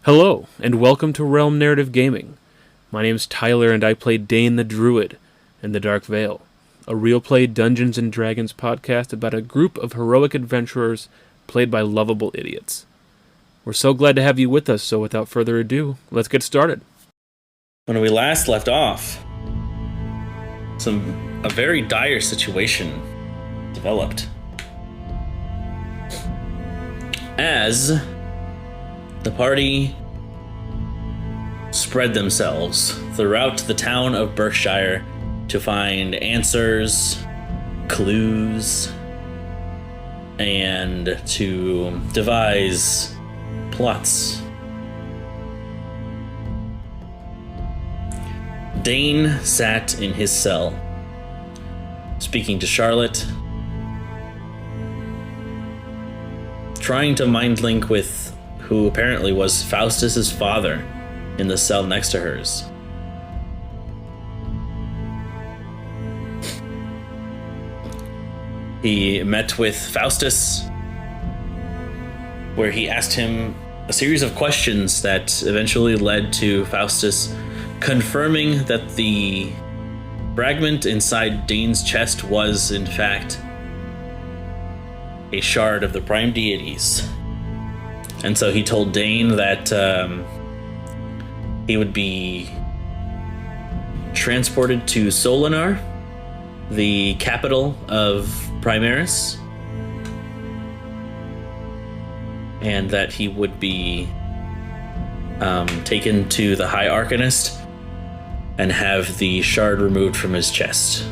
Hello, and welcome to Realm Narrative Gaming. My name's Tyler, and I play Dane the Druid in The Dark Vale, a real-play Dungeons & Dragons podcast about a group of heroic adventurers played by lovable idiots. We're so glad to have you with us, so without further ado, let's get started. When we last left off, a very dire situation developed. As the party spread themselves throughout the town of Berkshire to find answers, clues, and to devise plots. Dane sat in his cell, speaking to Charlotte, trying to mind link with who apparently was Faustus's father in the cell next to hers. He met with Faustus, where he asked him a series of questions that eventually led to Faustus confirming that the fragment inside Dane's chest was, in fact, a shard of the Prime Deities. And so he told Dane that he would be transported to Solinar, the capital of Primaris, and that he would be taken to the High Arcanist and have the shard removed from his chest,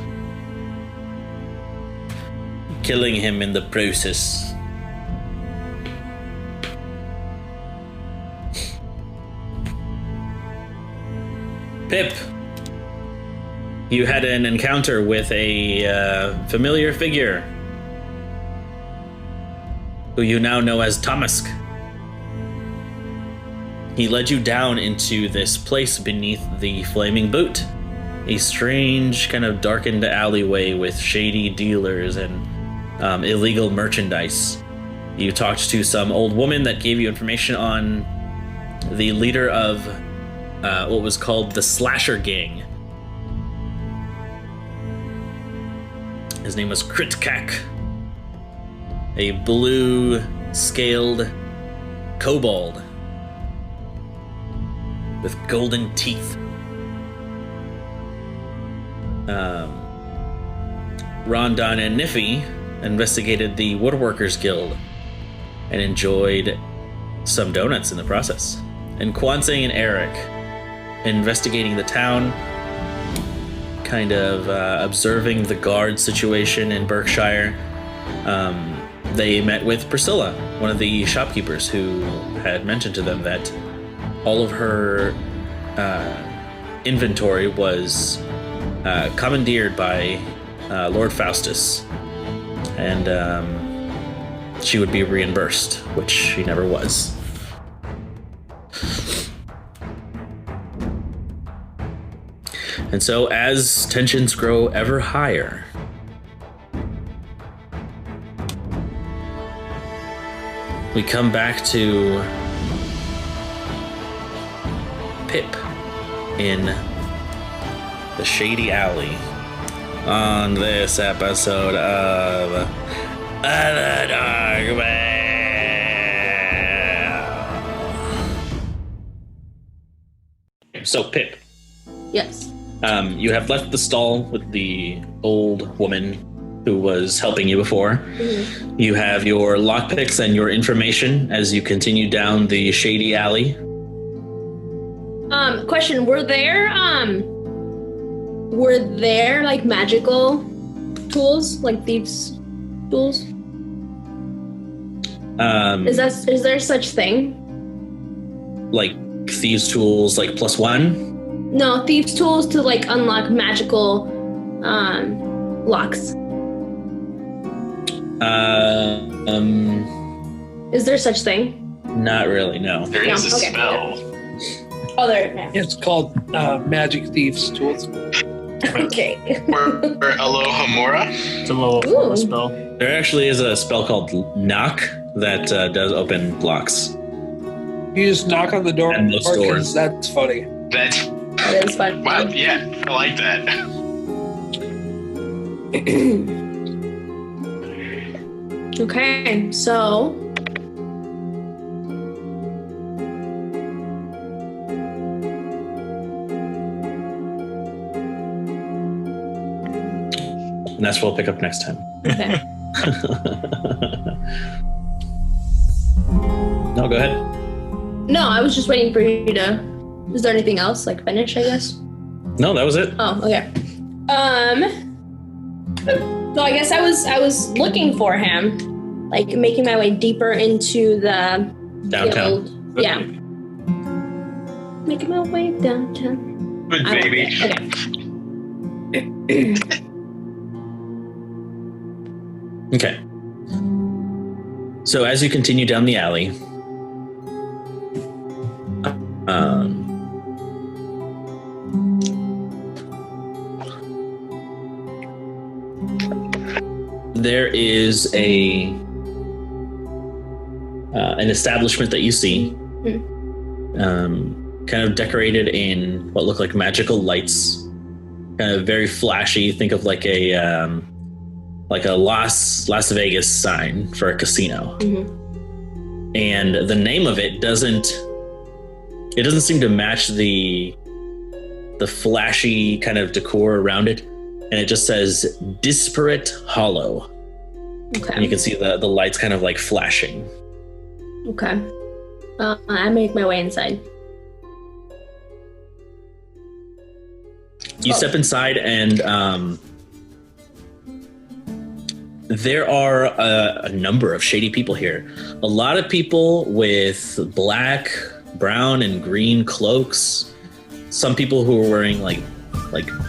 killing him in the process. Pip, you had an encounter with a familiar figure who you now know as Tomask. He led you down into this place beneath the Flaming Boot, a strange kind of darkened alleyway with shady dealers and illegal merchandise. You talked to some old woman that gave you information on the leader of what was called the Slasher Gang. His name was Kritkak, a blue-scaled kobold with golden teeth. Rondon and Niffy investigated the Woodworkers Guild and enjoyed some donuts in the process. And Kwansing and Eric, investigating the town, kind of observing the guard situation in Berkshire. They met with Priscilla, one of the shopkeepers, who had mentioned to them that all of her inventory was commandeered by Lord Faustus, and she would be reimbursed, which she never was. And so, as tensions grow ever higher, we come back to Pip in the shady alley on this episode of The Dark Vale. So, Pip. Yes. You have left the stall with the old woman who was helping you before. Mm-hmm. You have your lockpicks and your information as you continue down the shady alley. Question, were there like magical tools, like thieves' tools? Is there such thing? Like thieves' tools, like +1? No, thieves' tools to like unlock magical locks. Is there such thing? Not really, no. There is a spell. Oh, there. Yeah. It's called Magic Thieves Tools. Okay. or Alohomora. It's a little spell. There actually is a spell called Knock that does open locks. You just knock on the door And most doors. because that's funny. That That is fun. wow, yeah, I like that. Okay, so And that's what we'll pick up next time. okay. No, go ahead. No, I was just waiting for you to. Is there anything else? Like finish, I guess. No, that was it. Oh, okay. So I guess I was looking for him, like making my way deeper into the Downtown. guild. Yeah. Making my way downtown. Good I- baby. Okay. Okay. So as you continue down the alley, there is an establishment that you see, kind of decorated in what look like magical lights, kind of very flashy. Think of like a Las Vegas sign for a casino. Mhm. And the name of it doesn't seem to match the flashy kind of decor around it, and it just says Disparate Hollow, and you Okay. can see the lights kind of like flashing. Okay. I make my way inside. You step inside, and there are a number of shady people here. A lot of people with black, brown, and green cloaks. Some people who are wearing like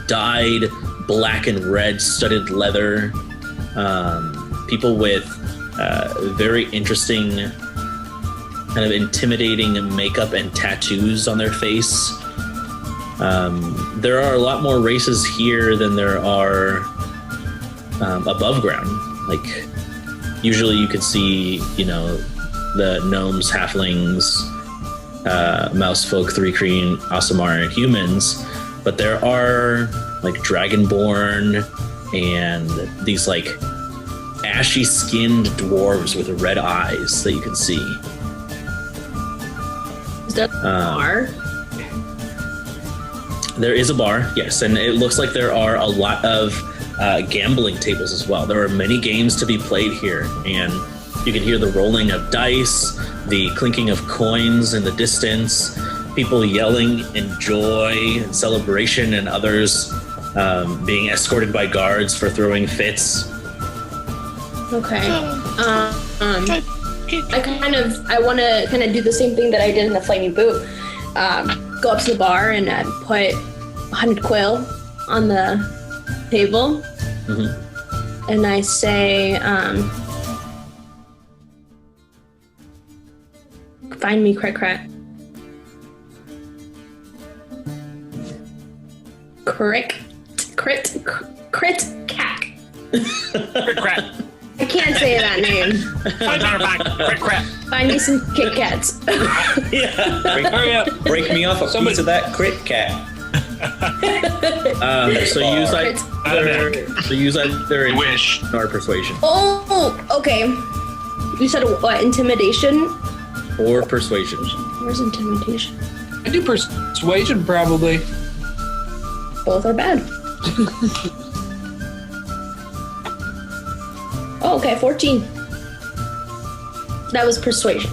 dyed black and red studded leather. People with very interesting, kind of intimidating makeup and tattoos on their face. There are a lot more races here than there are above ground. Like, usually you could see, the gnomes, halflings, mouse folk, three green, Aasimar, and humans, but there are like dragonborn and these like ashy skinned dwarves with red eyes that you can see. Is there a bar? There is a bar, yes, and it looks like there are a lot of gambling tables as well. There are many games to be played here, and you can hear the rolling of dice, the clinking of coins in the distance, people yelling in joy and celebration, and others being escorted by guards for throwing fits. Okay. I want to kind of do the same thing that I did in the Flaming Boot. Go up to the bar and put 100 quill on the table, and I say, "Find me, crit cack." I can't say that name. Find me some Kit Kats. Yeah. Hurry up. Break me off a piece of that crit cat. So use either Wish. or persuasion. Oh, okay. You said what? Intimidation? Or persuasion. Where's intimidation? I do persuasion probably. Both are bad. Oh, okay, 14. That was persuasion.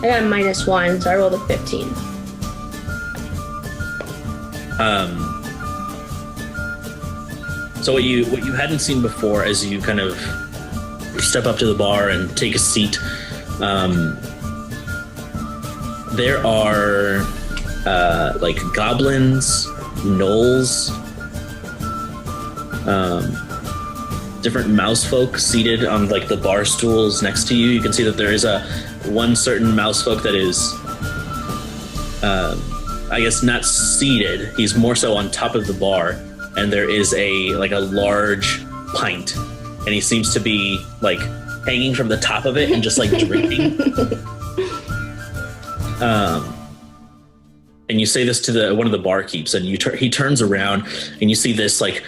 I got a -1, so I rolled a 15. So what you hadn't seen before, as you kind of step up to the bar and take a seat, there are like goblins, gnolls, different mouse folk seated on like the bar stools next to you. You can see that there is one certain mouse folk that is, I guess, not seated. He's more so on top of the bar, and there is a large pint, and he seems to be like hanging from the top of it and just like drinking. And you say this to one of the barkeeps, and he turns around, and you see this like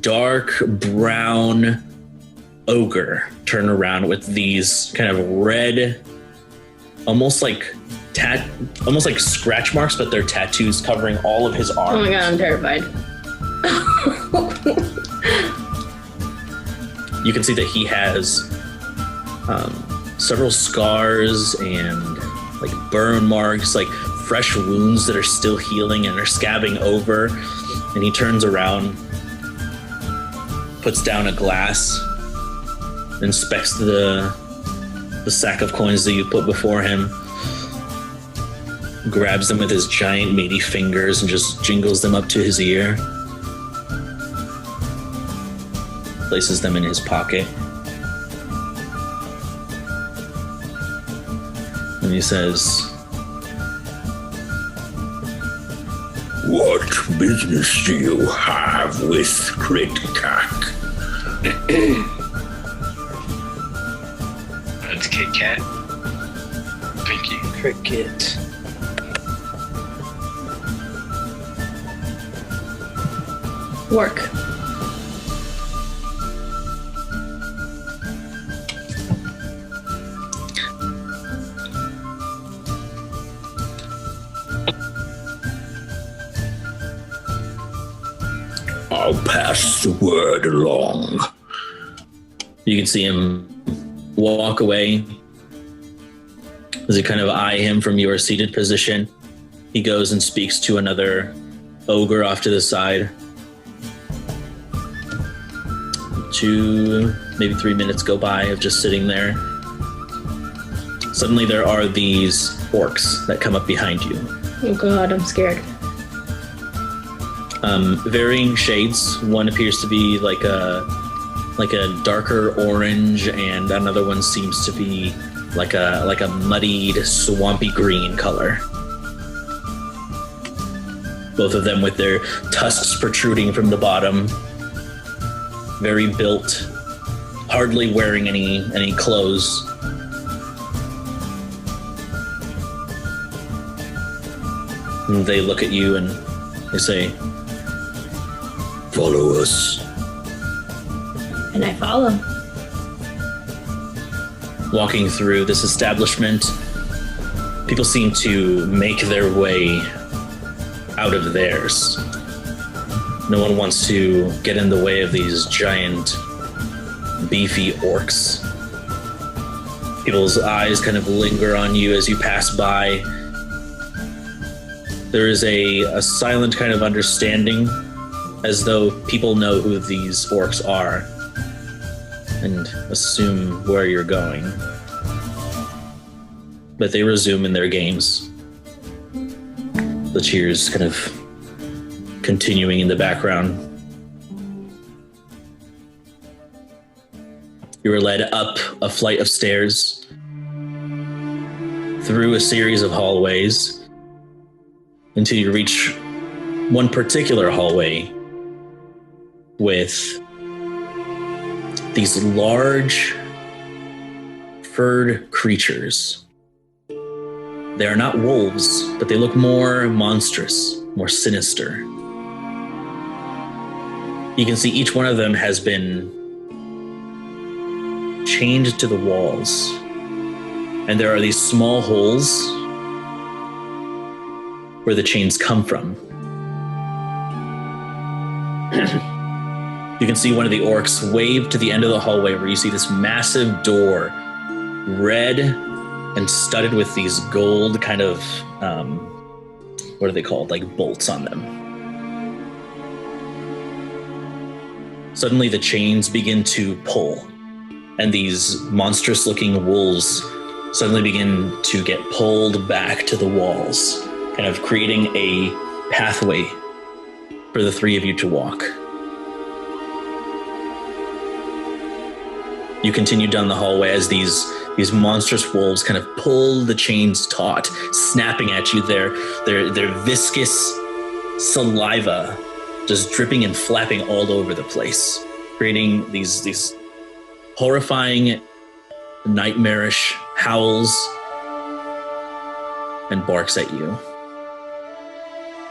dark brown ogre turn around with these kind of red, almost like scratch marks, but they're tattoos covering all of his arms. Oh my god, I'm terrified. You can see that he has several scars and like burn marks, like fresh wounds that are still healing and are scabbing over. And he turns around, puts down a glass, inspects the sack of coins that you put before him, grabs them with his giant meaty fingers and just jingles them up to his ear, places them in his pocket, and he says, "What business do you have with Critic-Tac?" That's Kit Kat. Pinky. Cricket. Work. I'll pass the word along. you can see him walk away as you kind of eye him from your seated position. He goes and speaks to another ogre off to the side. 2, maybe 3 minutes go by of just sitting there. Suddenly there are these orcs that come up behind you. Oh god, I'm scared. Varying shades. One appears to be like a darker orange, and another one seems to be like a muddied, swampy green color. Both of them with their tusks protruding from the bottom. Very built, hardly wearing any clothes. And they look at you and they say, "Follow us." And I follow. Walking through this establishment, people seem to make their way out of theirs. No one wants to get in the way of these giant, beefy orcs. People's eyes kind of linger on you as you pass by. There is a silent kind of understanding, as though people know who these orcs are and assume where you're going. But they resume in their games. The cheers kind of continuing in the background. You are led up a flight of stairs, through a series of hallways, until you reach one particular hallway with these large furred creatures. They are not wolves, but they look more monstrous, more sinister. You can see each one of them has been chained to the walls. And there are these small holes where the chains come from. You can see one of the orcs wave to the end of the hallway where you see this massive door, red and studded with these gold kind of, what are they called? Like bolts on them. Suddenly the chains begin to pull, and these monstrous looking wolves suddenly begin to get pulled back to the walls, kind of creating a pathway for the three of you to walk. You continue down the hallway as these monstrous wolves kind of pull the chains taut, snapping at you, their viscous saliva just dripping and flapping all over the place, creating these horrifying, nightmarish howls and barks at you.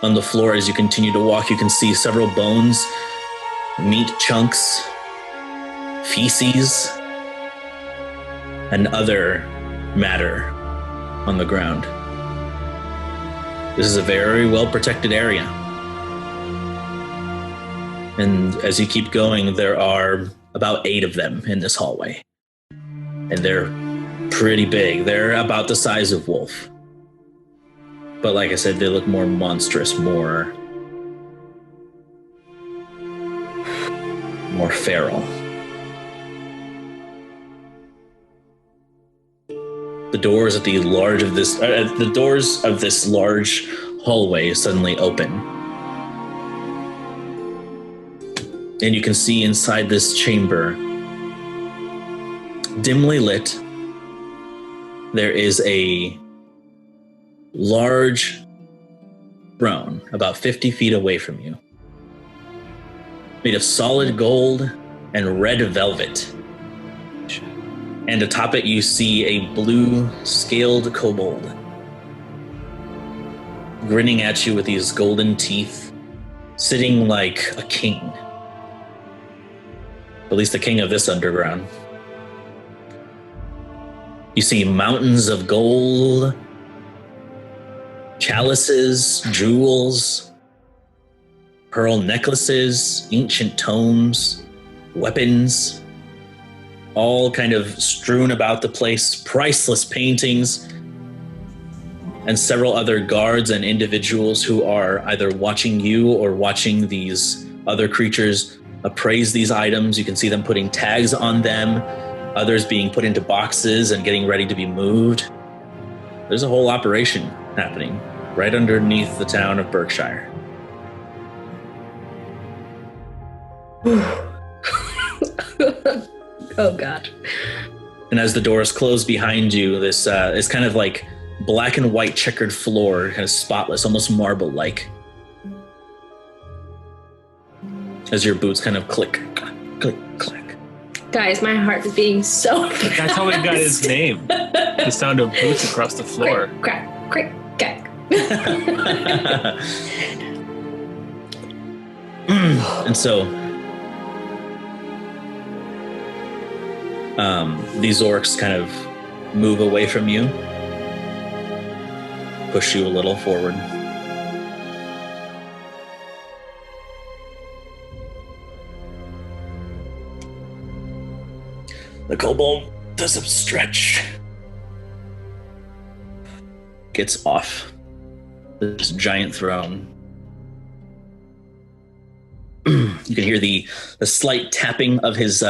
On the floor, as you continue to walk, you can see several bones, meat chunks, feces, and other matter on the ground. This is a very well-protected area. And as you keep going, there are about 8 of them in this hallway. And they're pretty big. They're about the size of Wolf. But like I said, they look more monstrous, more feral. The doors of the doors of this large hallway suddenly open. And you can see inside this chamber, dimly lit, there is a large throne about 50 feet away from you, made of solid gold and red velvet. And atop it, you see a blue scaled kobold grinning at you with these golden teeth, sitting like a king. At least the king of this underground. You see mountains of gold, chalices, jewels, pearl necklaces, ancient tomes, weapons, all kind of strewn about the place, priceless paintings, and several other guards and individuals who are either watching you or watching these other creatures appraise these items. You can see them putting tags on them, others being put into boxes and getting ready to be moved. There's a whole operation happening right underneath the town of Berkshire. Oh, God. And as the doors close behind you, this is kind of like black and white checkered floor, kind of spotless, almost marble-like. As your boots kind of click, click, click. Guys, my heart is beating so fast. That's how he got his name. The sound of boots across the floor. Crack, crack, crack. And so, these orcs kind of move away from you, push you a little forward. The kobold does a stretch. Gets off this giant throne. You can hear the slight tapping of his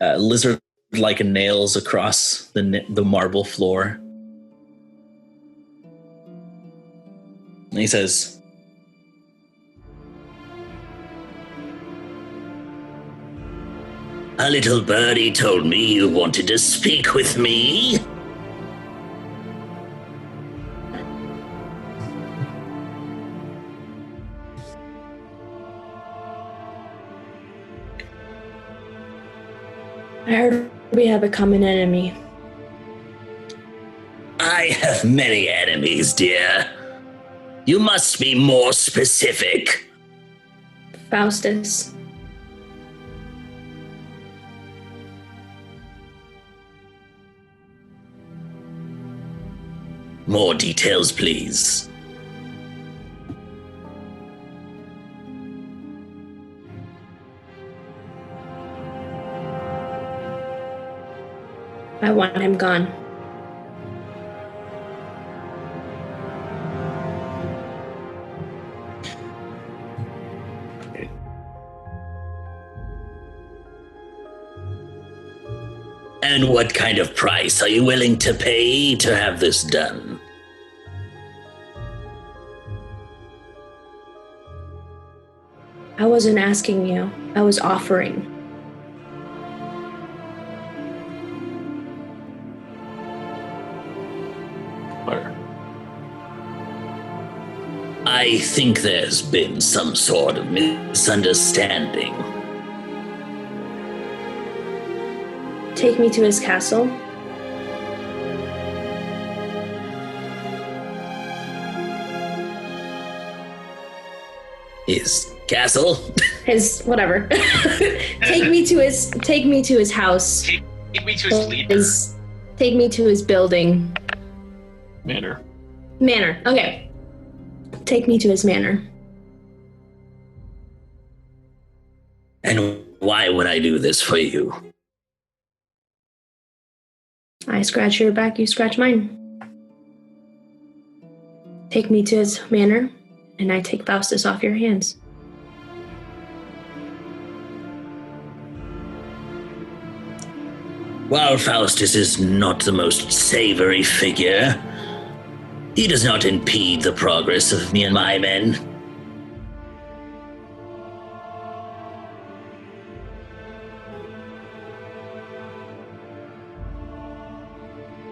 lizard-like nails across the marble floor. And he says, "A little birdie told me you wanted to speak with me." I heard we have a common enemy. I have many enemies, dear. You must be more specific. Faustus. More details, please. I want him gone. And what kind of price are you willing to pay to have this done? I wasn't asking you. I was offering. I think there's been some sort of misunderstanding. Take me to his castle. His castle? His whatever. Take me to his house. Take me to his leader. Take me to his building. Manor. Manor. Okay. Take me to his manor. And why would I do this for you? I scratch your back, you scratch mine. Take me to his manor, and I take Faustus off your hands. While Faustus is not the most savory figure, he does not impede the progress of me and my men.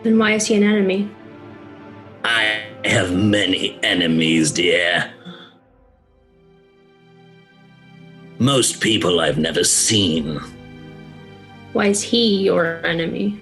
Then why is he an enemy? I have many enemies, dear. Most people I've never seen. Why is he your enemy?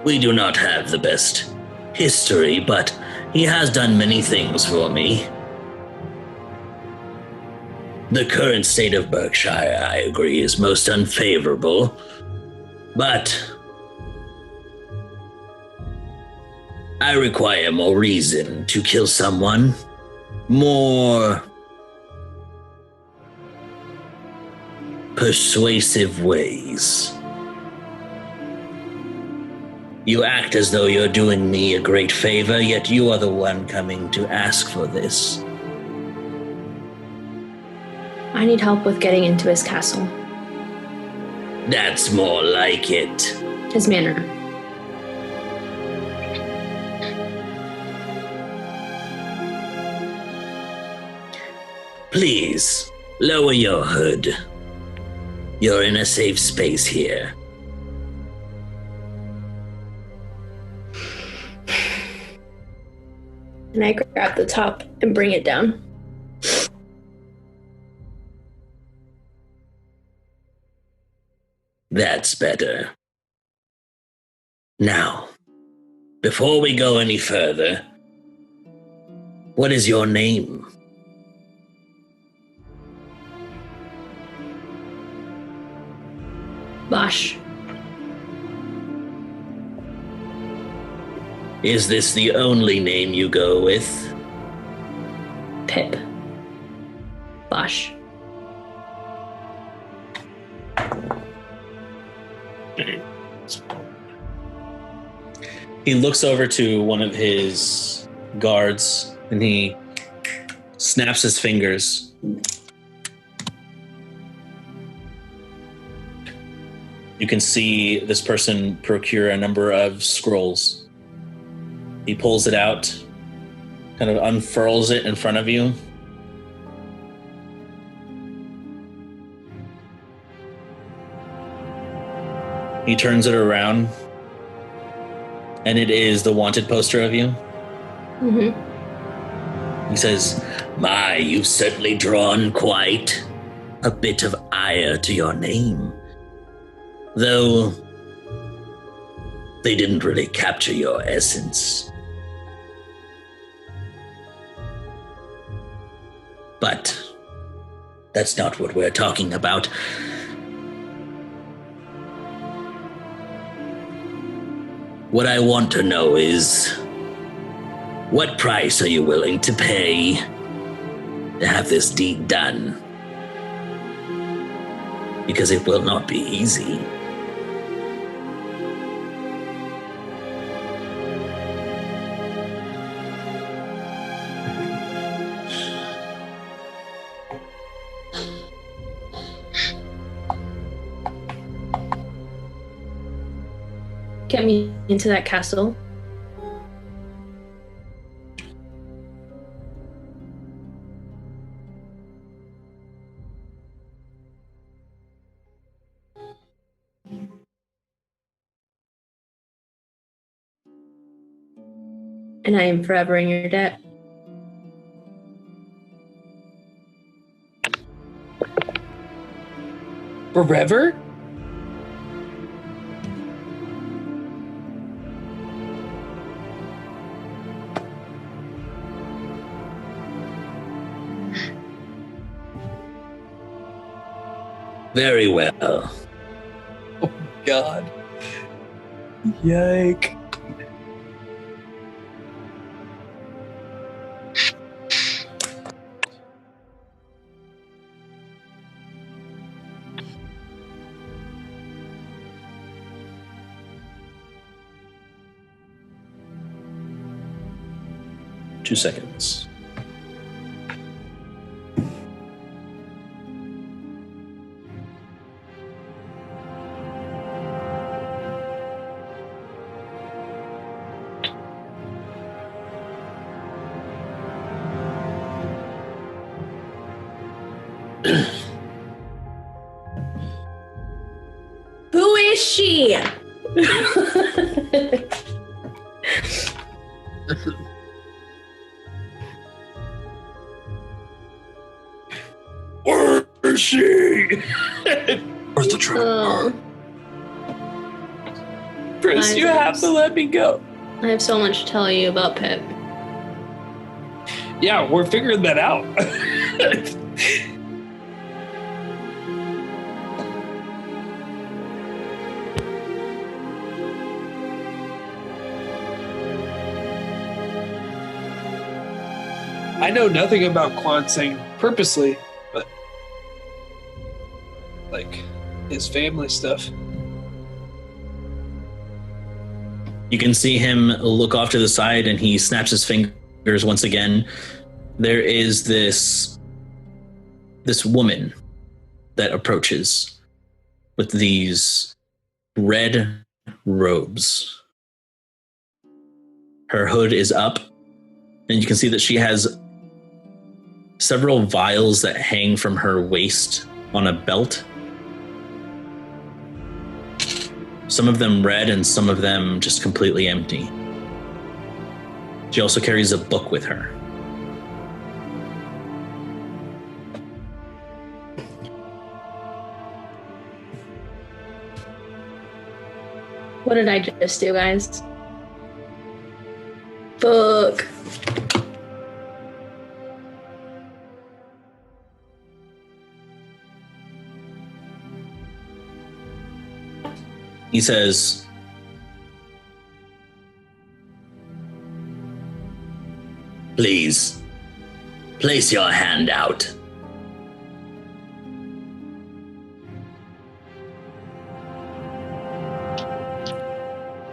We do not have the best history, but he has done many things for me. The current state of Berkshire, I agree, is most unfavorable, but I require more reason to kill someone, more persuasive ways. You act as though you're doing me a great favor, yet you are the one coming to ask for this. I need help with getting into his castle. That's more like it. His manor. Please, lower your hood. You're in a safe space here. And I grab the top and bring it down. That's better. Now, before we go any further, what is your name? Bosh. Is this the only name you go with? Pip. Bosh. He looks over to one of his guards and he snaps his fingers. You can see this person procure a number of scrolls. He pulls it out, kind of unfurls it in front of you. He turns it around, and it is the wanted poster of you. Mm-hmm. He says, "My, you've certainly drawn quite a bit of ire to your name. Though they didn't really capture your essence. But that's not what we're talking about. What I want to know is, what price are you willing to pay to have this deed done? Because it will not be easy." Get me into that castle. And I am forever in your debt. Forever? Very well. Oh, God. Yike. Two seconds. Who is she? Where is she? Where's the truth? Oh, Chris, you have to let me go. I have so much to tell you about Pip. Yeah, we're figuring that out. I know nothing about Kwansing purposely, but like his family stuff. You can see him look off to the side and he snaps his fingers once again. There is this woman that approaches with these red robes. Her hood is up, and you can see that she has several vials that hang from her waist on a belt. Some of them red and some of them just completely empty. She also carries a book with her. What did I just do, guys? Fuck. He says, Please, place your hand out.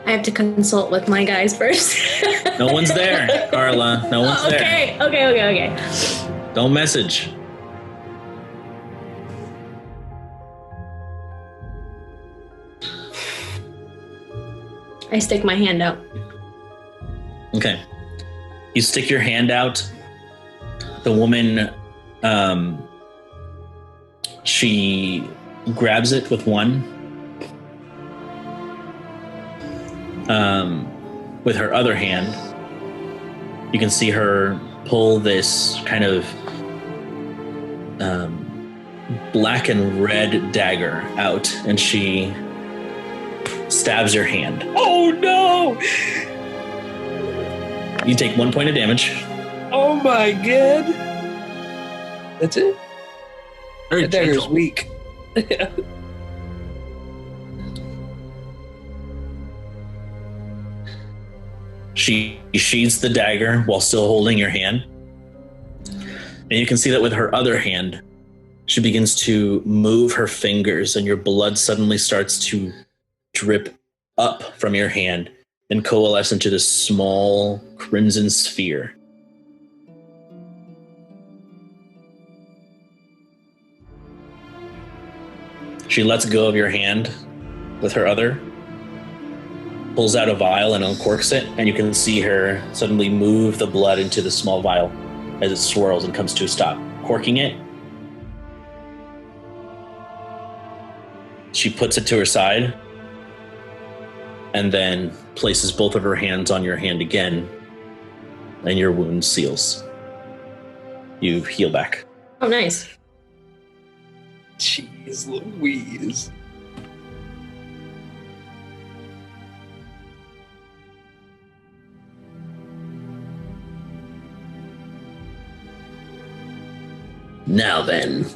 I have to consult with my guys first. no one's there, Carla. No one's there. Okay. Don't message. I stick my hand out. Okay. You stick your hand out. The woman, she grabs it with one. With her other hand, you can see her pull this kind of black and red dagger out, and she stabs your hand. Oh no! You take 1 point of damage. Oh my god! That's it? Very That dagger's gentle. weak. She sheathes the dagger while still holding your hand. And you can see that with her other hand, she begins to move her fingers, and your blood suddenly starts to drip up from your hand and coalesce into this small crimson sphere. She lets go of your hand with her other, pulls out a vial and uncorks it, and you can see her suddenly move the blood into the small vial as it swirls and comes to a stop. Corking it, she puts it to her side and then places both of her hands on your hand again, and your wound seals. You heal back. Oh, nice. Jeez Louise. Now then,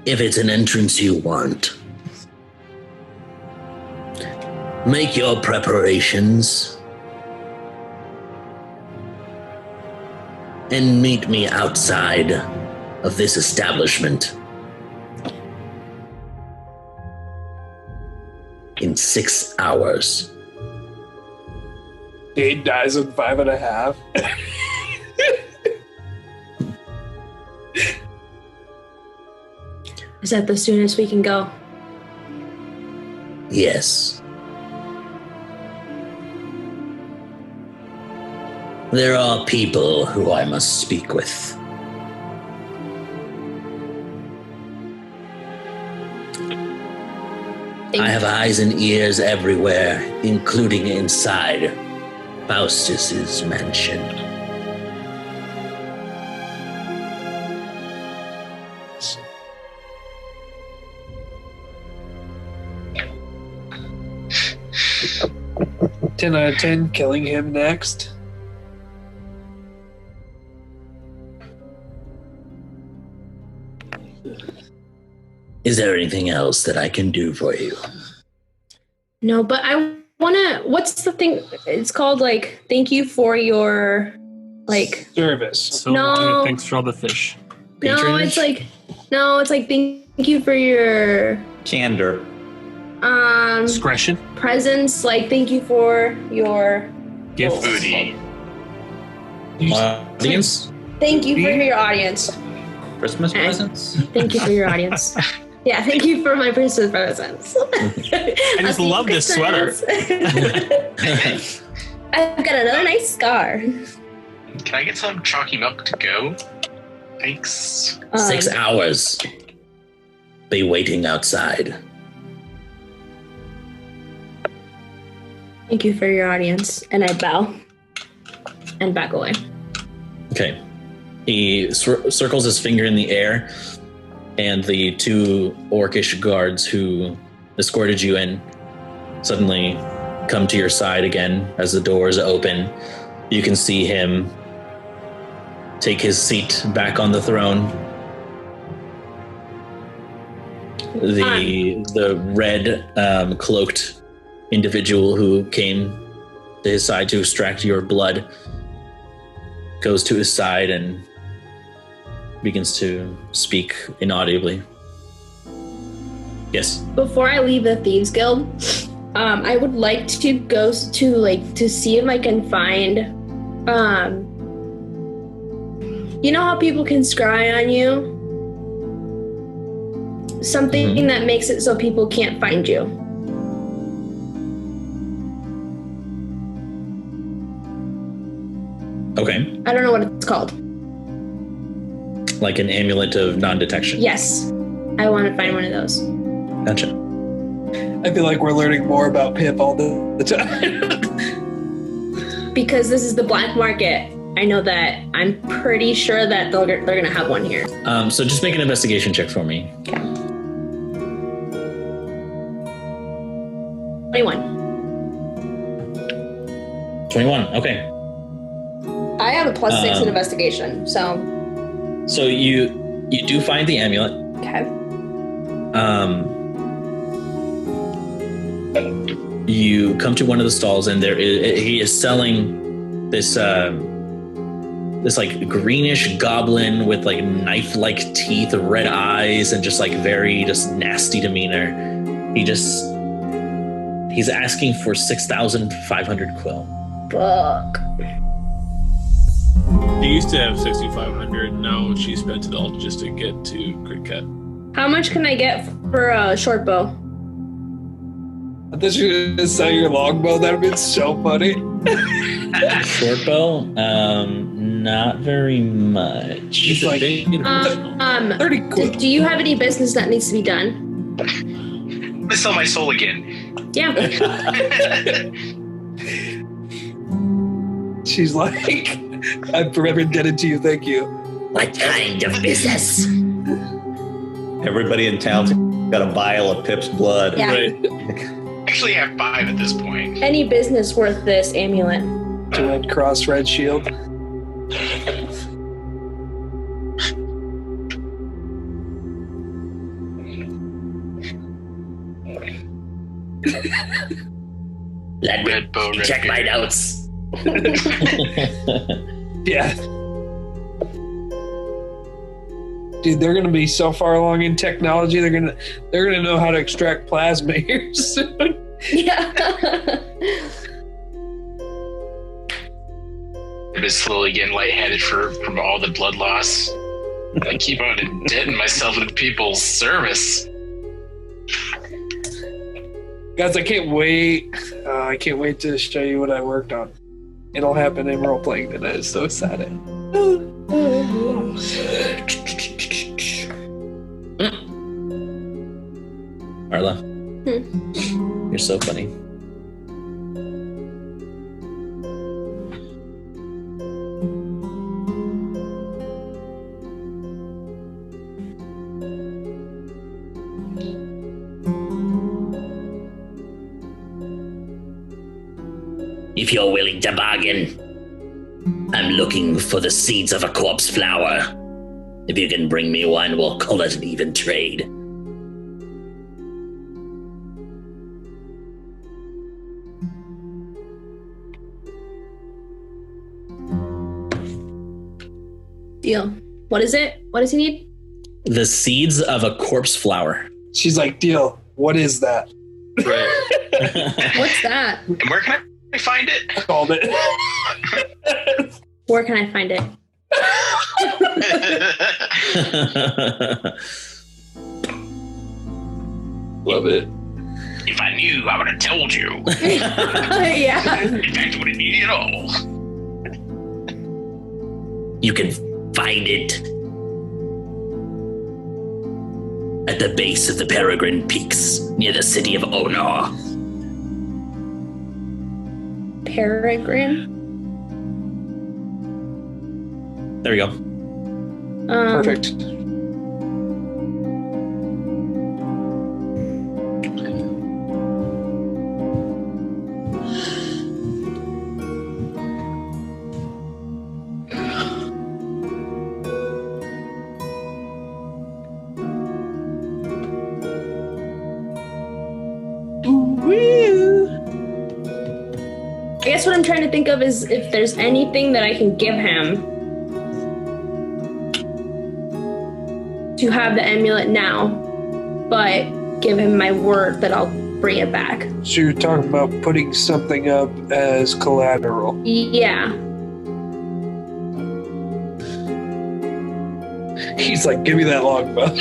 if it's an entrance you want, make your preparations and meet me outside of this establishment in 6 hours. Dade dies in 5.5. Is that the soonest we can go? Yes. There are people who I must speak with. I have eyes and ears everywhere, including inside Faustus's mansion. Ten out of 10, killing him next. Is there anything else that I can do for you? No, but I wanna. What's the thing? It's called like. Thank you for your, like. Service. So No. thanks for all the fish. No, Patronage? it's like. No, it's like thank you for your Candor. Discretion. presence. Like thank you for your Gift. Booty. Audience? Thank you for your audience. Christmas presents? Thank you for your audience. Yeah, thank you for my Christmas presents. I just love this sweater. I've got another nice scar. Can I get some chalky milk to go? Thanks. 6 hours. Be waiting outside. Thank you for your audience. And I bow and back away. Okay. He circles his finger in the air, and the two orcish guards who escorted you in suddenly come to your side again as the doors open. You can see him take his seat back on the throne. The red cloaked individual who came to his side to extract your blood goes to his side and begins to speak inaudibly. Yes. Before I leave the Thieves Guild, I would like to go to see if I can find, you know how people can scry on you? Something that makes it so people can't find you. Okay. I don't know what it's called. Like an amulet of non-detection. Yes, I want to find one of those. Gotcha. I feel like we're learning more about Pip all the time. Because this is the black market, I know that I'm pretty sure that they're gonna have one here. So just make an investigation check for me. Okay. 21. 21. Okay. I have a +6 in investigation, so. So you do find the amulet. Okay. You come to one of the stalls, and he is selling this this like greenish goblin with like knife-like teeth, red eyes, and just like very just nasty demeanor. He's asking for 6,500 quill. Fuck. She used to have 6,500. Now she spent it all just to get to cricket. How much can I get for a short bow? I thought you were gonna sell your longbow. That would be so funny. Short bow, not very much. She's like- big and original. 30 quill. Do you have any business that needs to be done? Let me sell my soul again. Yeah. She's like, I'm forever indebted to you. Thank you. What kind of business? Everybody in town's got a vial of Pip's blood. Yeah. Right. Actually, I have 5 at this point. Any business worth this amulet. Red Cross, Red Shield. Let me Red bow, red check my beard. notes. Yeah. Dude, they're gonna be so far along in technology. They're gonna know how to extract plasma here soon. Yeah. I've been slowly getting lightheaded from all the blood loss. I keep on indebting myself into people's service. Guys, I can't wait. I can't wait to show you what I worked on. It'll happen in role playing tonight. It's so exciting. Arla, you're so funny. If you're willing to bargain, I'm looking for the seeds of a corpse flower. If you can bring me one, we'll call it an even trade. Deal. What is it? What does he need? The seeds of a corpse flower. She's like, deal. What is that? Right. What's that? And where can I find it? I called it. Where can I find it? Love it. If I knew, I would have told you. Yeah. In fact, I wouldn't need it at all. You can find it at the base of the Peregrine Peaks near the city of Onar. Peregrine. There we go. Perfect. I guess what I'm trying to think of is if there's anything that I can give him to have the amulet now, but give him my word that I'll bring it back. So you're talking about putting something up as collateral. Yeah. He's like, give me that longbow.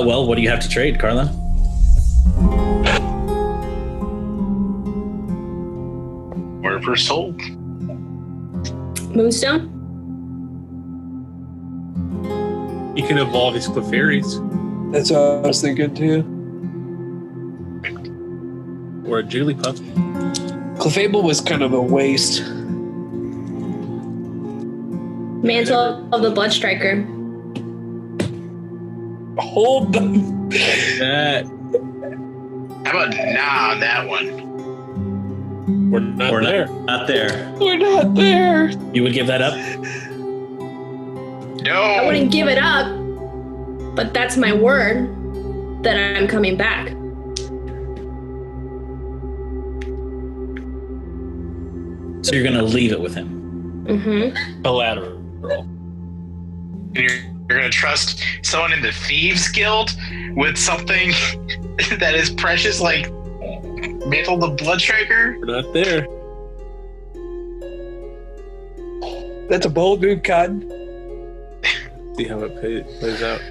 Well, what do you have to trade, Carla? Word for soul. Moonstone? He can evolve his Clefairies That's what I was thinking too. or a Jigglypuff. Clefable was kind of a waste. Mantle of the Blood Striker. Hold them. That How about nah on that one? we're not We're there. not there. We're not there. You would give that up? No. I wouldn't give it up, but that's my word that I'm coming back. So you're gonna leave it with him? Mm-hmm. Collateral. And you're gonna trust someone in the Thieves Guild with something that is precious like Mantle the Blood Striker? We're not there. That's a bold move, Cotton. See how it plays out.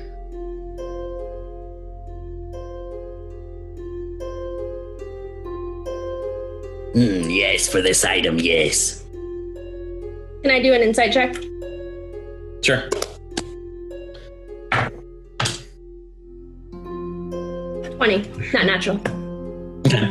Yes, for this item, yes. Can I do an insight check? Sure. 20. Not natural. Okay.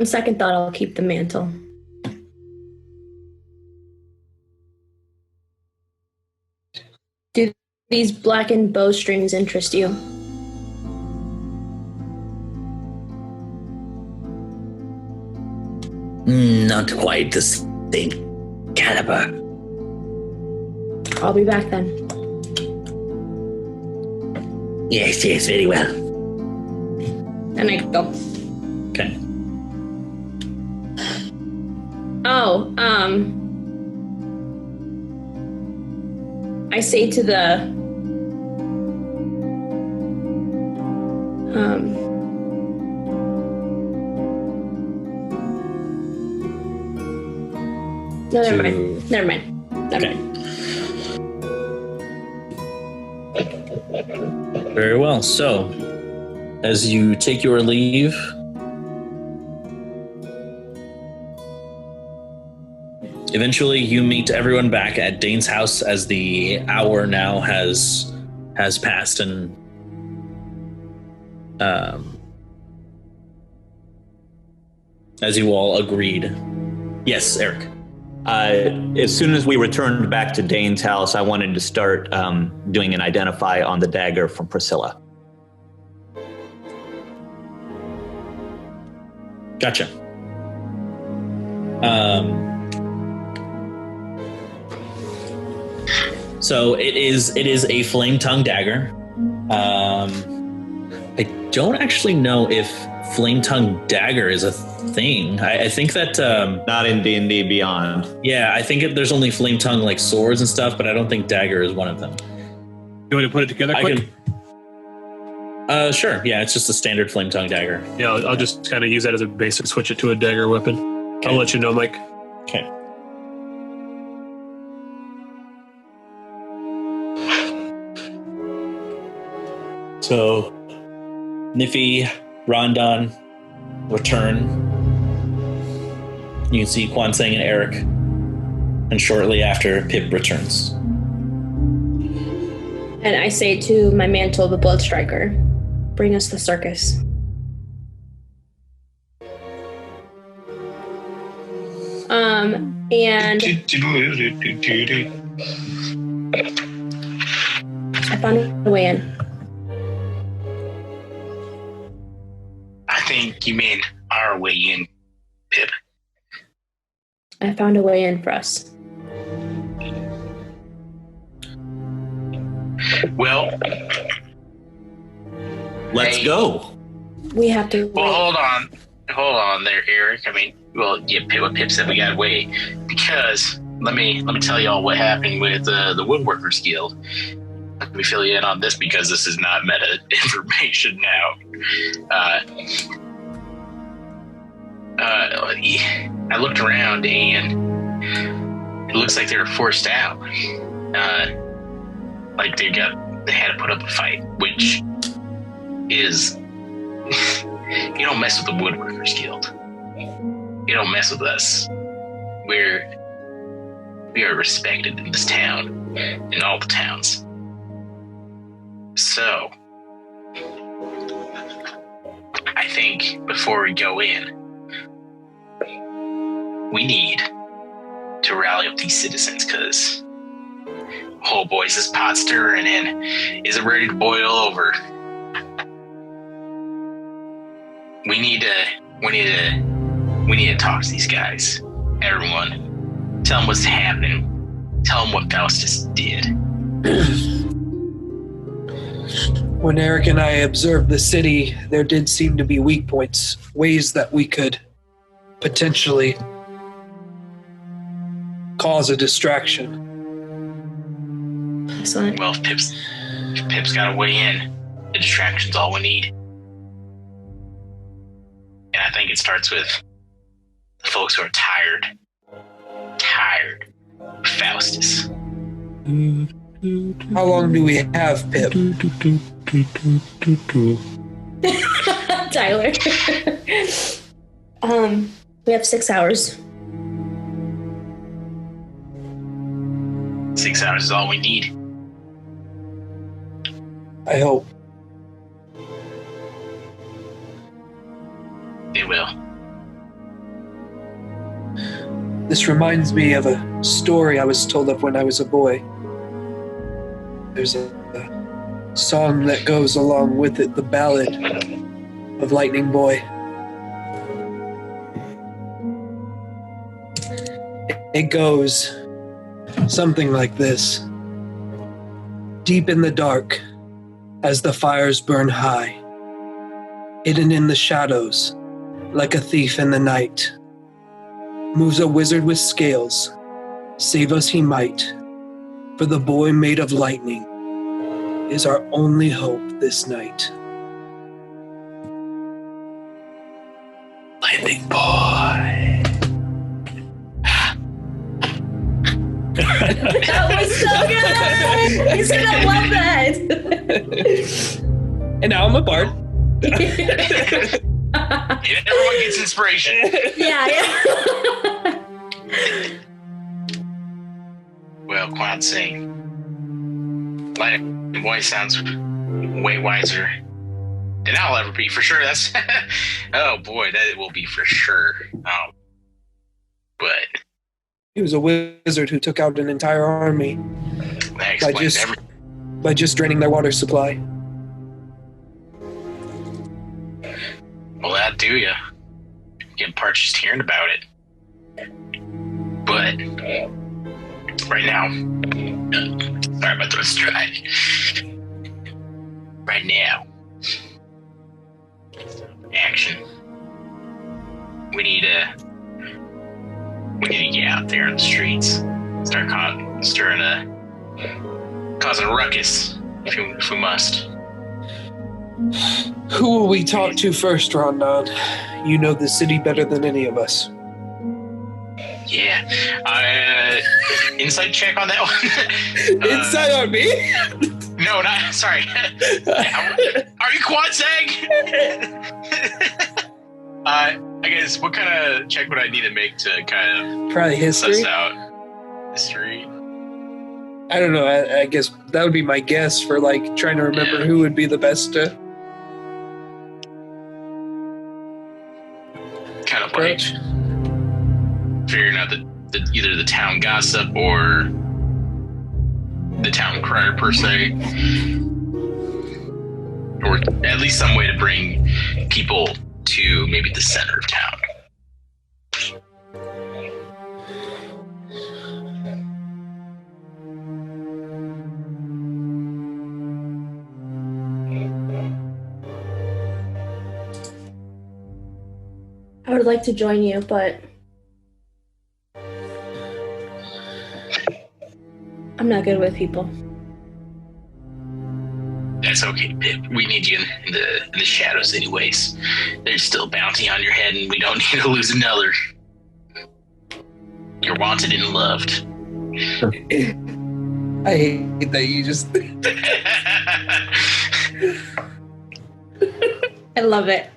On second thought, I'll keep the mantle. Do these blackened bowstrings interest you? Not quite the same caliber. I'll be back then. Yes, very well. And I go. Okay. Oh, I say to the no, never mind. Never mind. Never mind. Very well. So, as you take your leave, eventually you meet everyone back at Dane's house as the hour now has passed, and as you all agreed. Yes, Eric. As soon as we returned back to Dane's house, I wanted to start doing an identify on the dagger from Priscilla. Gotcha. So it is a flame tongue dagger. I don't actually know if flame tongue dagger is a thing. I think that Not in D&D Beyond. yeah, I think there's only flame tongue like swords and stuff, but I don't think dagger is one of them. You want to put it together quick? Sure. Yeah, it's just a standard flame tongue dagger. Yeah, I'll just kind of use that as a basic, switch it to a dagger weapon. Okay. I'll let you know, Mike. Okay. So, Niffy, Rondon return. You can see Kwanseng and Eric. And shortly after, Pip returns. And I say to my mantle, the blood striker, bring us the circus. And I found a way in. I think you mean our way in, Pip. I found a way in for us. Well, Let's go. We have to. well, hold on there, Eric. I mean, well, yeah, what Pip said, we gotta wait, because let me tell y'all what happened with the Woodworkers Guild. Let me fill you in on this, because this is not meta information now. I looked around and it looks like they were forced out. Like they had to put up a fight, which is you don't mess with the Woodworkers Guild. You don't mess with us. We are respected in this town, in all the towns. So, I think before we go in, we need to rally up these citizens, because oh boys, this pot's stirring and is it ready to boil over? We need to talk to these guys. Everyone, tell them what's happening. Tell them what Faustus did. When Eric and I observed the city, there did seem to be weak points, ways that we could potentially cause a distraction. Excellent. Well, if Pip's got a way in, the distraction's all we need. And I think it starts with the folks who are tired of Faustus. How long do we have, Pip? Tyler. We have 6 hours. 6 hours is all we need. I hope. It will. This reminds me of a story I was told of when I was a boy. There's a song that goes along with it, the ballad of Lightning Boy. It goes something like this. Deep in the dark, as the fires burn high, hidden in the shadows, like a thief in the night, moves a wizard with scales. Save us he might, for the boy made of lightning is our only hope this night. Lightning Boy. That was so good! He's gonna love that! And now I'm a bard. Everyone gets inspiration. Yeah. Well, Quan Sing, Lightning Boy sounds way wiser than I'll ever be, for sure. That's oh boy, that will be for sure. But He was a wizard who took out an entire army that explains everything. by just draining their water supply. Well, that do ya. Getting parched just hearing about it. But right now, sorry, my throat's dry. Right now, action. We need to get out there on the streets, start causing a ruckus if we must. Who will we talk to first, Rondon? You know the city better than any of us. Yeah. Insight check on that one. Insight on me? No, not sorry. Are you Quadsag? I guess what kind of check would I need to make to kind of Probably history. suss out history? I don't know. I guess that would be my guess for like trying to remember who would be the best to Kind of like approach. figuring out the either the town gossip or the town crier per se, or at least some way to bring people to maybe the center of town. I would like to join you, but I'm not good with people. That's okay, Pip. We need you in the shadows anyways. There's still a bounty on your head, and we don't need to lose another. You're wanted and loved. I hate that you just. I love it.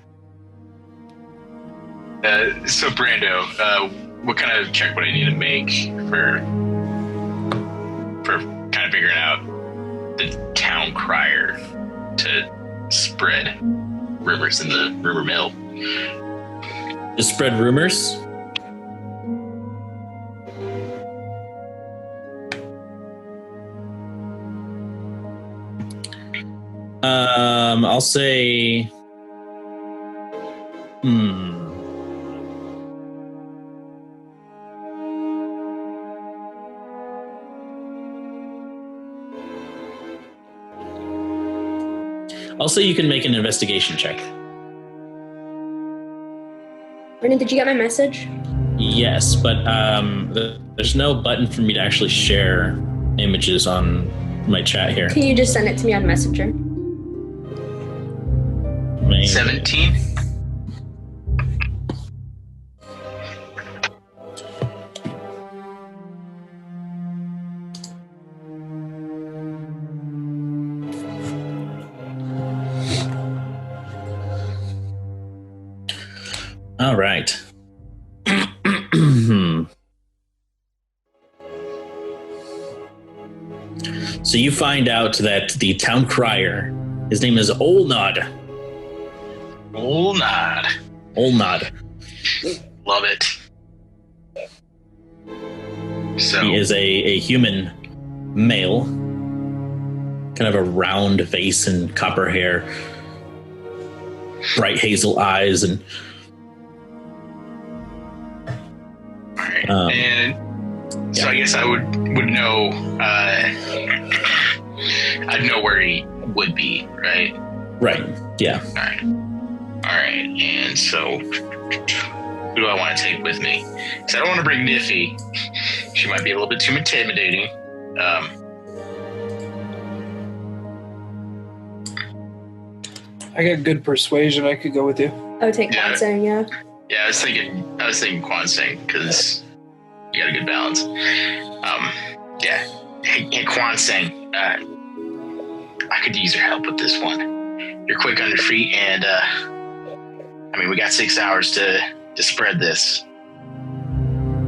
So, Brando, what kind of check would I need to make for kind of figuring out the town crier to spread rumors in the rumor mill? To spread rumors? I'll say. I'll say you can make an investigation check. Brendan, did you get my message? Yes, but there's no button for me to actually share images on my chat here. Can you just send it to me on Messenger? Maybe. 17? All right. So you find out that the town crier, his name is Olnod. Olnod. Olnod. Love it. So He is a human male, kind of a round face and copper hair, bright hazel eyes, and all right. And so I guess I would know. I'd know where he would be, right? right, yeah. All right. And so, who do I want to take with me? Because I don't want to bring Niffy. She might be a little bit too intimidating. I got good persuasion. I could go with you. I would take Kwansang, yeah. Yeah, I was thinking Kwansang because you got a good balance. Yeah. Hey, Kwansang, I could use your help with this one. You're quick on your feet, and we got 6 hours to spread this.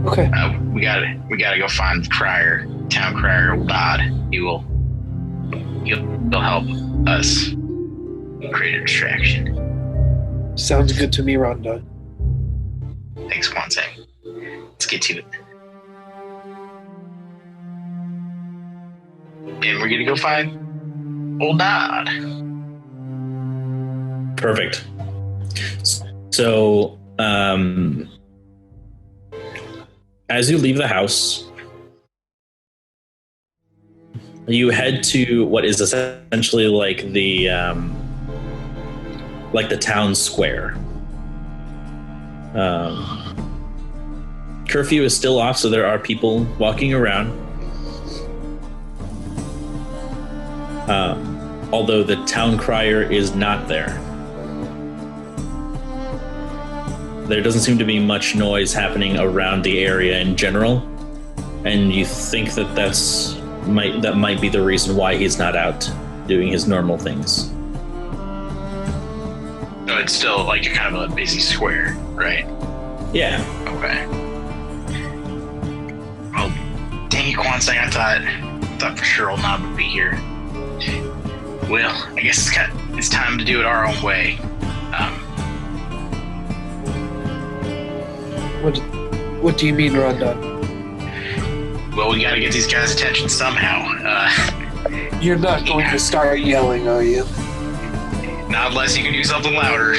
Okay. We gotta go find the crier, town crier, old Dodd. He'll help us create a distraction. Sounds good to me, Rondon. Thanks, Kwansang. Let's get to it. And we're gonna go find old Dodd. Perfect. So, as you leave the house, you head to what is essentially like the town square. Curfew is still off, so there are people walking around. Although the town crier is not there. There doesn't seem to be much noise happening around the area in general, and you think that that might be the reason why he's not out doing his normal things. No, it's still like you're kind of a busy square, right? Yeah. Okay. Well, dang it, Kwansang, I thought for sure old Knob would be here. Well, I guess it's time to do it our own way. What do you mean, Rondon? Well, we gotta get these guys' attention somehow. You're not going to start yelling, are you? Not unless you can do something louder.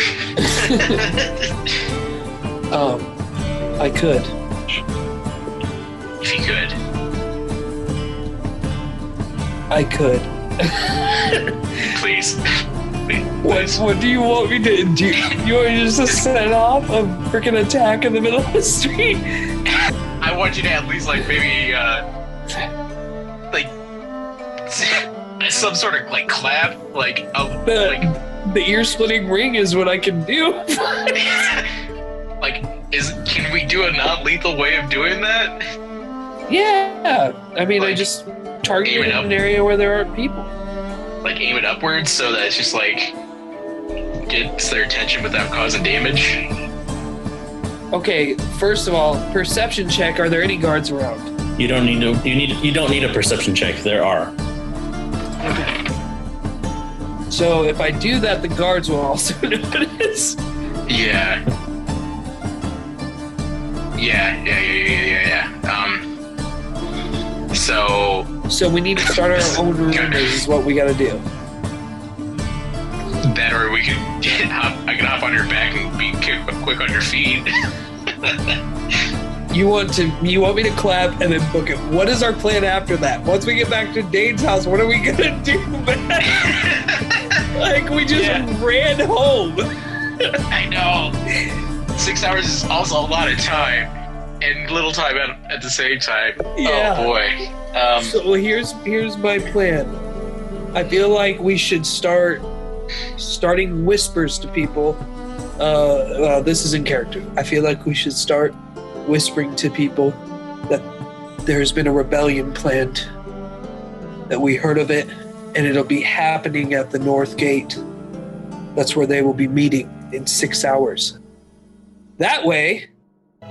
I could. If you could. I could. Please. What do you want me to do? You want me just to set off a freaking attack in the middle of the street? I want you to at least maybe some sort of clap, the ear-splitting ring is what I can do. Can we do a non-lethal way of doing that? Yeah, I mean, I just target it in an area where there aren't people. Aim it upwards so that it's just gets their attention without causing damage. Okay, first of all, perception check. Are there any guards around? You don't need a perception check. There are. Okay. So if I do that, the guards will also notice. Yeah. So we need to start our own rumors is what we got to do. That, or we can I can hop on your back and be quick on your feet. You want me to clap and then book it. What is our plan after that? Once we get back to Dane's house, what are we gonna do, man? We just ran home. I know. 6 hours is also a lot of time, and little time at the same time. Yeah. Oh boy. So here's my plan. I feel like we should starting whispers to people. This is in character. I feel like we should start whispering to people that there's been a rebellion planned, that we heard of it, and it'll be happening at the North Gate. That's where they will be meeting in 6 hours. That way,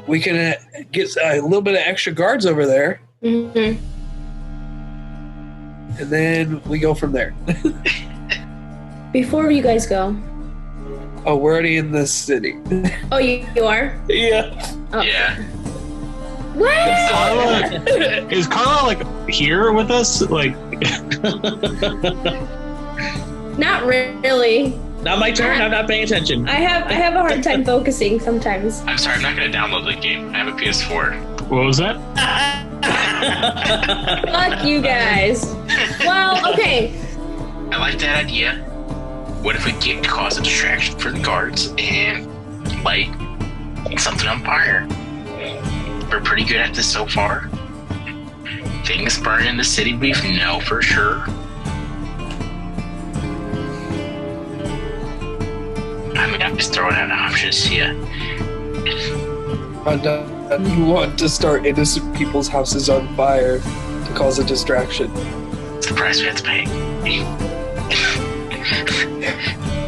we can get a little bit of extra guards over there. Mm-hmm. And then we go from there. Before you guys go. Oh, we're already in this city. Oh, you are? Yeah. Oh. Yeah. Is Carla like here with us? Like, Not really. Not my turn. I'm not paying attention. I have a hard time focusing sometimes. I'm sorry, I'm not going to download the game. I have a PS4. what was that? Fuck you guys. Well, okay. I like that idea. What if we cause a distraction for the guards and light something on fire? We're pretty good at this so far. Things burn in the city, we know for sure. I mean, I'm just throwing out options here. You want to start innocent people's houses on fire to cause a distraction. It's the price we have to pay.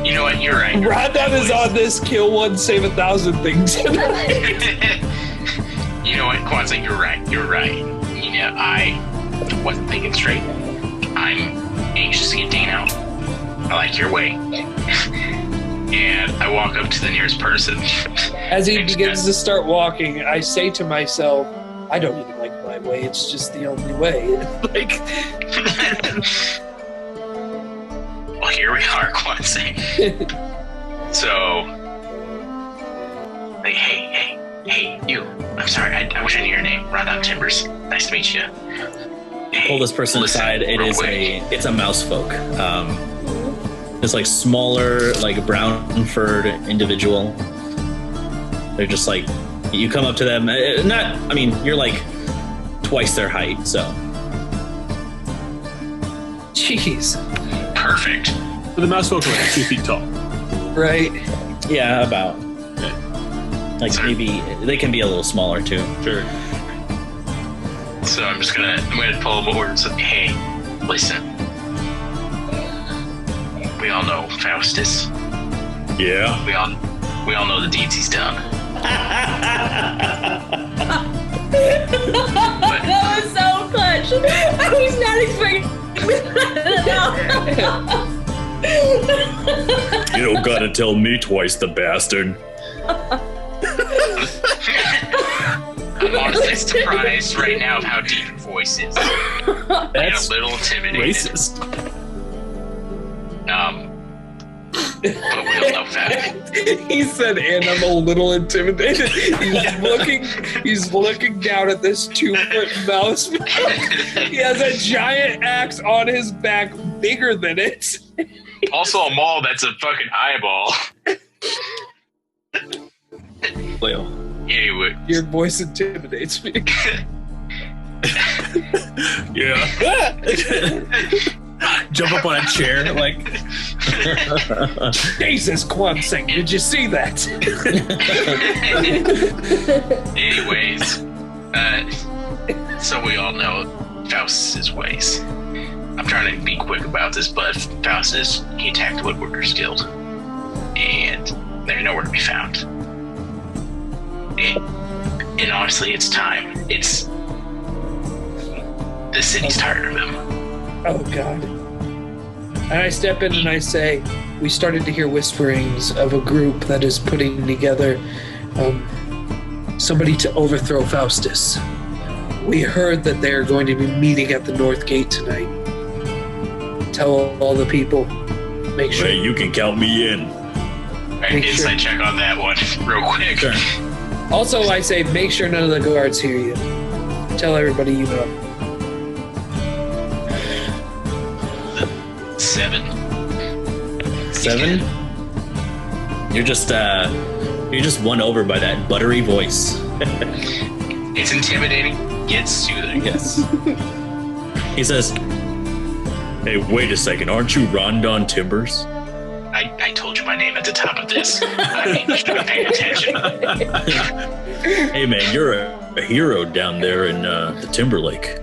You know what? You're right. Rondon is on this kill 1, save 1,000 things. You know what, Kwanzaa? You're right. You're right. You know, I wasn't thinking straight. I'm anxious to get Dane out. I like your way. And I walk up to the nearest person. As he begins to start walking, I say to myself, I don't even like my way, it's just the only way. Like, well, here we are, Kwanzaa. So, like, hey, you. I'm sorry, I wish I knew your name. Rondon Timbers. Nice to meet you. Hey, Pull this person listen, aside. real quick. It's a mouse folk. It's like smaller, like brown furred individual. They're just like, you come up to them. You're like twice their height, so. jeez. Perfect. But the mouse folk are like 2 feet tall. Right? Yeah, about. Like maybe they can be a little smaller too. Sure. So I'm gonna pull him over and say, hey, listen. We all know Faustus. Yeah. We all know the deeds he's done. That was so clutch. I was not expecting. You don't gotta tell me twice, the bastard. I'm honestly surprised right now of how deep your voice is. That's a little intimidating. racist. But we all know that. He said, and I'm a little intimidated. He's looking down at this 2-foot mouse. He has a giant axe on his back, bigger than it. Also a mall that's a fucking eyeball. Well, Anyway. Your voice intimidates me. Yeah. Jump up on a chair, like. Jesus, Kwanzaa, did you see that? Anyways, so we all know Faustus's ways. I'm trying to be quick about this, but Faustus, he attacked the Woodworkers Guild, and they're nowhere to be found. And honestly, it's time. The city's tired of him. Oh, God. And I step in and I say, we started to hear whisperings of a group that is putting together somebody to overthrow Faustus. We heard that they're going to be meeting at the North Gate tonight. Tell all the people. Make sure. Hey, you can count me in. Make Insight check on that one, real quick. sure. Also, I say, make sure none of the guards hear you. Tell everybody you know. 7. 7? You're just won over by that buttery voice. It's intimidating, yet soothing. Yes. He says, Hey, wait a second. Aren't you Rondon Timbers? I told you my name at the top of this. I mean, you should have paid attention. Hey, man, you're a hero down there in the Timberlake.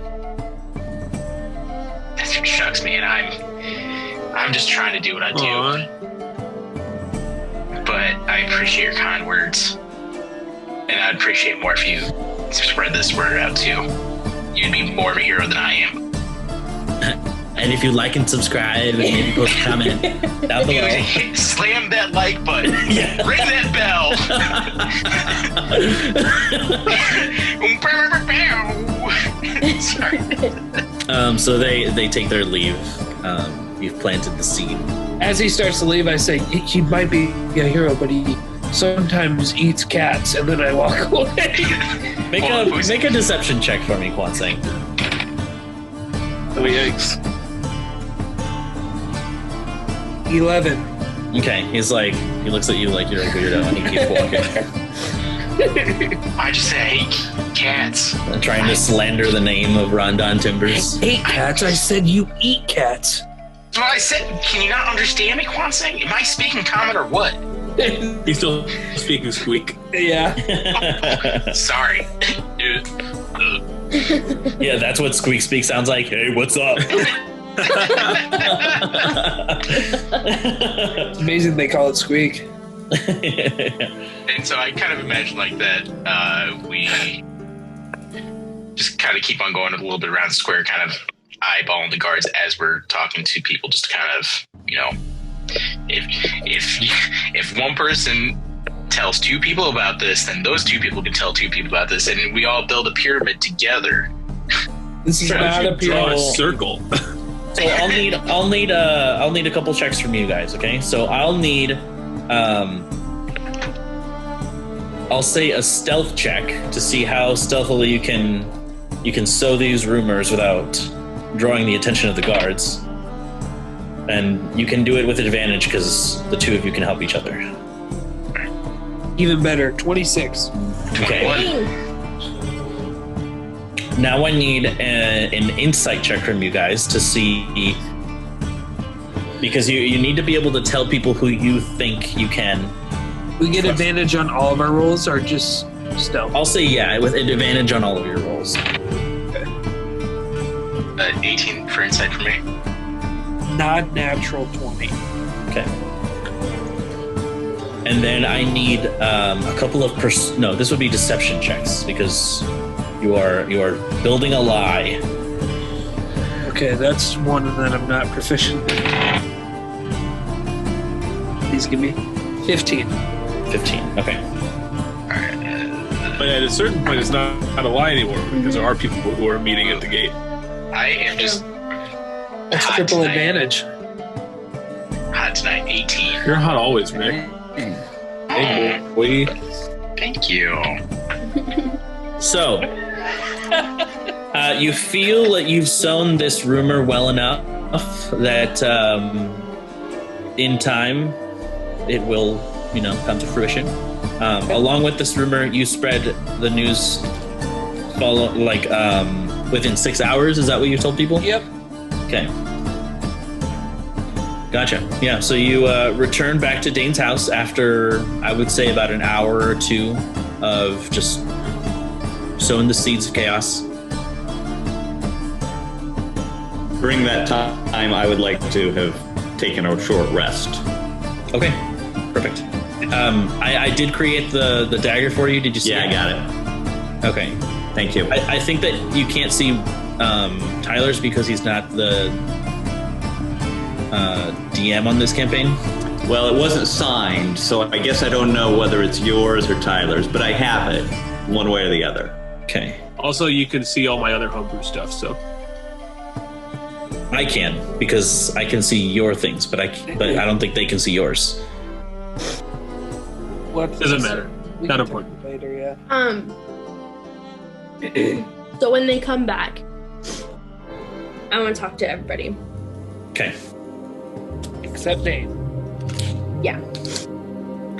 Shucks, man. I'm just trying to do what I do. Aww. But I appreciate your kind words. And I'd appreciate more if you spread this word out too. You'd be more of a hero than I am. and if you like and subscribe and maybe post a comment down below. Slam that like button. Ring that bell. Sorry. So they take their leave. You've planted the seed. As he starts to leave, I say, he might be a hero, but he sometimes eats cats, and then I walk away. Make a deception check for me, Kwansang. Oh, yikes. 11. Okay, he looks at you like you're a weirdo, and he keeps walking. I just say I hate cats. Trying to slander the name of Rondon Timbers. I hate cats. I said you eat cats. That's what I said. Can you not understand me, Kwansang? Am I speaking common or what? He's still speaking squeak. Yeah. Sorry. Yeah, that's what Squeak Speak sounds like. Hey, what's up? It's amazing they call it squeak. And so I kind of imagine like that we just kind of keep on going a little bit around the square, kind of eyeballing the guards as we're talking to people, just to kind of, if one person tells two people about this, then those two people can tell two people about this, and we all build a pyramid together. This is not a Draw a pyramid. circle. So I'll need a couple checks from you guys, okay? So I'll need I'll say a stealth check to see how stealthily you can sow these rumors without drawing the attention of the guards. And you can do it with advantage because the two of you can help each other. Even better, 26. Okay. Now I need an insight check from you guys to see, because you need to be able to tell people who you think you can. We get advantage on all of our rolls, or just stealth? I'll say yeah, with advantage on all of your rolls. 18 for insight for me. Not natural 20. Okay. And then I need a couple of no, this would be deception checks because you are building a lie. Okay, that's one that I'm not proficient in. Please give me 15. 15. Okay. But at a certain point, it's not a lie anymore because there are people who are meeting at the gate. I am just That's hot triple tonight. advantage. Hot tonight, 18. You're hot always, Mick. Hey, boy. Thank you. So, you feel that you've sown this rumor well enough that in time it will, come to fruition. Along with this rumor, you spread the news within 6 hours. Is that what you told people? Yep. Okay. Gotcha. Yeah, so you return back to Dane's house after, I would say, about an hour or two of just sowing the seeds of chaos. During that time, I would like to have taken a short rest. Okay, perfect. I did create the dagger for you. Did you see Yeah, it? I got it. Okay. Thank you. I think that you can't see Tyler's because he's not the DM on this campaign. Well, it wasn't signed, so I guess I don't know whether it's yours or Tyler's, but I have it one way or the other. Okay. Also, you can see all my other homebrew stuff, so. I can because I can see your things, but I don't think they can see yours. What Doesn't matter. We Not can important. talk Later, yeah. So when they come back, I want to talk to everybody. Okay. Except Dane. Yeah.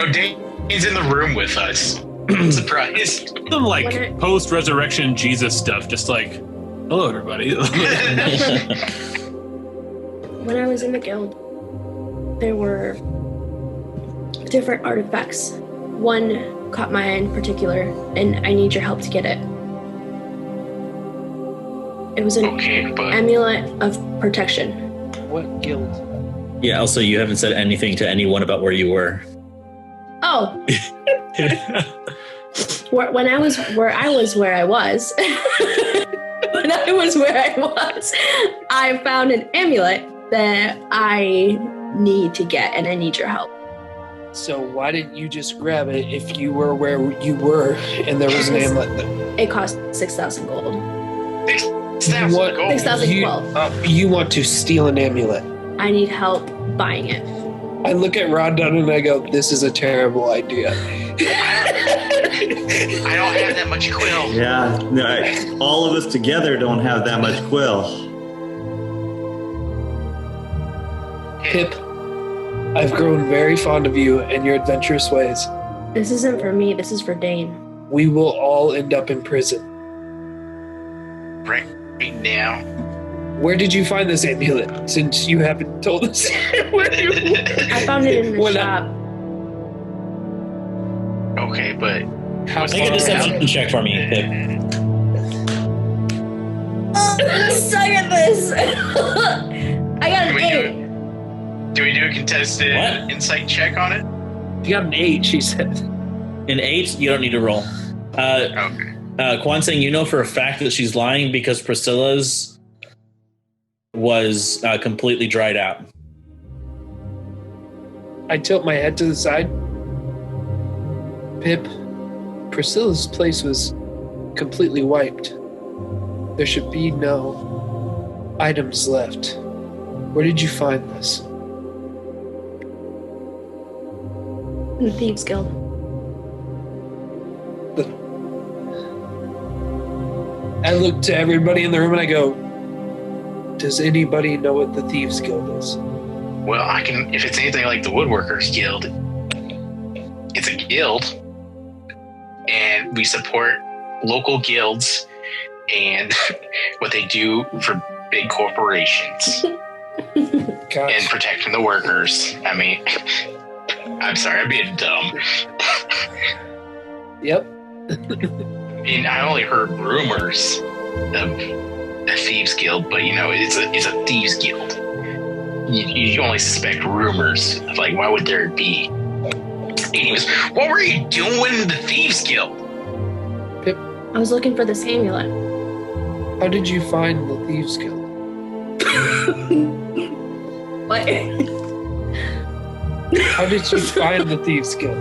Oh, Dane's in the room with us. Surprise. Some What are- post-resurrection Jesus stuff, just like, hello everybody. When I was in the guild, there were different artifacts. One caught my eye in particular, and I need your help to get it. It was an Okay, but amulet of protection. What guild? Yeah, also, you haven't said anything to anyone about where you were. Oh, when I was where I was, when I was where I was, I found an amulet that I need to get, and I need your help. So why didn't you just grab it if you were where you were and there was an amulet? It cost 6,000 gold. That's What- the goal. 6,000 You, quill. you want to steal an amulet. I need help buying it. I look at Rondon and I go, this is a terrible idea. I don't have that much quill. Yeah, no, all of us together don't have that much quill. Pip, I've grown very fond of you and your adventurous ways. This isn't for me. This is for Dane. We will all end up in prison. Right now. Where did you find this amulet? Since you haven't told us where you. I found it in the When I- shop. Okay, but How Make a far- deception check for me, Pip. I'm suck at this. I got an we 8. do we do a contested What? insight check on it? You got an 8, she said. An 8, you don't need to roll. Okay. Quan saying you know for a fact that she's lying because Priscilla's was completely dried out. I tilt my head to the side. Pip, Priscilla's place was completely wiped. There should be no items left. Where did you find this? In the Thieves Guild. I look to everybody in the room and I go, does anybody know what the Thieves Guild is? Well, I can. If it's anything like the Woodworkers Guild, it's a guild, and we support local guilds and what they do for big corporations Gosh. and protecting the workers. I mean, I'm sorry, I'm being dumb. Yep. And I only heard rumors of a thieves guild, but you know, it's a thieves guild. You only suspect rumors of like, why would there be? Anyways, what were you doing in the thieves guild? I was looking for this amulet. How did you find the Thieves Guild? What? How did you find the Thieves Guild?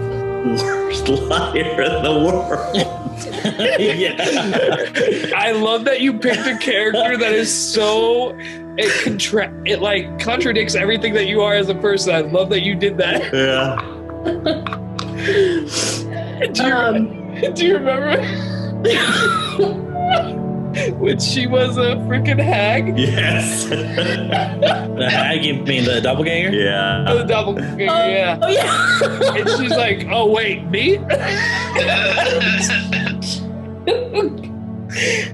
Worst liar in the world. Yeah. I love that you picked a character that is so it like contradicts everything that you are as a person. I love that you did that. Yeah. Do you remember when she was a freaking hag? Yes. The hag, you mean the doppelganger? Yeah. The doppelganger, yeah. Oh yeah. And she's like, "Oh wait, me?"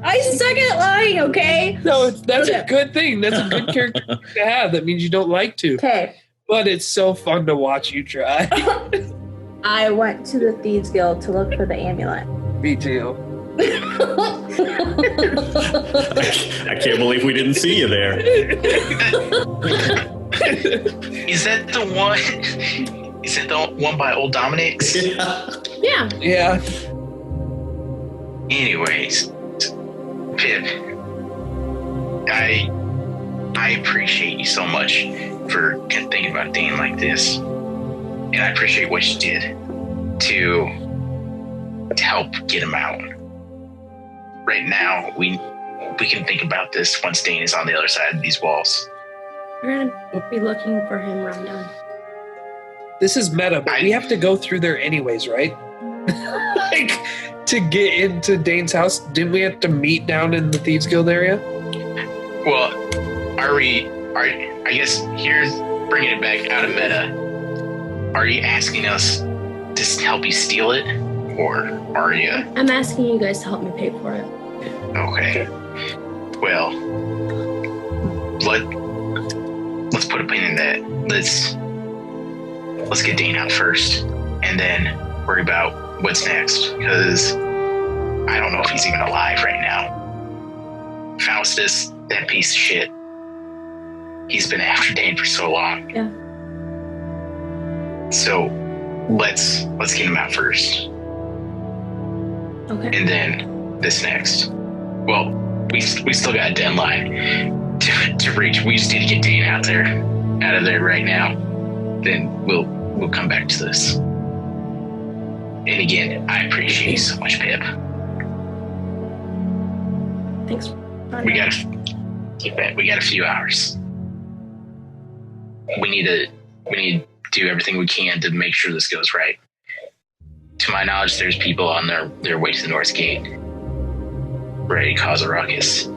I suck at lying. Okay. No, that's a good thing. That's a good character to have. That means you don't like to, Okay. but it's so fun to watch you try. I went to the Thieves Guild to look for the amulet. Me too. I can't believe we didn't see you there. Is that the one? Is that the one by Old Dominic's? Yeah. Yeah. Anyways, Pip, I appreciate you so much for thinking about Dane like this, and I appreciate what you did to help get him out. Right now, we can think about this once Dane is on the other side of these walls. We're gonna be looking for him right now. This is meta, but we have to go through there anyways, right? Like, to get into Dane's house, didn't we have to meet down in the Thieves Guild area? Well, I guess here's bringing it back out of meta. Are you asking us to help you steal it, or are you? I'm asking you guys to help me pay for it. Okay. Well, let's put a pin in that. Let's get Dane out first, and then worry about what's next. Because I don't know if he's even alive right now. Faustus, that piece of shit. He's been after Dane for so long. Yeah. So let's get him out first, Okay. and then this next. Well, we still got a deadline to reach. We just need to get Dane out of there right now. Then we'll come back to this. And again, I appreciate you so much, Pip. Thanks. We got a few hours. We need to do everything we can to make sure this goes right. To my knowledge, there's people on their way to the North Gate, ready to cause a ruckus.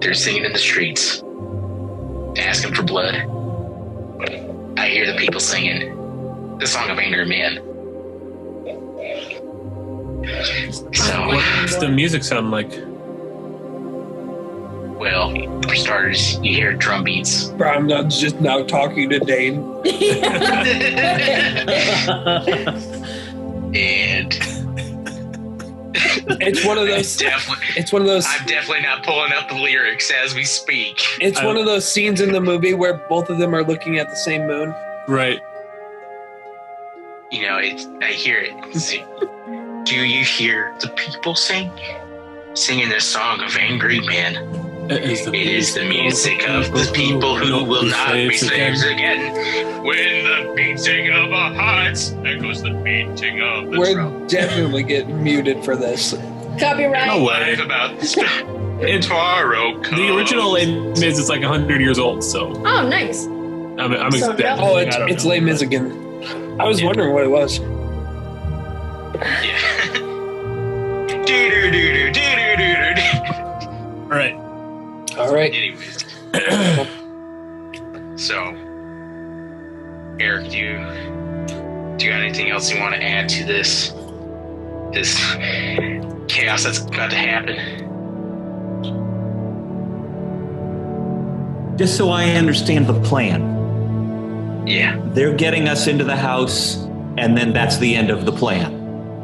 They're singing in the streets, asking for blood. I hear the people singing the Song of Angry Men. So, What's the music sound like? well, for starters, you hear drum beats. Brown Gun's just now talking to Dane. And It's one of those. It's one of those. I'm definitely not pulling up the lyrics as we speak. It's one of those scenes in the movie where both of them are looking at the same moon. Right. You know, I hear it. Do you hear the people singing the Song of Angry Men? It is the music of the people who will not be slaves again. When the beating of a heart echoes the beating of the We're drum. definitely getting muted for this. Copyright. No way. Life about tomorrow comes. The original Les Mis is like 100 years old, so Oh, nice. I'm So, expecting. Oh, I don't it's know. Les Michigan. I was wondering what it was. Yeah. Do-do-do-do-do-do-do-do. All right. All right. Anyways. So, Eric, do you got anything else you want to add to this chaos that's about to happen? Just so I understand the plan. Yeah. They're getting us into the house, and then that's the end of the plan.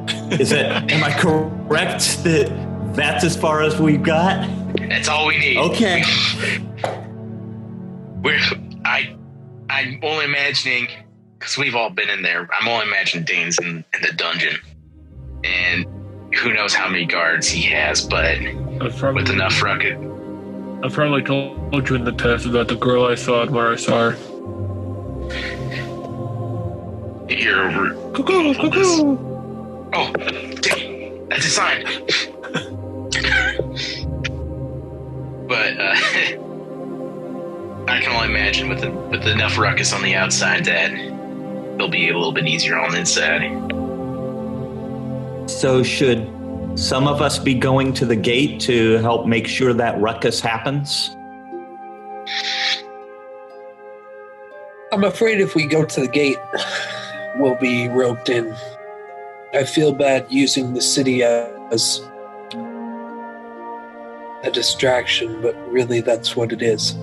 Am I correct that that's as far as we've got? That's all we need. Okay. I'm only imagining, because we've all been in there, I'm only imagining Dane's in the dungeon. And who knows how many guards he has, but with enough ruckus. I've probably told you in the past about the girl I saw and where I saw her. You're Cuckoo, cuckoo. Oh, dang, that's a sign. But I can only imagine with enough ruckus on the outside that it'll be a little bit easier on the inside. So should some of us be going to the gate to help make sure that ruckus happens? I'm afraid if we go to the gate, we'll be roped in. I feel bad using the city as a distraction, but really that's what it is. I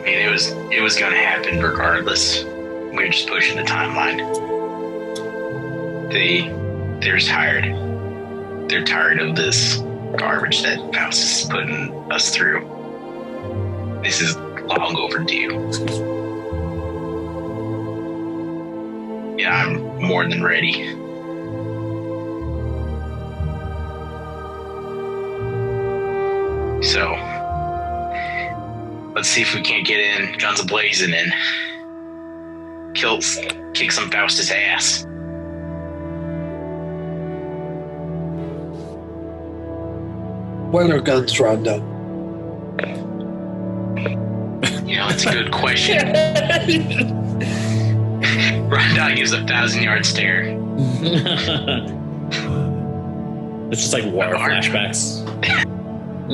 mean, it was going to happen regardless. We were just pushing the timeline. They're tired. They're tired of this garbage that Faust is putting us through. This is long overdue. Yeah, I'm more than ready. So, let's see if we can't get in, guns a-blazing, and kick some Faustus ass. What are guns, Rhonda? You know, it's a good question. Rondon gives a 1,000-yard stare. It's just like war flashbacks. I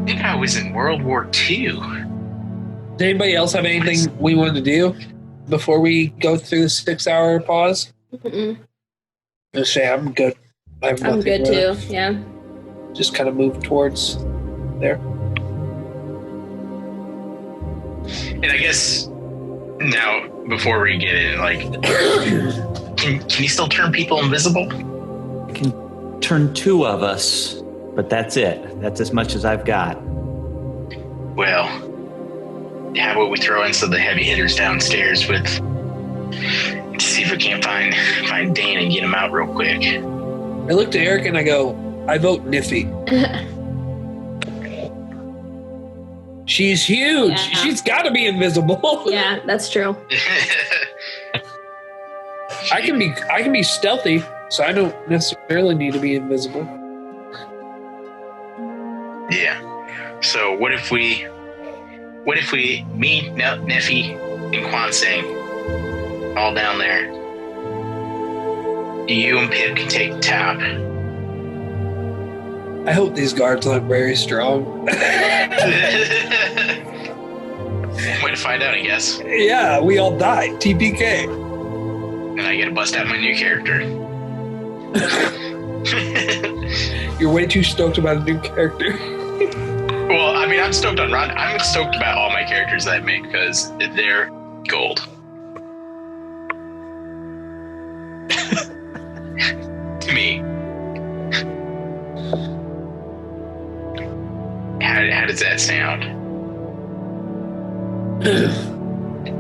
think I was in World War II. Does anybody else have anything we want to do before we go through the 6-hour pause? Mm-mm. I'll say I'm good. I have I'm nothing good really. too. Yeah. Just kind of move towards there. And I guess now, before we get in, like, can you still turn people invisible? I can turn 2 of us, but that's it. That's as much as I've got. Well, how about we throw in some of the heavy hitters downstairs to see if we can't find Dane and get him out real quick. I look to Eric and I go, I vote Niffy. She's huge. Yeah. She's got to be invisible. Yeah, that's true. I can be stealthy, so I don't necessarily need to be invisible. Yeah. So what if we, me, Neffy, and Kwansang, all down there. You and Pip can take the top. I hope these guards aren't very strong. Way to find out, I guess. Yeah, we all died. TPK. And I gotta bust out my new character. You're way too stoked about a new character. Well, I mean, I'm stoked on Ron. I'm stoked about all my characters that I make because they're gold. To me. How does that sound?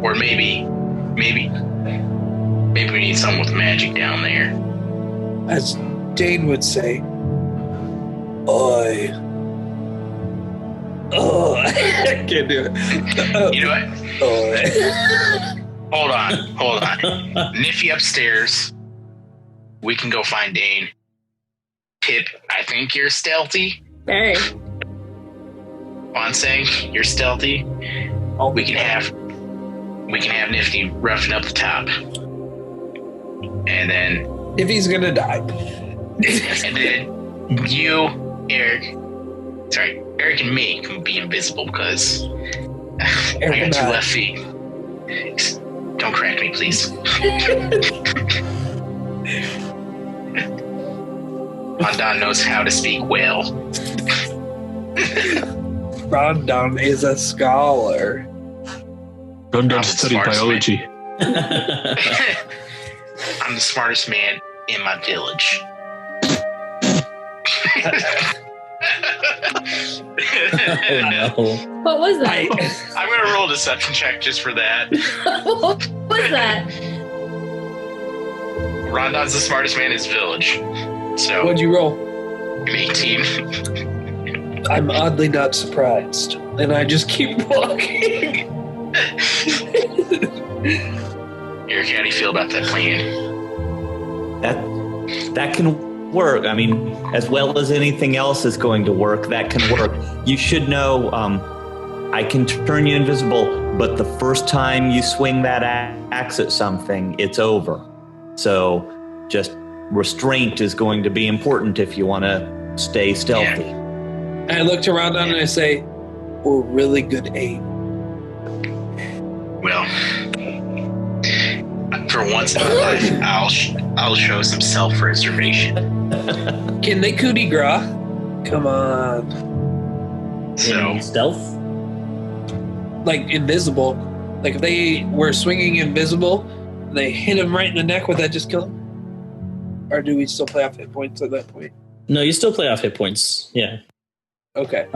Or maybe we need someone with magic down there. As Dane would say, Oi. Oh, I can't do it. You know what? Oi. Hold on. Niffy upstairs. We can go find Dane. Pip, I think you're stealthy. Very. Kwansang, you're stealthy. We can have Nifty roughing up the top. And then If he's gonna die. and then you, Eric and me can be invisible because I got two left feet. Don't crack me, please. Rondon knows how to speak well. Rondon is a scholar. Rondon I'm studied smart, biology. I'm the smartest man in my village. Oh, What was that? I'm gonna roll a deception check just for that. What was that? Rondon's the smartest man in his village. So What'd you roll? an 18. I'm oddly not surprised. And I just keep walking. Eric, how do you feel about that plan? That can work. I mean, as well as anything else is going to work, that can work. You should know I can turn you invisible, but the first time you swing that axe at something, it's over. So just restraint is going to be important if you want to stay stealthy. Yeah. And I look to Rondon and I say, "We're really good aim." Well, for once in my life, I'll show some self-preservation. Can they coup de grace? Come on. So stealth? Like invisible. Like if they were swinging invisible, and they hit him right in the neck, would that just kill him? Or do we still play off hit points at that point? No, you still play off hit points. Yeah. Okay.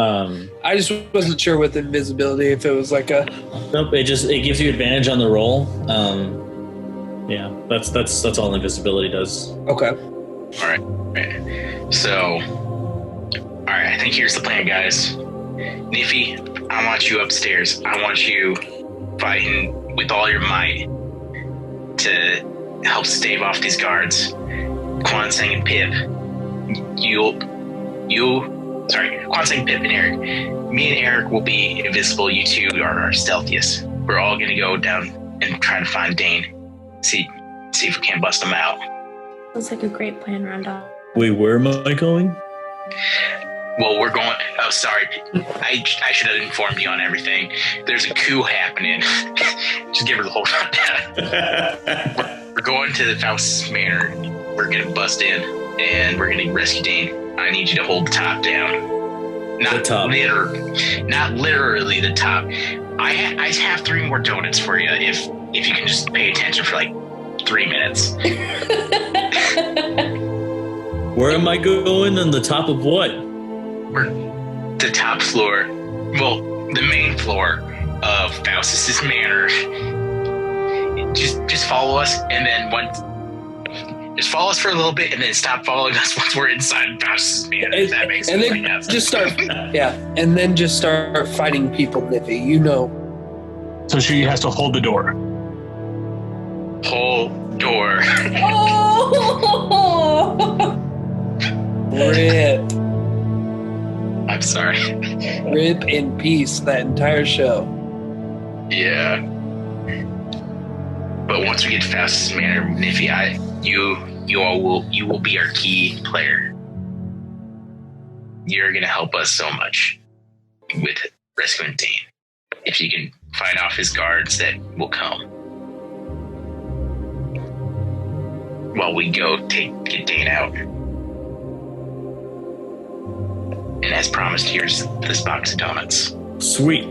I just wasn't sure with invisibility if it was like a. Nope. It gives you advantage on the roll. Yeah, that's all invisibility does. Okay. all right. So all right, I think here's the plan, guys. Niffy, I want you upstairs. I want you fighting with all your might to help stave off these guards. Kwansang and Pip, Kwansang, Pip, and Eric. Me and Eric will be invisible. You two are our stealthiest. We're all gonna go down and try to find Dane. See if we can bust him out. Sounds like a great plan, Rondon. Wait, where am I going? Well, we're going. Oh, sorry. I should have informed you on everything. There's a coup happening. Just give her the whole rundown. We're going to the Faust Manor. We're gonna bust in and we're gonna rescue Dane. I need you to hold the top down. Not The top. Not literally the top. I have 3 more donuts for you if you can just pay attention for like 3 minutes. Where am I going? On the top of what? We're the top floor. Well, the main floor of Faustus's manor. Just follow us, and then just follow us for a little bit, and then stop following us once we're inside Faustus's manor. If that makes And sense. then just start, and then just start fighting people, Niffy. You know. So she has to hold the door. Whole door. Oh! Rip. I'm sorry. Rip in peace that entire show. Yeah. But once we get to fastest manner, Niffy, you will be our key player. You're gonna help us so much with rescuing Dane. If you can fight off his guards that will come while we go get Dane out. And as promised, here's this box of donuts. Sweet.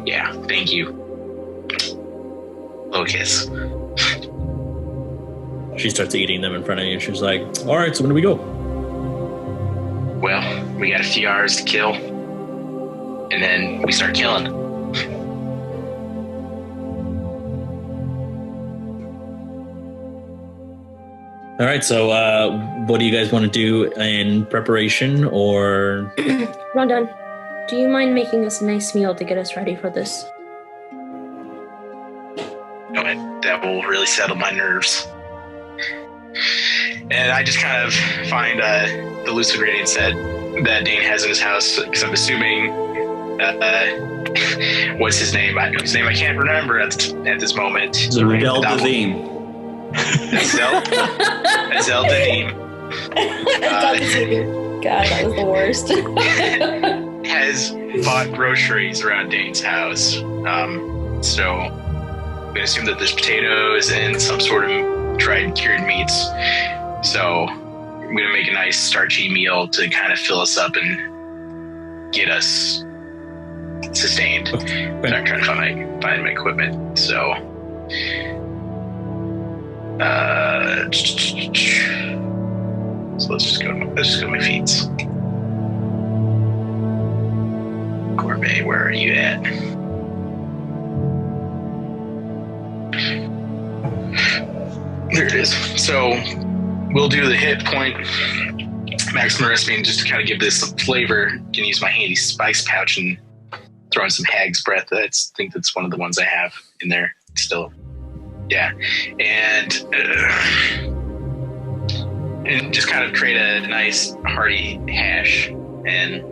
Yeah, thank you. Little kiss. She starts eating them in front of you. She's like, all right, so when do we go? Well, we got a few hours to kill, and then we start killing. All right, so what do you guys want to do in preparation or... Rondon, do you mind making us a nice meal to get us ready for this? That will really settle my nerves. And I just kind of find the loose ingredients that Dane has in his house, because I'm assuming what's his name? His name I can't remember at this moment. Zardel Dazim. Azel Dadim. God, that was the worst. Has bought groceries around Dane's house. So I'm going to assume that there's potatoes and some sort of dried cured meats. So I'm going to make a nice starchy meal to kind of fill us up and get us sustained. Okay. I'm trying to find my equipment. So let's just go to my feeds. Corbet, where are you at? There it is. So we'll do the hit point maximum recipe, just to kind of give this some flavor. You can use my handy spice pouch and throw in some hag's breath. I think that's one of the ones I have in there still. Yeah, and just kind of create a nice hearty hash, and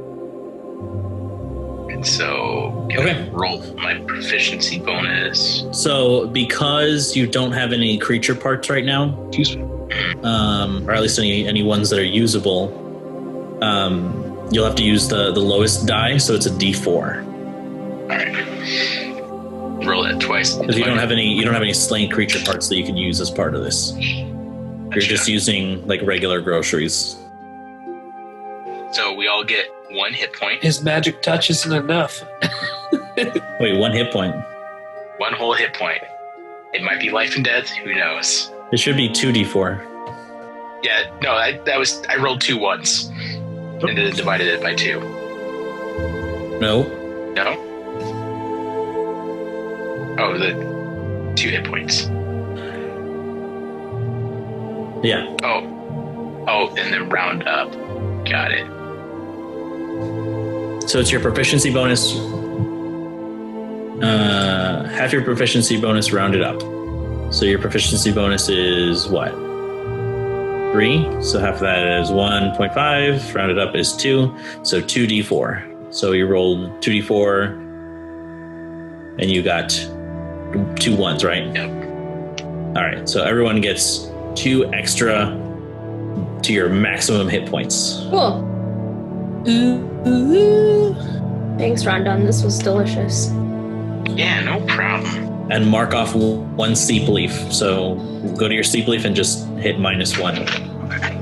so Okay. roll my proficiency bonus. So because you don't have any creature parts right now, or at least any ones that are usable, you'll have to use the lowest die, so it's a D4. All right. Roll that twice. Because you don't have any slain creature parts that you can use as part of this. You're just using like regular groceries. So we all get 1 hit point. His magic touch isn't enough. Wait, 1 hit point. 1 whole hit point. It might be life and death. Who knows? It should be 2d4. Yeah. No. I rolled 2 ones and then divided it by 2. No. No. Oh, the 2 hit points. Yeah. Oh, and then round up. Got it. So it's your proficiency bonus. Half your proficiency bonus rounded up. So your proficiency bonus is what? 3. So half of that is 1.5. Rounded up is 2. So 2d4. So you rolled 2d4, and you got 2 ones, right? Yep. All right. So everyone gets 2 extra to your maximum hit points. Cool. Thanks, Rondon. This was delicious. Yeah, no problem. And mark off 1 steep leaf. So go to your steep leaf and just hit -1. Okay.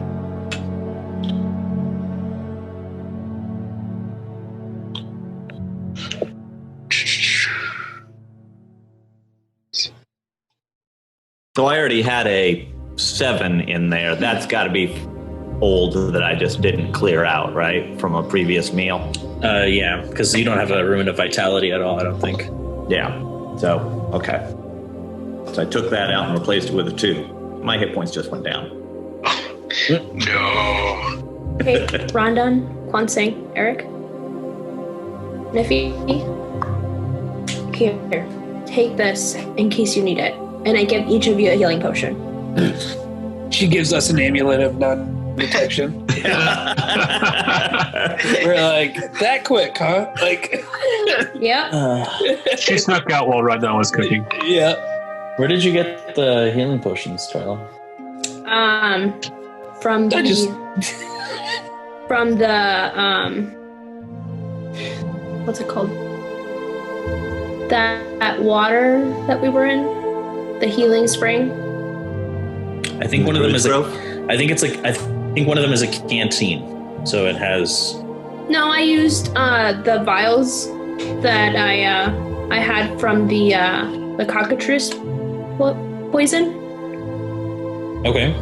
So I already had a 7 in there. That's got to be old that I just didn't clear out, right? From a previous meal. Yeah, because you don't have a ruin of vitality at all, I don't think. Yeah. So, okay. So I took that out and replaced it with a 2. My hit points just went down. No. Hey, Rondon, Kwanseng, Eric, Niffy, here, take this in case you need it. And I give each of you a healing potion. She gives us an amulet of none. detection. We're like, that quick, huh? Like, Yeah. She snuck out while Rodon was cooking. yeah. Where did you get the healing potions, Tyler? From the what's it called? That water that we were in, the healing spring. I think one of them is. Grove? I think one of them is a canteen. So it has. No, I used the vials that I had from the cockatrice poison, Okay.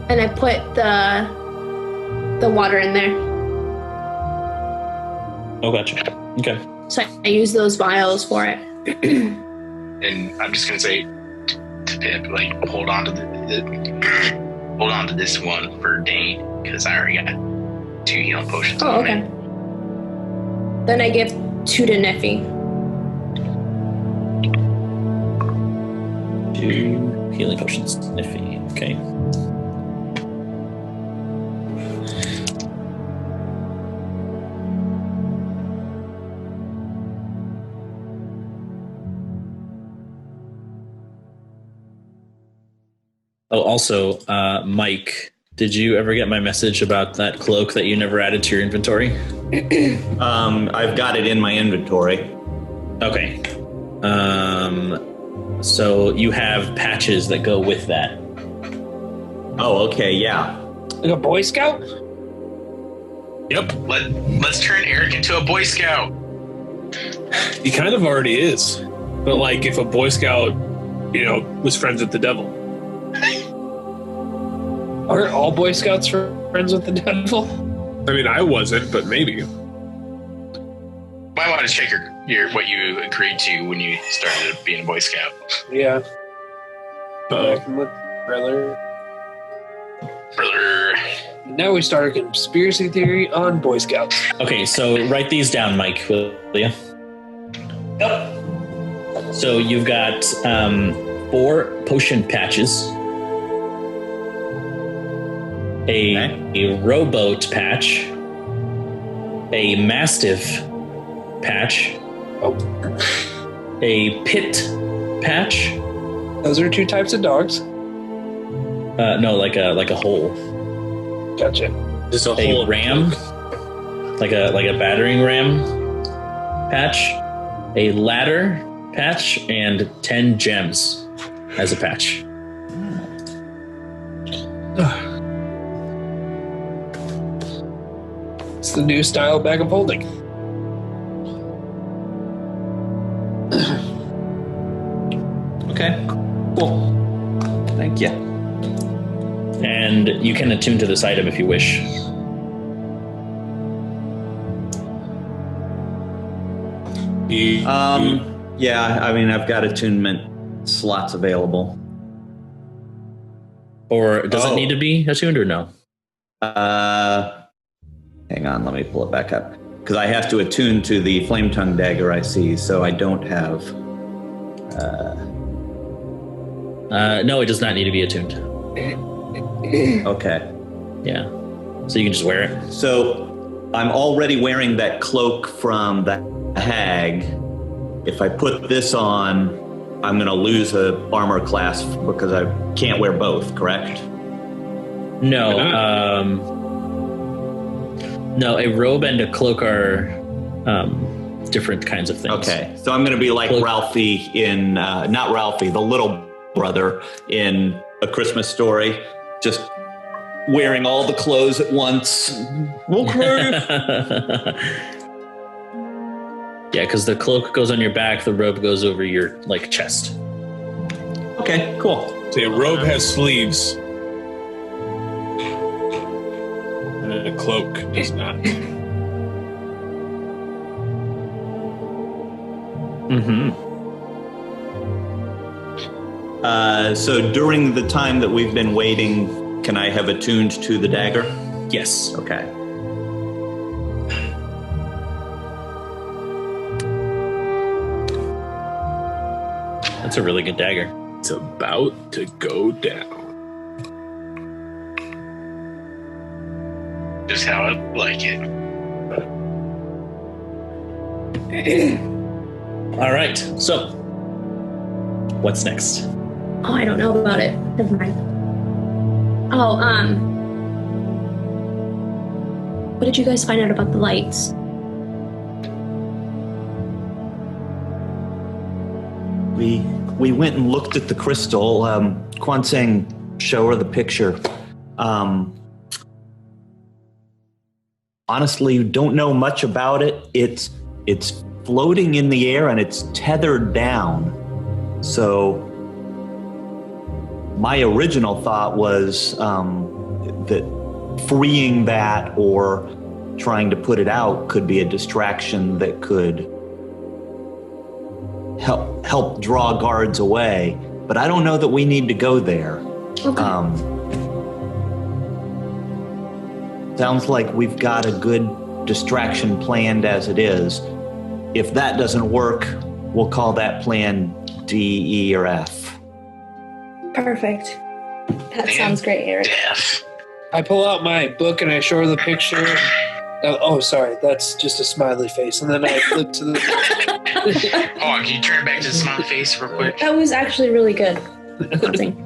and I put the water in there. Oh, gotcha. Okay. So I used those vials for it. And I'm just gonna say to Pip, like, hold on to hold on to this one for Dane, because I already got 2 healing potions. Oh, on okay. me. Then I give 2 to Neffy. 2 healing potions. Iffy. Okay. Oh, also, Mike, did you ever get my message about that cloak that you never added to your inventory? I've got it in my inventory. Okay. So you have patches that go with that. Oh, okay, yeah. Like a Boy Scout? Yep. Let's turn Eric into a Boy Scout. He kind of already is. But like if a Boy Scout, was friends with the devil. Aren't all Boy Scouts friends with the devil? I mean, I wasn't, but maybe. Might want to check what you agreed to when you started being a Boy Scout. Yeah. Uh, Brother. Brother. Now we start a conspiracy theory on Boy Scouts. Okay, so write these down, Mike, will you? Yep. So you've got 4 potion patches, a rowboat patch, a mastiff patch, a pit patch. Those are 2 types of dogs. No, like a hole. Gotcha. just a A whole ram, like a battering ram patch, a ladder patch, and 10 gems as a patch. It's the new style bag of holding. Okay, cool. Thank you. And you can attune to this item if you wish. Yeah, I mean, I've got attunement slots available. Or does it need to be attuned or no? Hang on, let me pull it back up. Because I have to attune to the flame tongue dagger I see, so I don't have... No, it does not need to be attuned. Okay. Yeah. So you can just wear it. So I'm already wearing that cloak from the hag. If I put this on, I'm going to lose a armor class because I can't wear both, correct? No. No, a robe and a cloak are different kinds of things. Okay. So I'm going to be like Cloak. Ralphie in, not Ralphie, the little brother in A Christmas Story, just wearing all the clothes at once. Okay. Yeah, because the cloak goes on your back, the robe goes over your chest. Okay, cool. So a robe has sleeves. And a cloak does not. Mm-hmm. So during the time that we've been waiting, can I have attuned to the dagger? Yes. Okay. That's a really good dagger. It's about to go down. Just how I like it. All right. So, what's next? Oh, I don't know about it. Never mind. Oh, what did you guys find out about the lights? We went and looked at the crystal. Kwanseng, show her the picture. Honestly, don't know much about it. It's floating in the air and it's tethered down. So my original thought was that freeing that or trying to put it out could be a distraction that could help draw guards away. But I don't know that we need to go there. Okay. Sounds like we've got a good distraction planned as it is. If that doesn't work, we'll call that plan D, E, or F. Perfect. That sounds great, Eric. Death. I pull out my book and I show her the picture. Oh, sorry, that's just a smiley face. And then I flip to the... Oh, can you turn back to the smiley face real quick? That was actually really good. Something.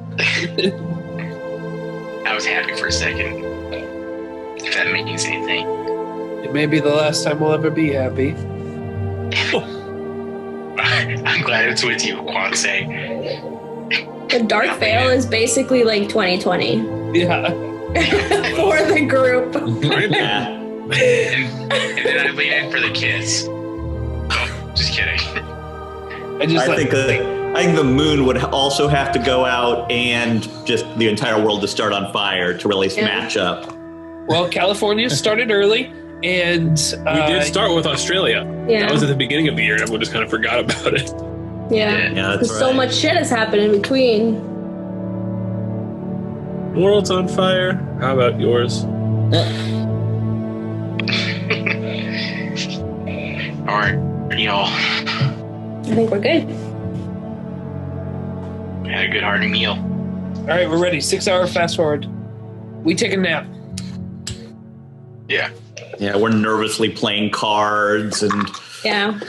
I was happy for a second. If that means anything. It may be the last time we'll ever be happy. I'm glad it's with you, Kwanseng. The Dark Veil is basically like 2020 Yeah. for the group. Yeah. And then I lean in for the kiss. Oh, just kidding. I think the moon would also have to go out and just the entire world to start on fire to really match up. Well, California started early, and We did start with Australia. Yeah. That was at the beginning of the year, and everyone just kind of forgot about it. Yeah. Yeah, that's Because so right. much shit has happened in between. World's on fire. How about yours? All right, y'all. I think we're good. Had a good hearty meal. all right, we're ready. 6 hour fast forward. We take a nap. Yeah. Yeah, we're nervously playing cards and Yeah.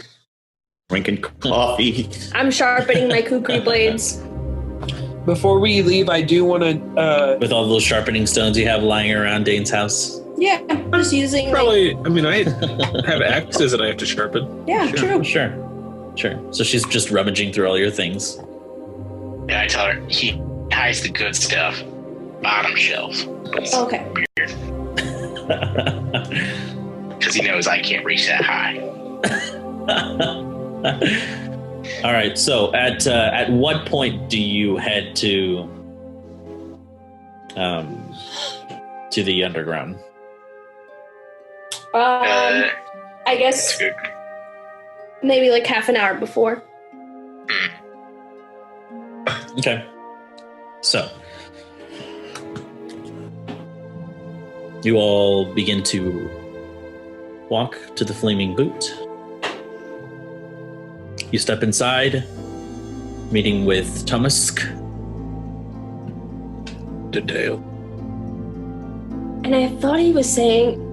drinking coffee. I'm sharpening my kukri blades. Before we leave, I do want to. With all those sharpening stones you have lying around Dane's house? Yeah, I'm just using. Probably, I mean, I have axes that I have to sharpen. Yeah, true. Sure. So she's just rummaging through all your things. Yeah, I tell her he hides the good stuff, bottom shelf. Okay. Because he knows I can't reach that high. All right. So at what point do you head to the underground? I That's guess good. maybe like half an hour before. Okay. So you all begin to walk to the Flaming Boot. You step inside, meeting with Tomask. Dale. And I thought he was saying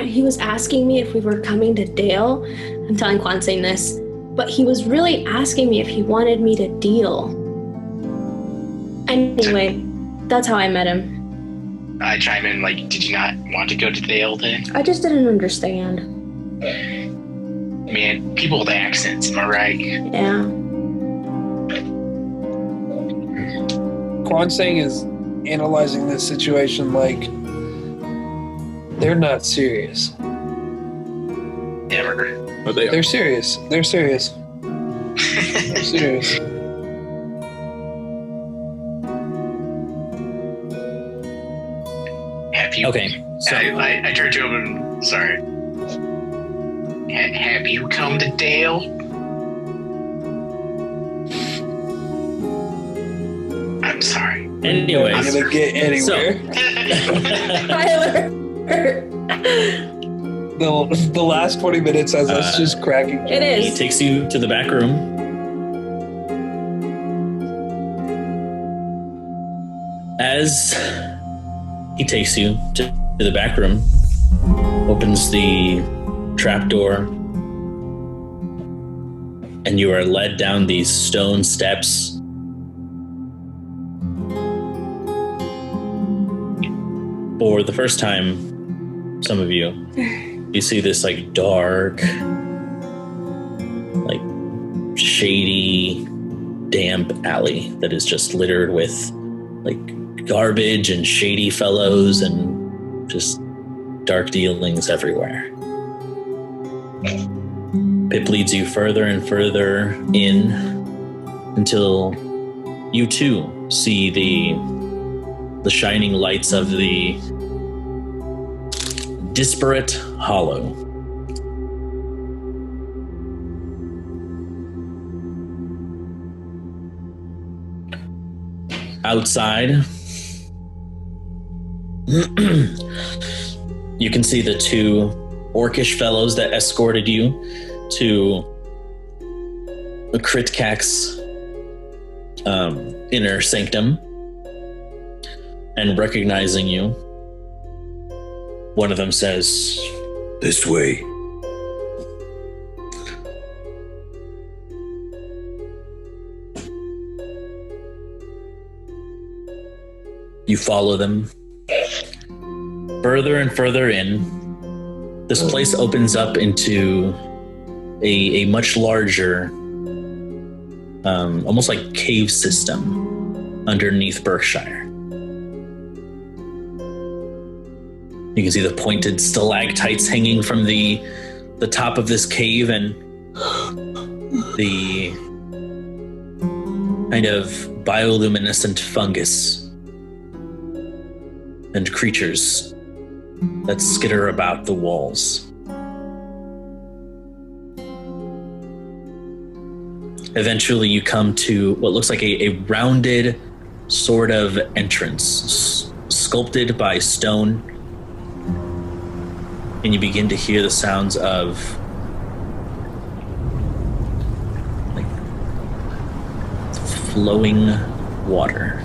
he was asking me if we were coming to Dale. I'm telling Kwanseng this, but he was really asking me if he wanted me to deal. Anyway, that's how I met him. I chime in like, did you not want to go to Dale then? I just didn't understand. Man, people with accents, am I right? Yeah. Kwanseng is analyzing this situation like they're not serious. Never. But they are. They're serious. They're serious. They're serious. Have you? Okay. So I turned to him and sorry. Have you come to Dale? I'm sorry. anyways, I'm gonna get anywhere. Tyler. The last 20 minutes has us just cracking. It he is. takes you to the back room. As he takes you to to the back room, opens the trapdoor, and you are led down these stone steps. For the first time, some of you see this like dark, like shady, damp alley that is just littered with like garbage and shady fellows and just dark dealings everywhere. Pip leads you further and further in until you too see the shining lights of the disparate hollow. Outside, you can see the two orcish fellows that escorted you to Kritkak's inner sanctum. And recognizing you, one of them says, "This way." You follow them further and further in. This place opens up into a much larger, almost like cave system underneath Berkshire. You can see the pointed stalactites hanging from the top of this cave, and the kind of bioluminescent fungus and creatures that skitter about the walls. Eventually you come to what looks like a rounded sort of entrance, sculpted by stone. And you begin to hear the sounds of like flowing water.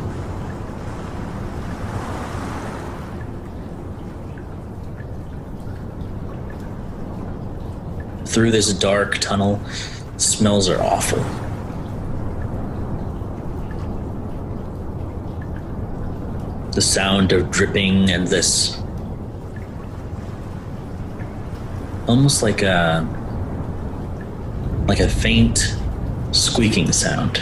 Through this dark tunnel, smells are awful. The sound of dripping and this almost like a faint squeaking sound.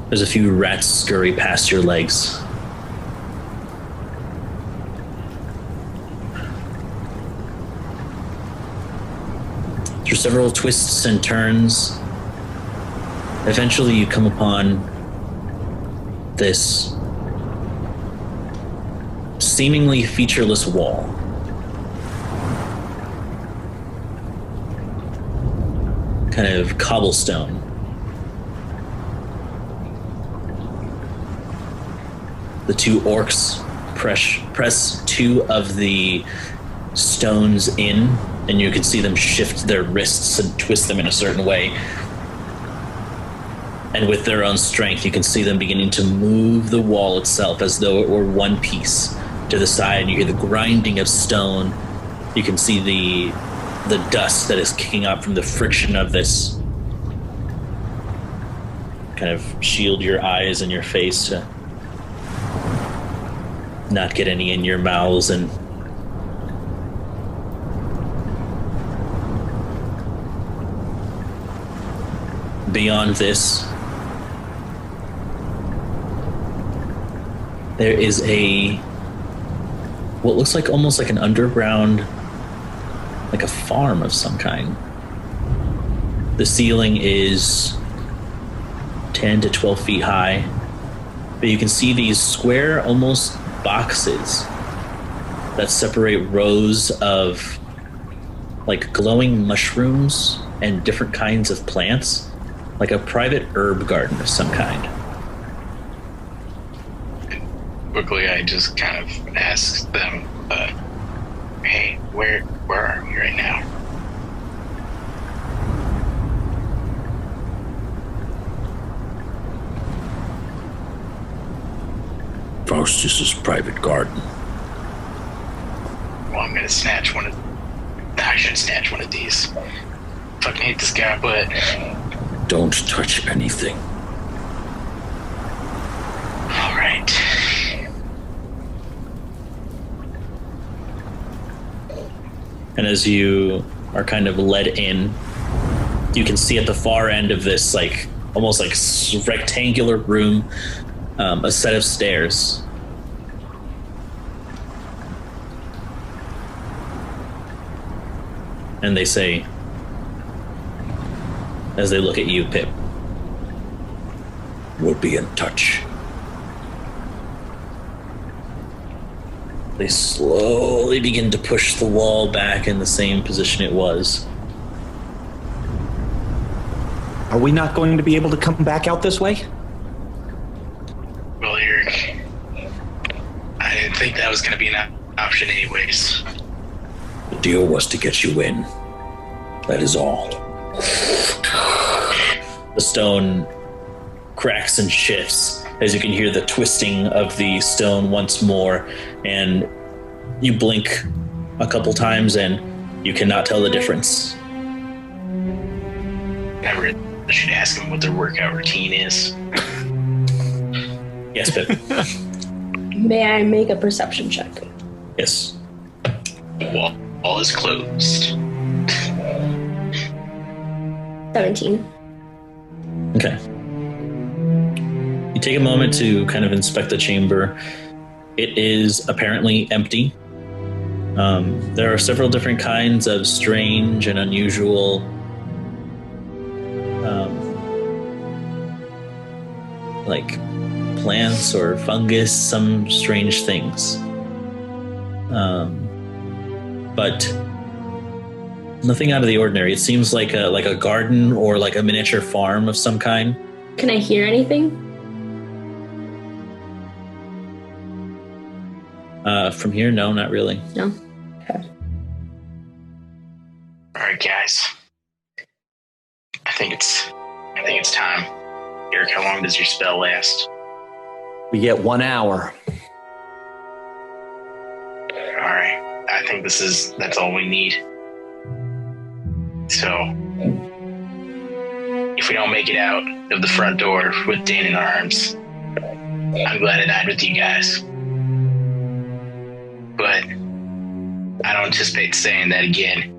There's a few rats scurry past your legs. Through several twists and turns, eventually you come upon this seemingly featureless wall. Kind of cobblestone. The two orcs press two of the stones in, and you can see them shift their wrists and twist them in a certain way. And with their own strength, you can see them beginning to move the wall itself as though it were one piece to the side. You hear the grinding of stone. You can see the dust that is kicking up from the friction of this. Kind of shield your eyes and your face to not get any in your mouths. And beyond this, there is what looks like almost like an underground, like a farm of some kind. The ceiling is 10 to 12 feet high, but you can see these square, almost boxes that separate rows of like glowing mushrooms and different kinds of plants, like a private herb garden of some kind. Quickly, I just kind of ask them, hey, where are we right now? Faustus's private garden. gonna snatch one of. Nah, I should snatch one of these. Fucking hate this guy, but Don't touch anything. all right. And as you are kind of led in, you can see at the far end of this, like almost like rectangular room, a set of stairs. And they say, as they look at you, Pip, We'll be in touch. they slowly begin to push the wall back in the same position it was. Are we not going to be able to come back out this way? Well, Eric, I didn't think that was gonna be an option, anyways. The deal was to get you in. That is all. The stone cracks and shifts as you can hear the twisting of the stone once more, and you blink a couple times and you cannot tell the difference. I should ask them what their workout routine is. Yes, Pip. May I make a perception check? Yes. Wall is closed. 17. Okay. You take a moment to kind of inspect the chamber. It is apparently empty. There are several different kinds of strange and unusual like plants or fungus, some strange things. But nothing out of the ordinary. It seems like a garden or like a miniature farm of some kind. Can I hear anything? From here, no, not really. No? Okay. All right, guys. I think it's time. Eric, how long does your spell last? We get 1 hour. All right. I think that's all we need. So, if we don't make it out of the front door with Dan in our arms, I'm glad I died with you guys. But I don't anticipate saying that again,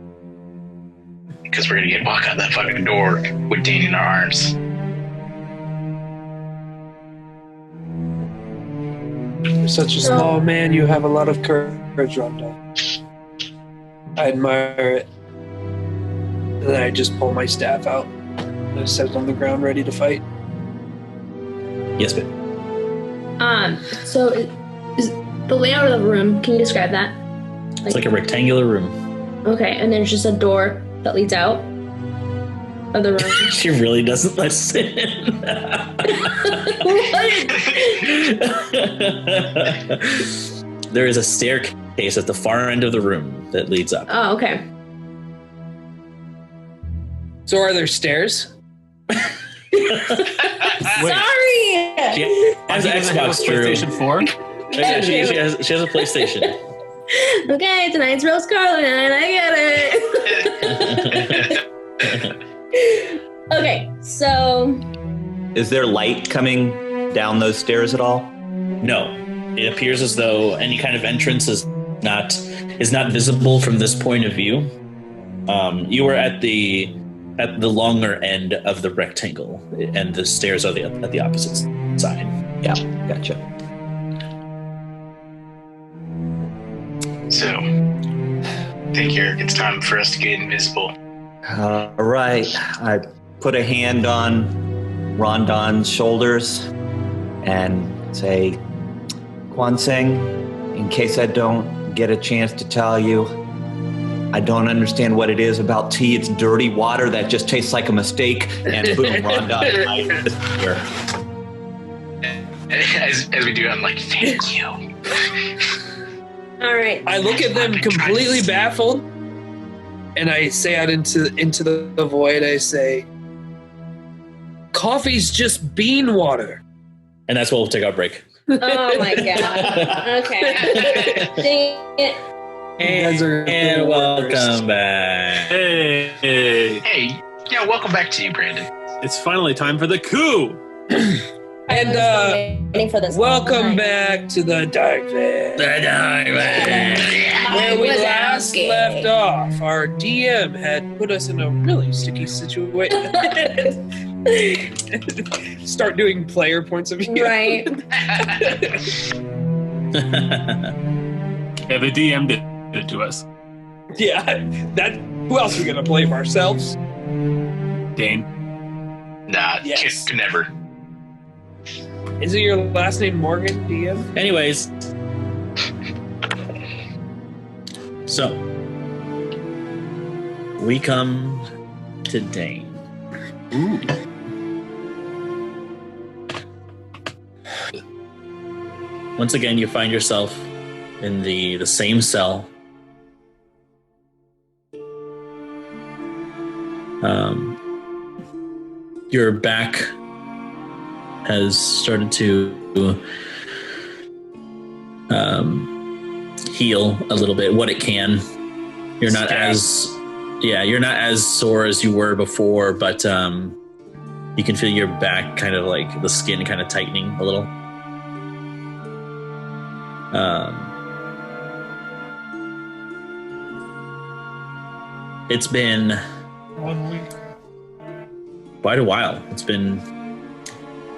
because we're gonna walk out that fucking door with Dan in our arms. You're such a small man, you have a lot of courage, Rhonda. I admire it. And then I just pull my staff out and I set it on the ground ready to fight. Yes, Pip. So is the layout of the room, can you describe that? It's like a rectangular room. Okay, and there's just a door that leads out of the room. She really doesn't let us in. There is a staircase at the far end of the room that leads up. Oh, okay. So are there stairs? Sorry! She has an Xbox, Drew. PlayStation 4? Yeah, she has a PlayStation. Okay, tonight's Rose Carlin, I get it. Okay, so... Is there light coming down those stairs at all? No, it appears as though any kind of entrance is not visible from this point of view. You were at the longer end of the rectangle, and the stairs are at the opposite side. Yeah, gotcha. So, I think, Eric, it's time for us to get invisible. All right. I put a hand on Rondon's shoulders and say, Kwanseng, in case I don't get a chance to tell you, I don't understand what it is about tea. It's dirty water that just tastes like a mistake. And boom, Rondon and I disappear. As we do, I'm like, thank you. All right. I look at them completely baffled, and I say out into the void, I say, coffee's just bean water. And that's where we'll take our break. Oh my god. Okay. Dang it. guys are the And worst. welcome back. Hey, Hey, yeah, welcome back to you, Brandon. it's finally time for the coup. And waiting for this welcome time. back to the Dark Veil, where we Was last asking. left off. Our DM had put us in a really sticky situation. Start doing player points of view. Right. Yeah, the DM did it to us. Yeah, that. Who else are we gonna blame ourselves? Dane. Nah, Yes. never. Isn't your last name Morgan, DM? Anyways, so we come to Dane. Once again, you find yourself in the same cell. Your back has started to heal a little bit, what it can. You're not you're not as sore as you were before, but you can feel your back kind of like the skin kind of tightening a little. It's been 1 week. quite a while. It's been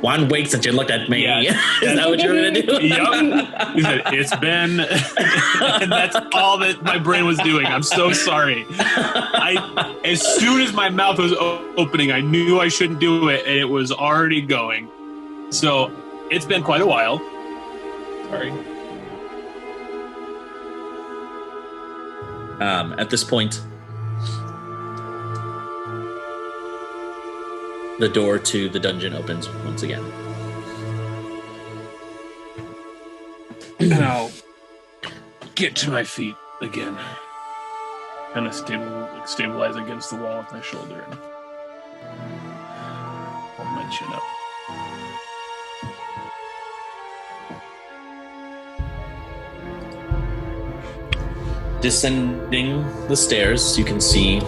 1 week since you looked at me. Yeah. Is that what you were going to do? Yup. He said, it's been... and that's all that my brain was doing. I'm so sorry. As soon as my mouth was opening, I knew I shouldn't do it, and it was already going. So, it's been quite a while. Sorry. At this point, the door to the dungeon opens once again. And I'll get to my feet again. Kind of stabilize against the wall with my shoulder and hold my chin up. Descending the stairs, you can see,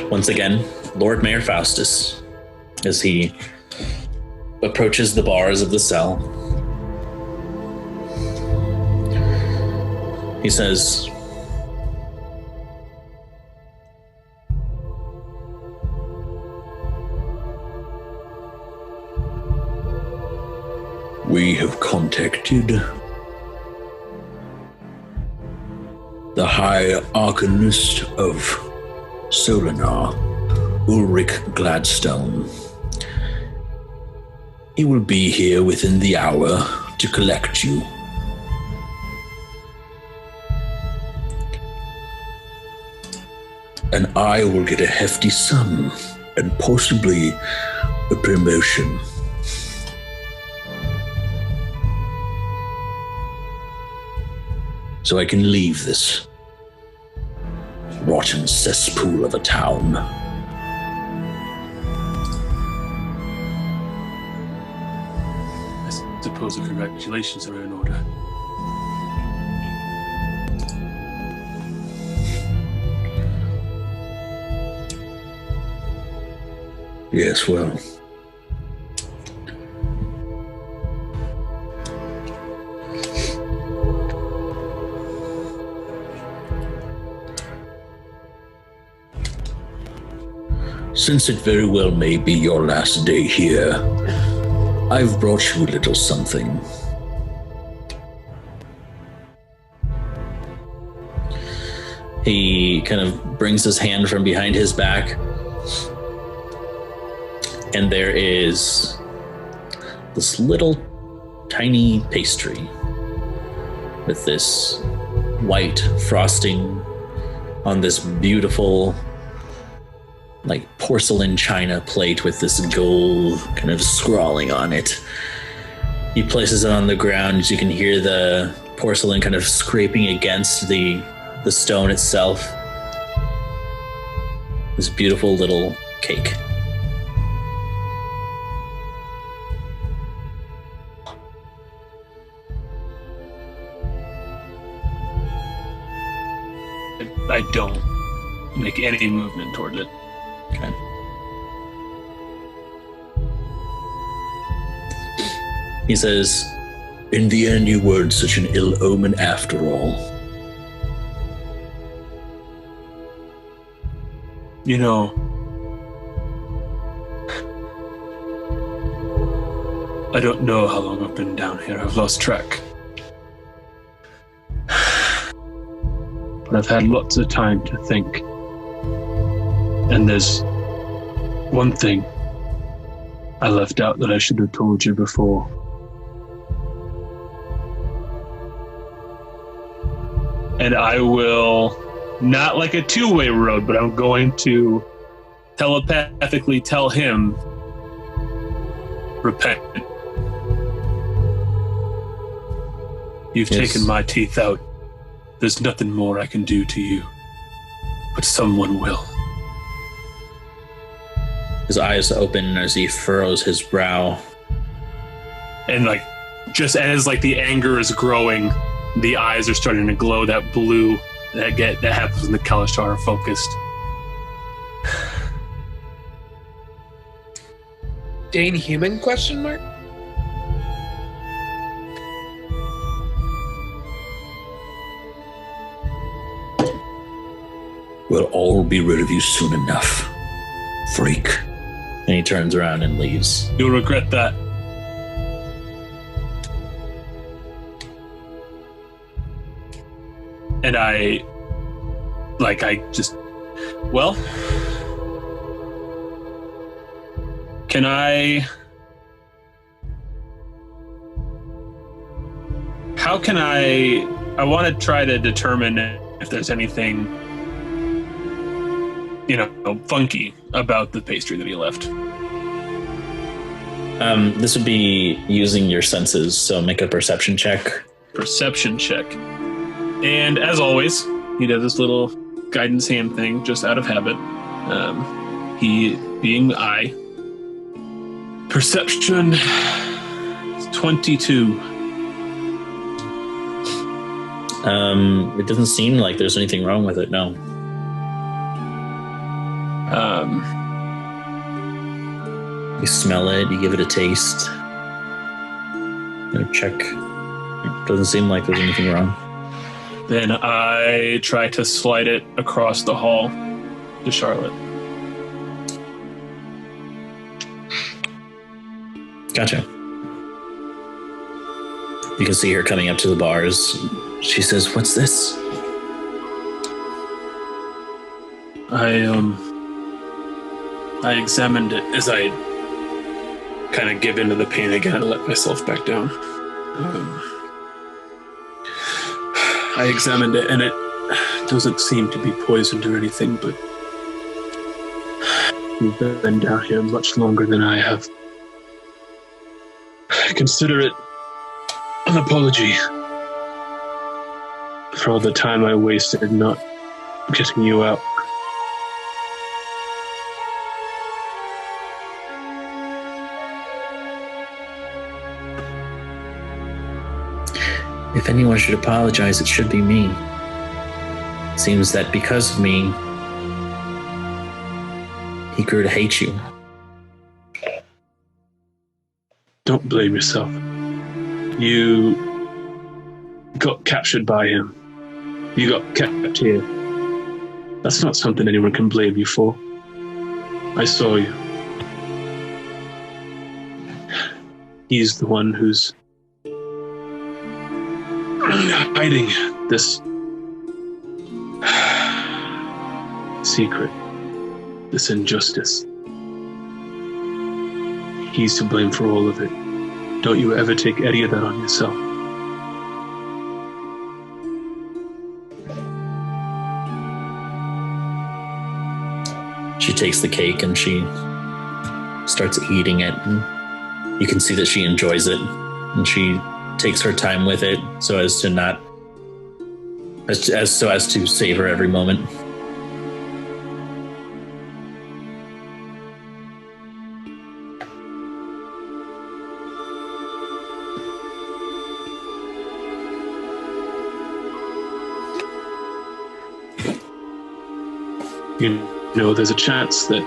once again, Lord Mayor Faustus as he approaches the bars of the cell. He says, We have contacted the High Arcanist of Solinar, Ulrich Gladstone. He will be here within the hour to collect you. And I will get a hefty sum and possibly a promotion. So I can leave this rotten cesspool of a town. I suppose the congratulations are in order. Yes, well. Since it very well may be your last day here, I've brought you a little something. he kind of brings his hand from behind his back, and there is this little tiny pastry with this white frosting on this beautiful like porcelain china plate with this gold kind of scrawling on it. He places it on the ground as you can hear the porcelain kind of scraping against the stone itself. This beautiful little cake. I don't make any movement toward it. Okay. He says, "In the end, you weren't such an ill omen after all." You know, I don't know how long I've been down here. I've lost track. But I've had lots of time to think. And there's one thing I left out that I should have told you before. And I will, not like a two-way road, but I'm going to telepathically tell him, repent. You've taken my teeth out. There's nothing more I can do to you. But someone will. His eyes open as he furrows his brow. And like, just as like the anger is growing, the eyes are starting to glow that blue that happens when the Kalashtar are focused. Dane human, question mark? We'll all be rid of you soon enough, freak. And he turns around and leaves. You'll regret that. And I just, well, can how can I want to try to determine if there's anything, funky about the pastry that he left. This would be using your senses, so make a perception check. Perception check. And as always, he does this little guidance hand thing just out of habit. He being I. Perception 22. It doesn't seem like there's anything wrong with it, no. You smell it, you give it a taste. Check. It doesn't seem like there's anything wrong. Then I try to slide it across the hall to Charlotte. Gotcha. You can see her coming up to the bars. She says, "What's this?" I examined it as I kind of give into the pain again and let myself back down. I examined it, and it doesn't seem to be poisoned or anything, but you've been down here much longer than I have. I consider it an apology for all the time I wasted not getting you out. If anyone should apologize, it should be me. It seems that because of me, he grew to hate you. Don't blame yourself. You got captured by him. You got kept here. That's not something anyone can blame you for. I saw you. He's the one who's hiding this secret, this injustice. He's to blame for all of it. Don't you ever take any of that on yourself. She takes the cake and she starts eating it. And you can see that she enjoys it. And she takes her time with it so as to not, so as to savor every moment. You know, there's a chance that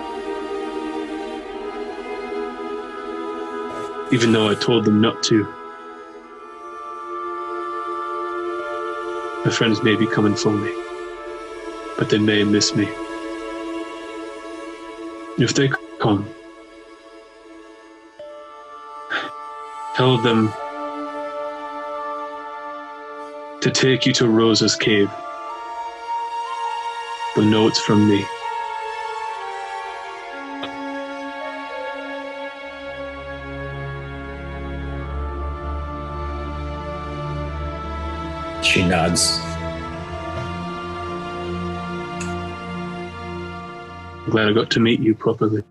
even though I told them not to, my friends may be coming for me, but they may miss me. If they come, tell them to take you to Rosa's cave. They'll know it's from me. She nods. I'm glad I got to meet you properly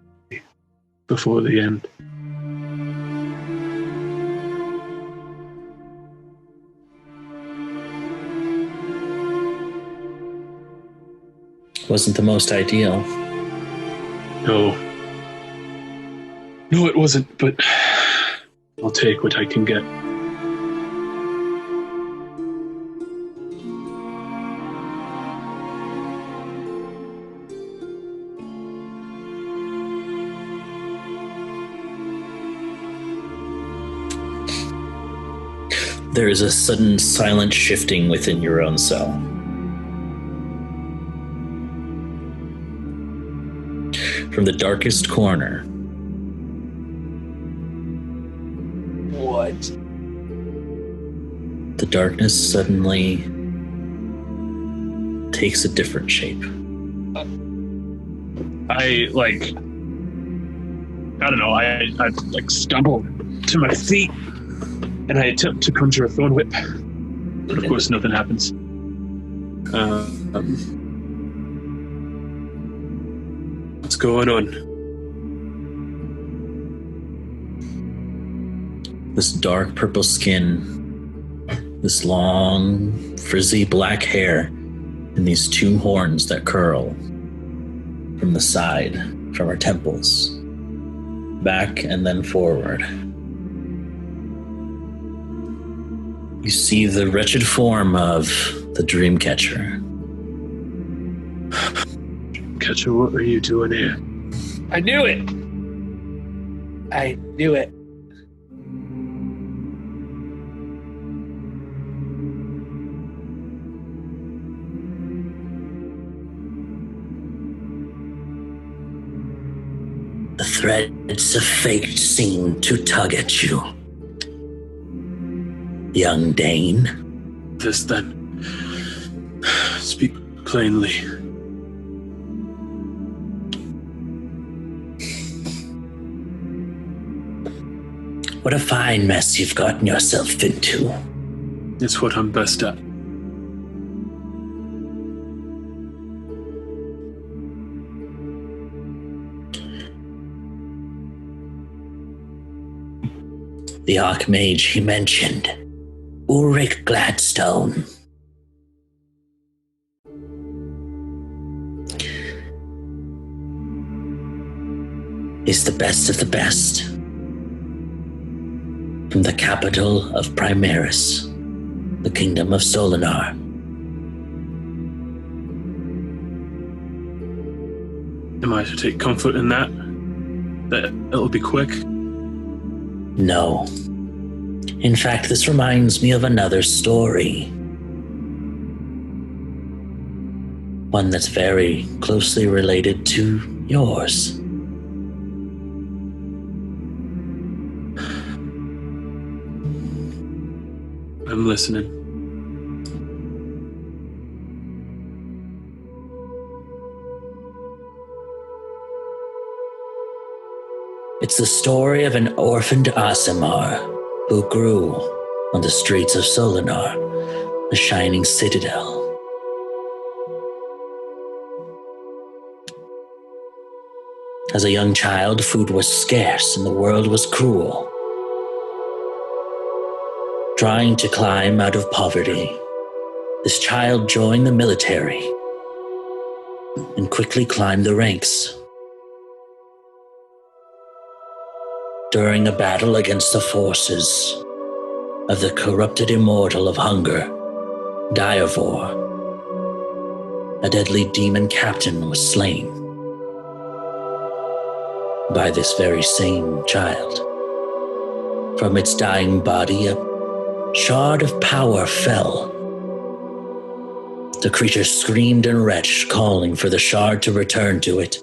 before the end. Wasn't the most ideal. No, it wasn't, but I'll take what I can get. There is a sudden silent shifting within your own cell. From the darkest corner. What? The darkness suddenly takes a different shape. I don't know, I stumble to my feet and I attempt to conjure a thorn whip. But of course nothing happens. What's going on? This dark purple skin, this long, frizzy black hair, and these two horns that curl from the side, from her temples, back and then forward. You see the wretched form of the Dreamcatcher. Catcher, what are you doing here? I knew it! I knew it. The threads of fate seem to tug at you. Young Dane. This then. Speak plainly. What a fine mess you've gotten yourself into. It's what I'm best at. The Archmage he mentioned, Ulrich Gladstone. Is the best of the best. From the capital of Primaris, the kingdom of Solinar. Am I to take comfort in that? That it'll be quick? No. In fact, this reminds me of another story. One that's very closely related to yours. I'm listening. It's the story of an orphaned Aasimar who grew on the streets of Solinar, the shining citadel. As a young child, food was scarce and the world was cruel. Trying to climb out of poverty, this child joined the military and quickly climbed the ranks. During a battle against the forces of the corrupted immortal of hunger, Direvor, a deadly demon captain was slain by this very same child. From its dying body, a shard of power fell. The creature screamed and retched, calling for the shard to return to it.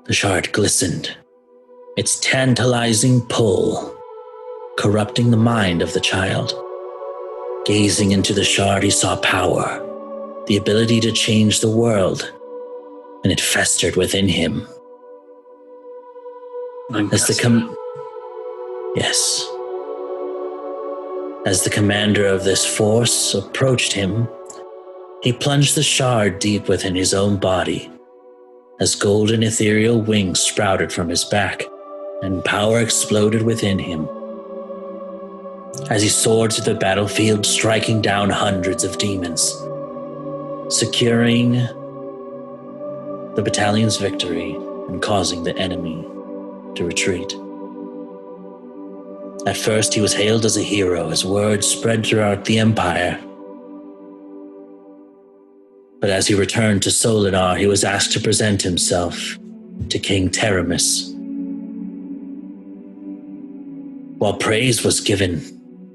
The shard glistened, its tantalizing pull corrupting the mind of the child. Gazing into the shard, he saw power, the ability to change the world, and it festered within him. As the commander of this force approached him, he plunged the shard deep within his own body, as golden ethereal wings sprouted from his back, and power exploded within him. As he soared to the battlefield, striking down hundreds of demons, securing the battalion's victory and causing the enemy to retreat. At first, he was hailed as a hero as word spread throughout the empire. But as he returned to Solinar, he was asked to present himself to King Teramis. While praise was given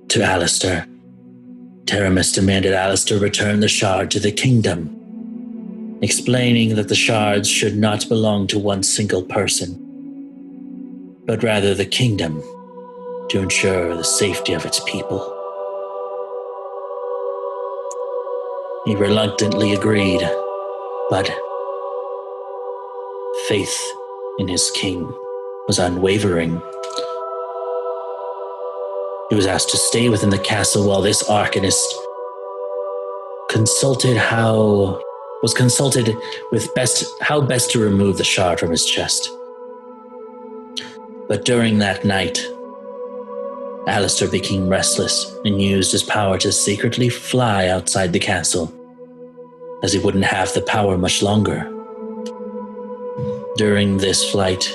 to Alistair, Teramis demanded Alistair return the shard to the kingdom, explaining that the shards should not belong to one single person, but rather the kingdom, to ensure the safety of its people. He reluctantly agreed, but faith in his king was unwavering. He was asked to stay within the castle while this arcanist consulted how best to remove the shard from his chest. But during that night, Alistair became restless and used his power to secretly fly outside the castle, as he wouldn't have the power much longer. During this flight,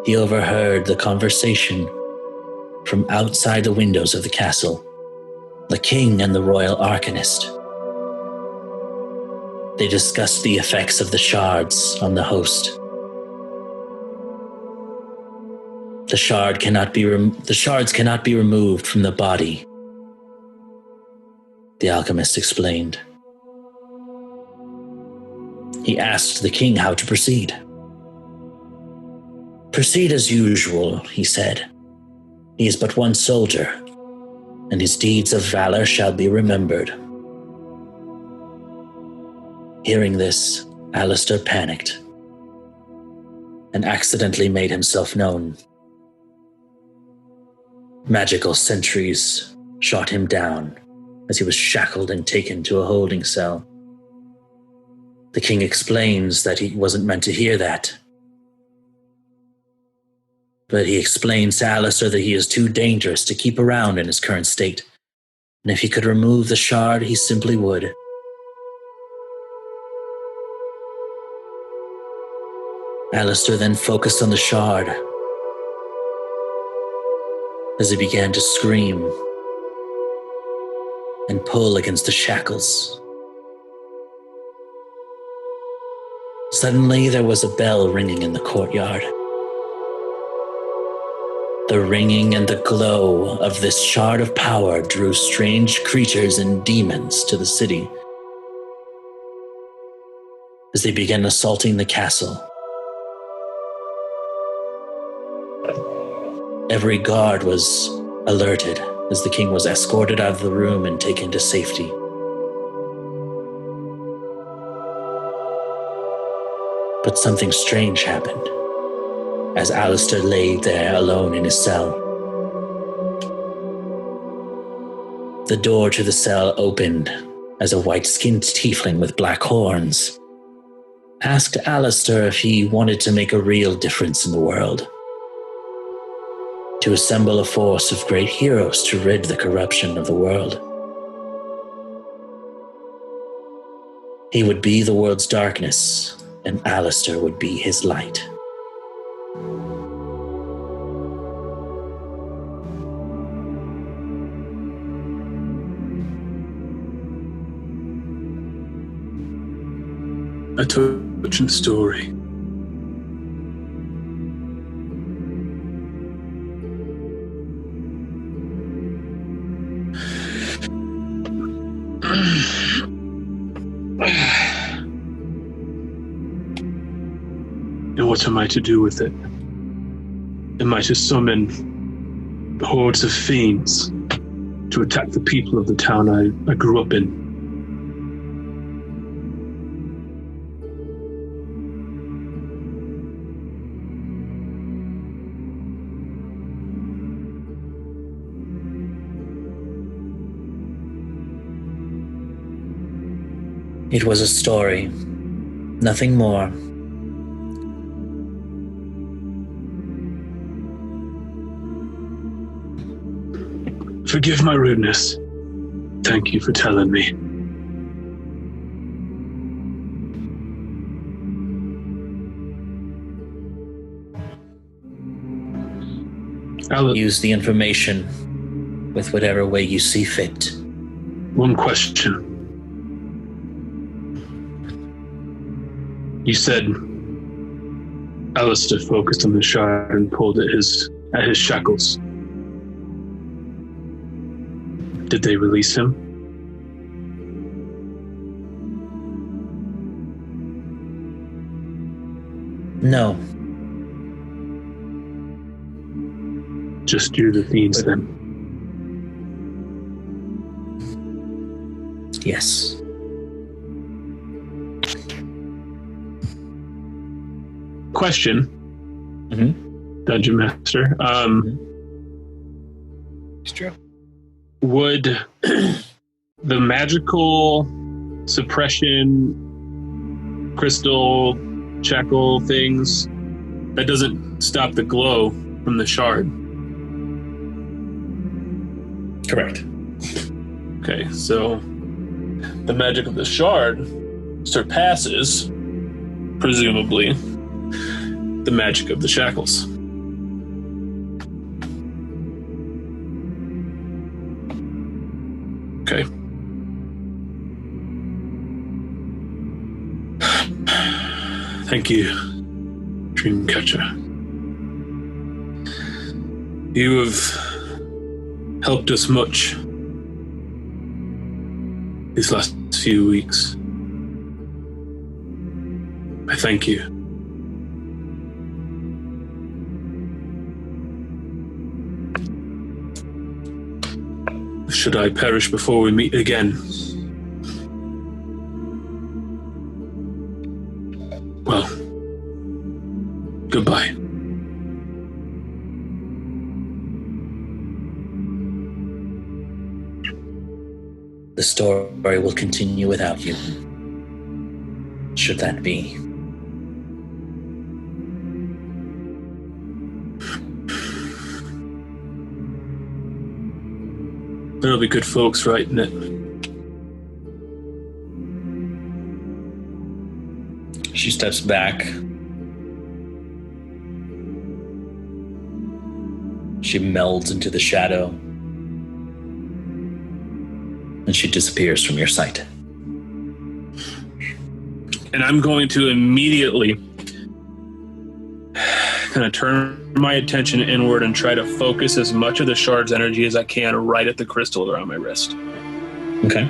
he overheard the conversation from outside the windows of the castle, the king and the royal arcanist. They discussed the effects of the shards on the host. The shards cannot be removed from the body, the alchemist explained. He asked the king how to proceed. Proceed as usual, he said. He is but one soldier, and his deeds of valor shall be remembered. Hearing this, Alistair panicked and accidentally made himself known. Magical sentries shot him down as he was shackled and taken to a holding cell. The king explains that he wasn't meant to hear that. But he explains to Alistair that he is too dangerous to keep around in his current state, and if he could remove the shard, he simply would. Alistair then focused on the shard as he began to scream and pull against the shackles. Suddenly, there was a bell ringing in the courtyard. The ringing and the glow of this shard of power drew strange creatures and demons to the city as they began assaulting the castle. Every guard was alerted as the king was escorted out of the room and taken to safety. But something strange happened as Alistair lay there alone in his cell. The door to the cell opened as a white-skinned tiefling with black horns asked Alistair if he wanted to make a real difference in the world, to assemble a force of great heroes to rid the corruption of the world. He would be the world's darkness, and Alistair would be his light. A touching story. And what am I to do with it? Am I to summon hordes of fiends to attack the people of the town I grew up in? It was a story, nothing more. Forgive my rudeness. Thank you for telling me. Use the information with whatever way you see fit. One question. You said Alistair focused on the shard and pulled at his shackles. Did they release him? No. Just you, the fiends, then? Yes. Question. Mm-hmm. Dungeon Master. It's true. Would the magical suppression crystal shackle things, that doesn't stop the glow from the shard? Correct. Okay, so the magic of the shard surpasses, presumably, the magic of the shackles. Okay. Thank you, Dreamcatcher. You have helped us much these last few weeks. I thank you. Should I perish before we meet again? Well, goodbye. The story will continue without you. Should that be. There'll be good folks writing it. She steps back. She melds into the shadow. And she disappears from your sight. And I'm going to immediately kind of turn my attention inward and try to focus as much of the shard's energy as I can right at the crystal around my wrist. Okay.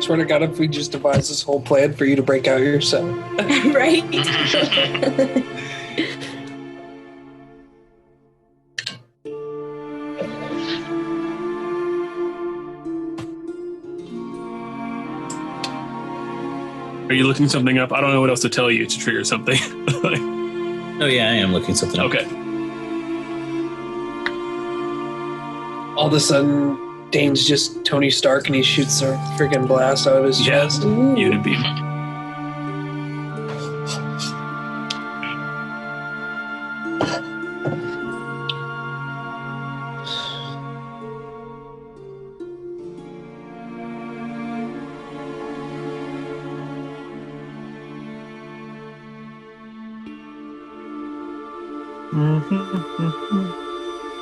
Swear to God, if we just devised this whole plan for you to break out yourself. Right? Are you looking something up? I don't know what else to tell you to trigger something. Oh yeah, I am looking something up. Okay. All of a sudden, Dane's just Tony Stark and he shoots a freaking blast out of his chest. Unibeam.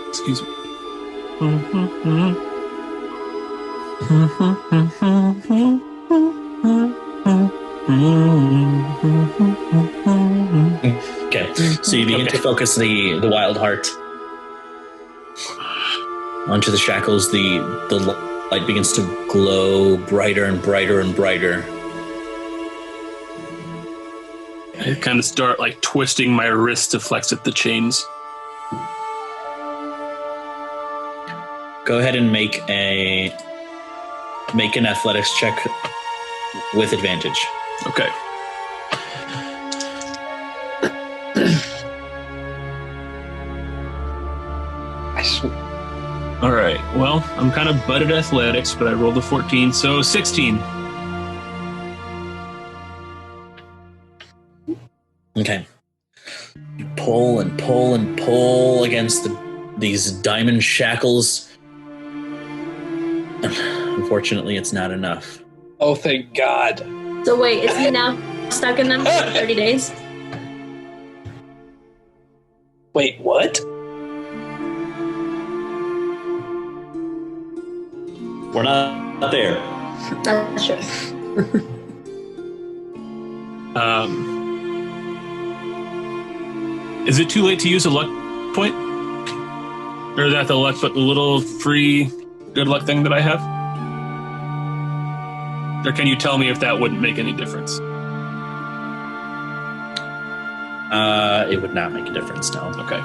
Excuse me. Okay, so you begin to focus the wild heart onto the shackles. The light begins to glow brighter and brighter and brighter. I kind of start like twisting my wrist to flex at the chains. Go ahead and make an athletics check with advantage. Okay. All right. Well, I'm kind of butt at athletics, but I rolled a 14, so 16. Okay. You pull and pull and pull against these diamond shackles. Unfortunately, it's not enough. Oh, thank God. So wait, is he now stuck in them for 30 days? Wait, what? We're not there. That's true. Is it too late to use a luck point? Or is that the little free good luck thing that I have? Or can you tell me if that wouldn't make any difference? It would not make a difference, no. Okay.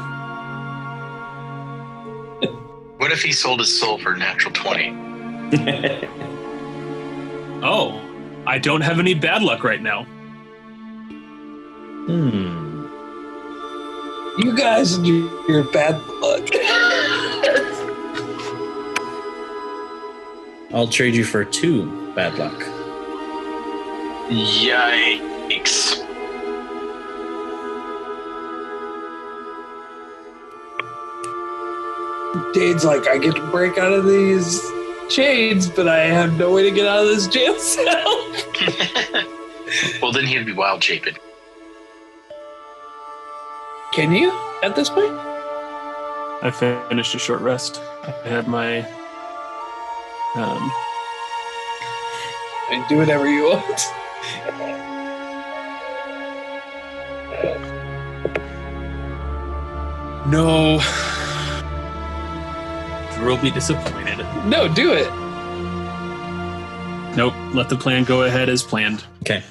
What if he sold his soul for a natural 20? Oh, I don't have any bad luck right now. You guys and your bad luck. I'll trade you for 2 bad luck. Yikes. Dade's like, I get to break out of these chains, but I have no way to get out of this jail cell. Well, then he'd be wild shaping. Can you at this point? I finished a short rest. I had my... And do whatever you want. No. Drew will be disappointed. No, do it. Nope. Let the plan go ahead as planned. Okay.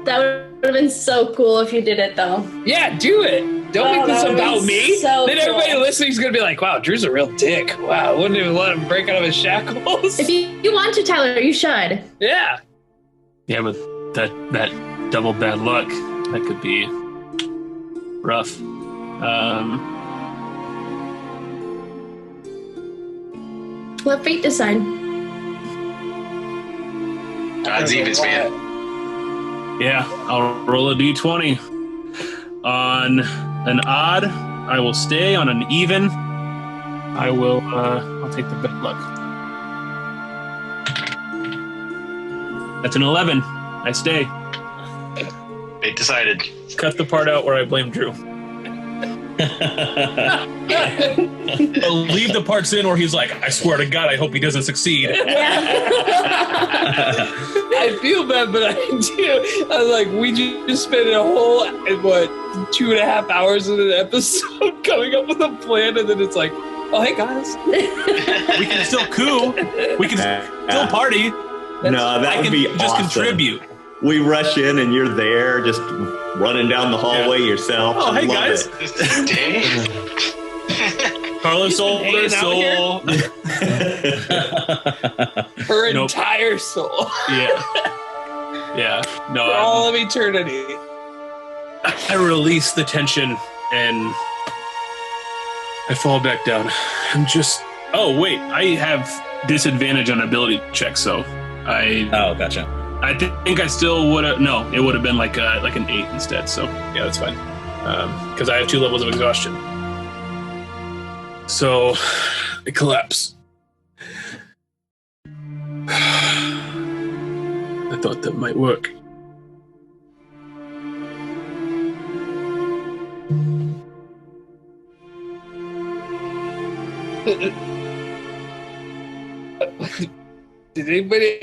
That would have been so cool if you did it, though. Yeah, do it. Don't make this that would about be me. so Then everybody cool. listening is going to be like, wow, Drew's a real dick. Wow, I wouldn't even let him break out of his shackles. If you want to, Tyler, you should. Yeah. Yeah, but that double bad luck, that could be rough. Let fate decide. Odds evens, man. Yeah, I'll roll a d20. On an odd, I will stay. On an even, I'll take the bad luck. That's an 11. I stay. Fate decided. Cut the part out where I blame Drew. I'll leave the parts in where he's like, I swear to God, I hope he doesn't succeed. I feel bad, but I do. I was like, we just spent a whole, 2.5 hours in an episode coming up with a plan, and then it's like, oh, hey, guys. We can still coup. We can still party. No, that would be just awesome. contribute. We rush in and you're there, just running down the hallway yourself. Oh, I hey, love guys. it. Carlos sold their soul. Her Nope. entire soul. Yeah. No, For all of eternity. I release the tension and I fall back down. I'm just. Oh wait, I have disadvantage on ability checks, so I. Oh, gotcha. I think I still would have. No, it would have been like an 8 instead. So yeah, that's fine. Because I have 2 levels of exhaustion. So I collapse. I thought that might work. anybody?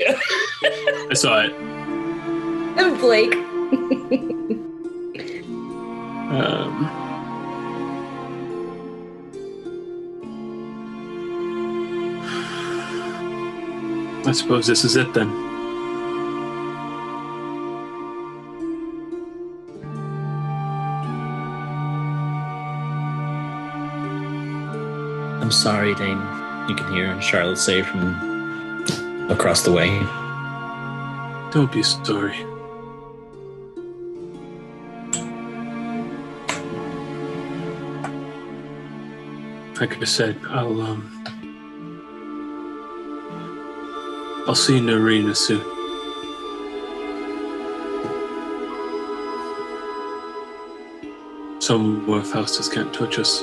I saw it. I'm Blake. I suppose this is it then. I'm sorry, Dane. You can hear Charlotte say from across the way. Don't be sorry. Like I said, I'll see you in the arena soon. Somewhere Faustus can't touch us.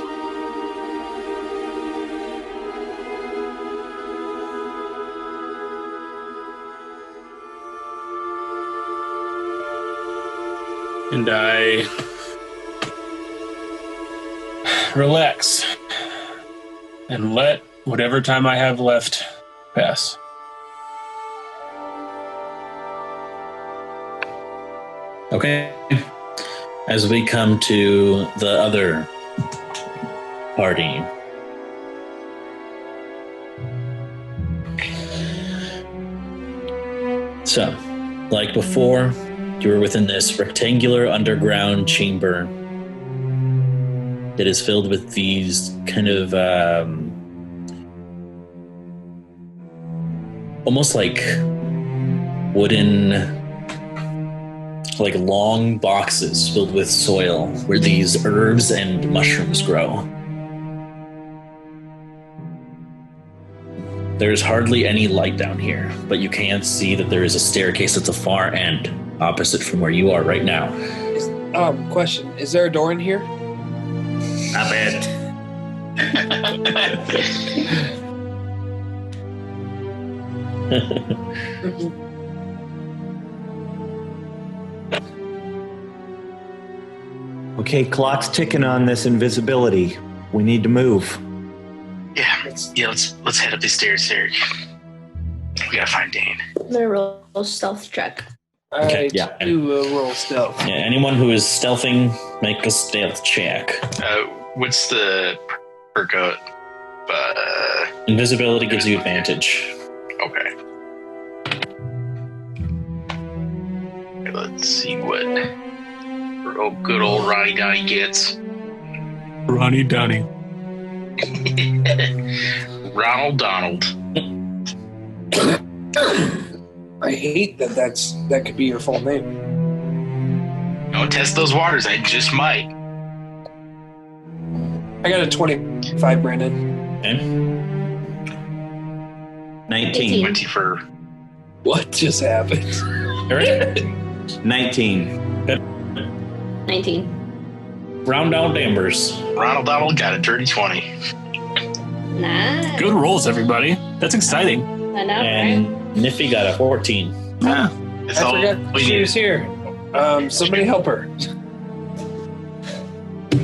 And I relax and let whatever time I have left pass. Okay. As we come to the other party. So, like before, you were within this rectangular underground chamber that is filled with these kind of almost like wooden, like long boxes filled with soil where these herbs and mushrooms grow. There's hardly any light down here, but you can see that there is a staircase at the far end, opposite from where you are right now. Question. Is there a door in here? Not bad. Okay, clock's ticking on this invisibility. We need to move. Let's head up these stairs, Eric. We gotta find Dane. I'm gonna roll a stealth check. Okay, I do roll stealth. Yeah, anyone who is stealthing, make a stealth check. What's the perk of Invisibility gives you advantage. Okay. Let's see what good old Ronnie Donnie gets. Ronnie Donnie. Ronald Donald. I hate that could be your full name. Don't test those waters. I just might. I got a 25, Brandon. Okay. 19. 20 for. What just happened? Eric? 19. 19. Round down Ambers. Ronald Donald got a dirty 20. Nice. Good rolls, everybody. That's exciting. I know, And right? Niffy got a 14. Yeah. It's I all forgot we she need. was here. Somebody help her.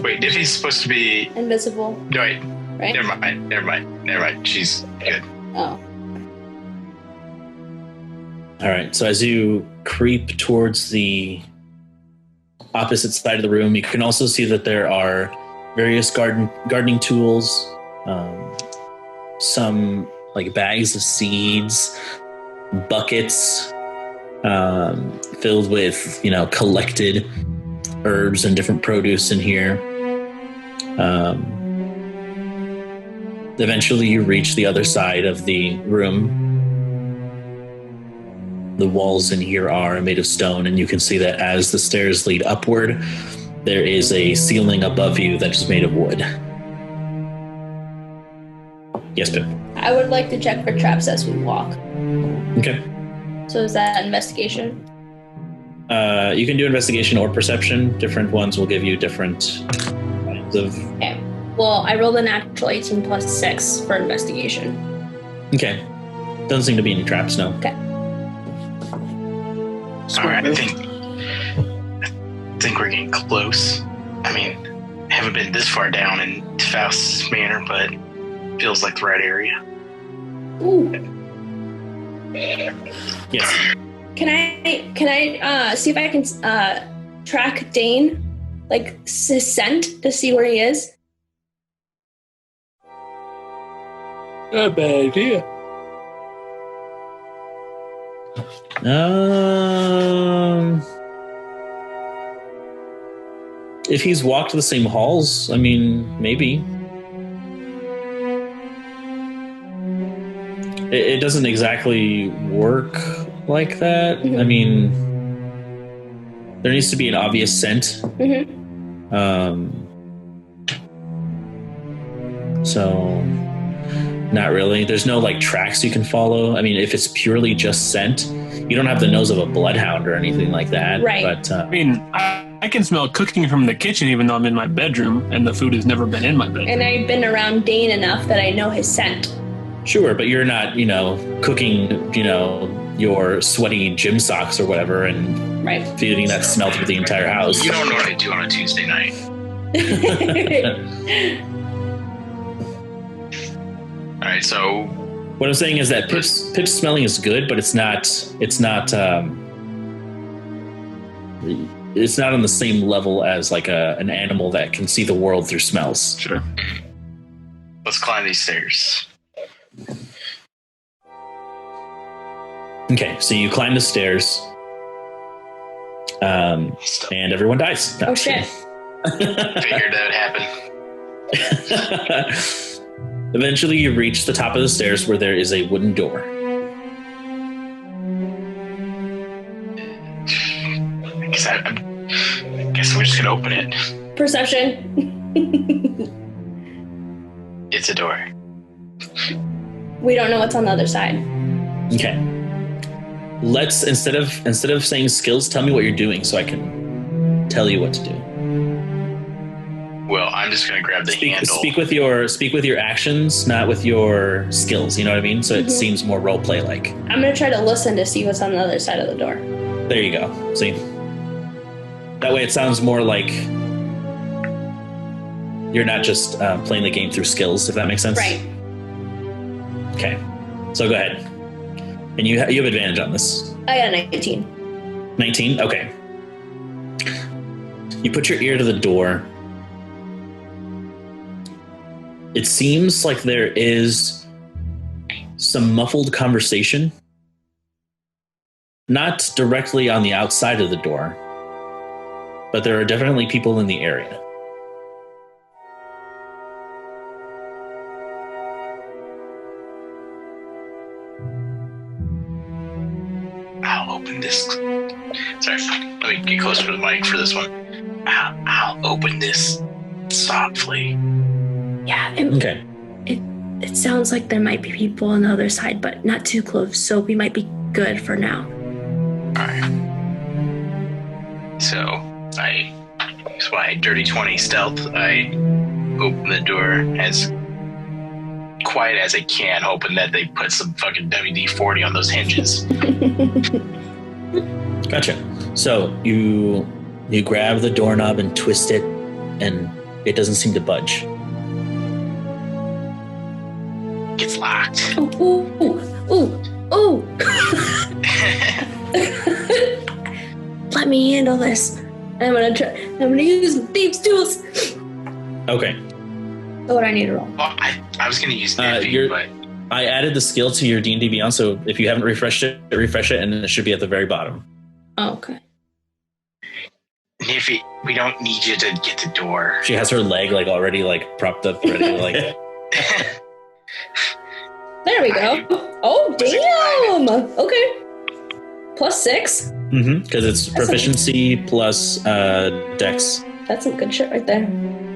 Wait, Niffy's supposed to be. Invisible, No, wait. right? Never mind. She's good. Oh. All right, so as you creep towards the opposite side of the room, you can also see that there are various gardening tools, some like bags of seeds, buckets filled with, collected herbs and different produce in here. Eventually you reach the other side of the room. The walls in here are made of stone, and you can see that as the stairs lead upward, there is a ceiling above you that is made of wood. Yes, Pip. I would like to check for traps as we walk. Okay. So is that investigation? You can do investigation or perception. Different ones will give you different kinds of... Okay. Well, I rolled a natural 18 plus 6 for investigation. Okay. Doesn't seem to be any traps, no. Okay. All right, I think we're getting close. I mean, haven't been this far down in Faust's manor, but feels like the right area. Ooh. Yes. Can I see if I can track Dane, like his scent, to see where he is? Not a bad idea. If he's walked the same halls, I mean, maybe. It doesn't exactly work like that. I mean, there needs to be an obvious scent. So, not really. There's no like tracks you can follow. I mean, if it's purely just scent, you don't have the nose of a bloodhound or anything like that. Right. But I mean, I can smell cooking from the kitchen even though I'm in my bedroom and the food has never been in my bedroom. And I've been around Dane enough that I know his scent. sure, but you're not, cooking, your sweaty gym socks or whatever and Right. feeling that smell through the entire house. You don't know what I do on a Tuesday night. All right, so What I'm saying is that Pip's smelling is good, but it's not on the same level as like an animal that can see the world through smells. Sure. let's climb these stairs. Okay, so you climb the stairs, and everyone dies. No, Oh shit. Figured that would happen. Eventually, you reach the top of the stairs where there is a wooden door. I guess we're just gonna open it. Perception. It's a door. We don't know what's on the other side. Okay. Let's instead of saying skills, tell me what you're doing so I can tell you what to do. Well, I'm just gonna grab the handle. Speak with your actions, not with your skills. You know what I mean? So it seems more role play like. I'm gonna try to listen to see what's on the other side of the door. There you go. See? That way it sounds more like you're not just playing the game through skills, if that makes sense. Right. Okay. So go ahead. And you have advantage on this. I got a 19. 19? Okay. You put your ear to the door. It seems like there is some muffled conversation. Not directly on the outside of the door, but there are definitely people in the area. I'll open this. Sorry, let me get closer to the mic for this one. I'll open this softly. Yeah. Okay. It sounds like there might be people on the other side, but not too close, so we might be good for now. Alright. So I use my dirty 20 stealth. I open the door as quiet as I can, hoping that they put some fucking WD-40 on those hinges. Gotcha. So you grab the doorknob and twist it, and it doesn't seem to budge. Gets locked. Ooh. Let me handle this. I'm gonna use thieves' tools. Okay. So what I need to roll? Well, I was going to use Niffy, but I added the skill to your D&D Beyond, so if you haven't refresh it, and it should be at the very bottom. Oh, okay. Niffy, we don't need you to get the door. She has her leg already propped up, ready to There we go. Oh, damn. Okay. +6. Because it's proficiency plus dex. That's some good shit right there.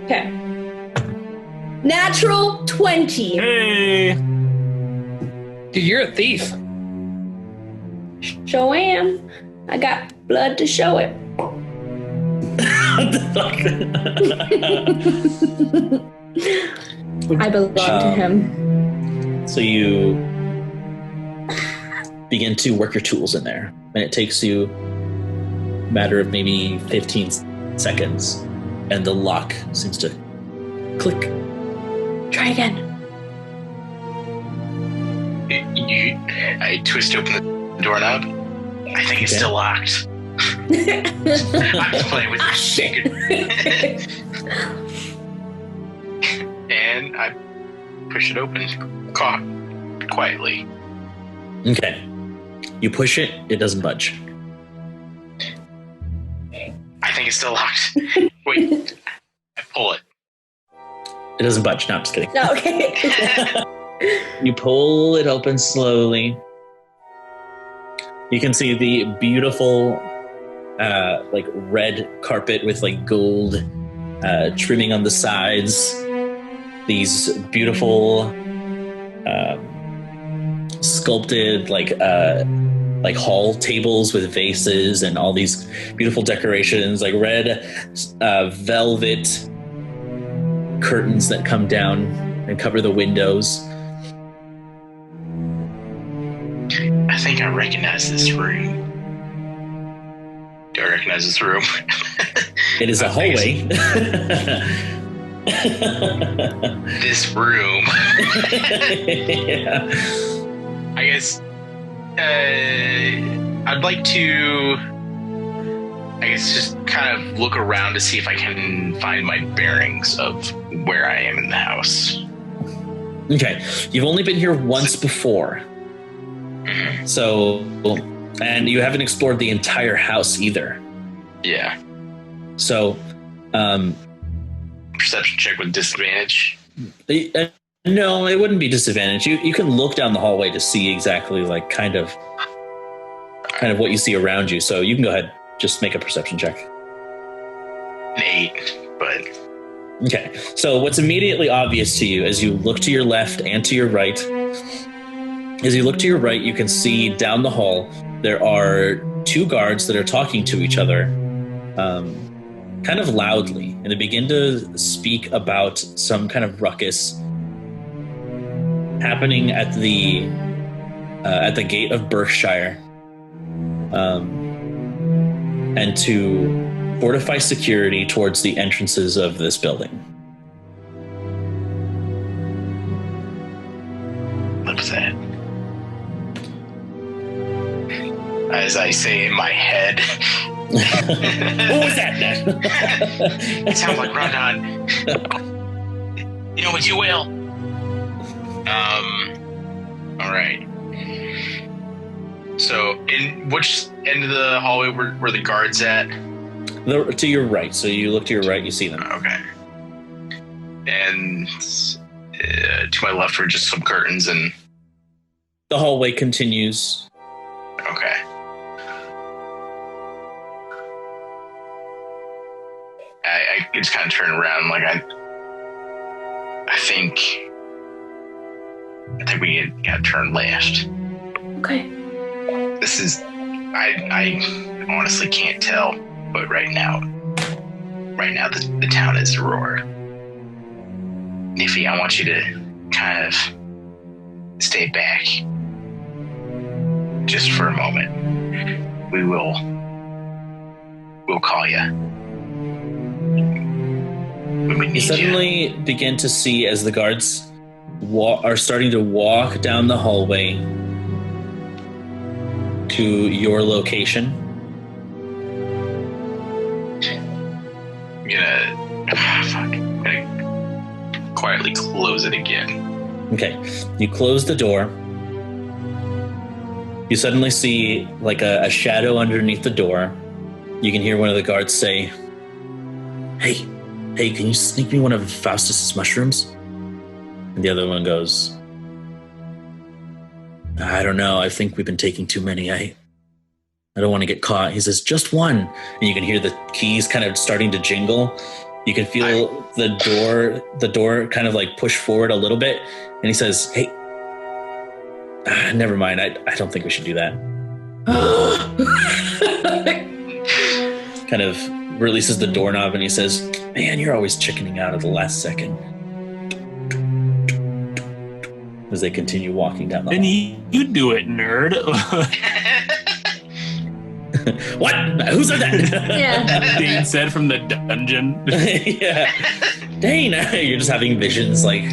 Okay. Natural 20. Hey! Dude, you're a thief. Show am. I got blood to show it. What the fuck? I belong to him. So you begin to work your tools in there, and it takes you a matter of maybe 15 seconds, and the lock seems to click. Try again. I twist open the doorknob. I think it's still locked. I'm just playing with your secret. And I push it open quietly. Okay. You push it, it doesn't budge. I think it's still locked. Wait, I pull it. It doesn't budge. No, I'm just kidding. No, okay. You pull it open slowly. You can see the beautiful, like red carpet with like gold trimming on the sides. These beautiful, sculpted like hall tables with vases and all these beautiful decorations, like red velvet curtains that come down and cover the windows. I think I recognize this room. Do I recognize this room? It is a hallway. This room. Yeah. I guess I'd like to, just kind of look around to see if I can find my bearings of where I am in the house. Okay, you've only been here once before. So, and you haven't explored the entire house either. Yeah. So, perception check with disadvantage. No, it wouldn't be disadvantage. You can look down the hallway to see exactly like kind of what you see around you. So you can go ahead, just make a perception check. An 8, but okay. So what's immediately obvious to you as you look to your left and to your right, as you look to your right, you can see down the hall there are 2 guards that are talking to each other, kind of loudly, and they begin to speak about some kind of ruckus happening at the gate of Berkshire, and to fortify security towards the entrances of this building. What was that? As I say in my head. What was that then? It sounds like Rondon. You know what you will. All right. So, in which end of the hallway were the guards at? To your right. So you look to your right, you see them. Okay. And to my left were just some curtains and... The hallway continues. Okay. I just kind of turn around, like I think we gotta turn left. Okay. This is, I honestly can't tell, but right now the town is a roar. Niffy, I want you to kind of stay back just for a moment. We'll call you. You suddenly begin to see as the guards are starting to walk down the hallway to your location. I'm gonna quietly close it again. Okay, you close the door. You suddenly see like a shadow underneath the door. You can hear one of the guards say, Hey, can you sneak me one of Faustus's mushrooms? And the other one goes, I don't know. I think we've been taking too many. I don't want to get caught. He says, just one. And you can hear the keys kind of starting to jingle. You can feel the door kind of like push forward a little bit. And he says, hey, never mind. I don't think we should do that. Kind of releases the doorknob and he says, man, you're always chickening out at the last second. As they continue walking down the hall. And you do it, nerd. What? Who said that? Yeah. Dane said from the dungeon. Yeah. Dane, you're just having visions like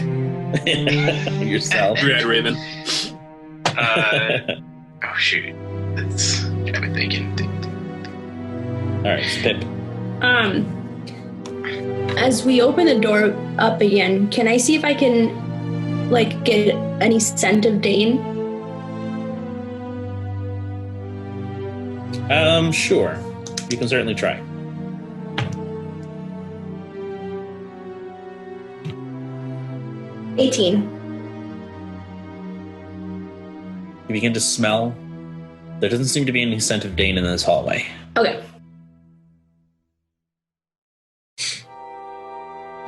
yourself. Red Raven. Oh shoot. That's got me thinking. Alright, so Pip. As we open the door up again, can I see if I can, like, get any scent of Dane? Sure. You can certainly try. $18. You begin to smell. There doesn't seem to be any scent of Dane in this hallway. Okay.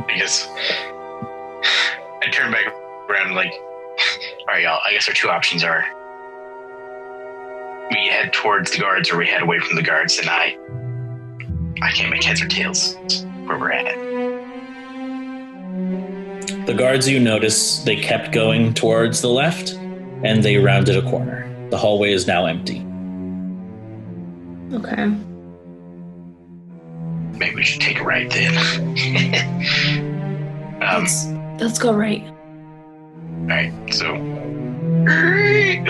I guess I turn back around like, all right, y'all. I guess our two options are we head towards the guards or we head away from the guards, and I can't make heads or tails where we're at. The guards, you notice, they kept going towards the left, and they rounded a corner. The hallway is now empty. Okay. Maybe we should take a right then. Let's go right. Alright, so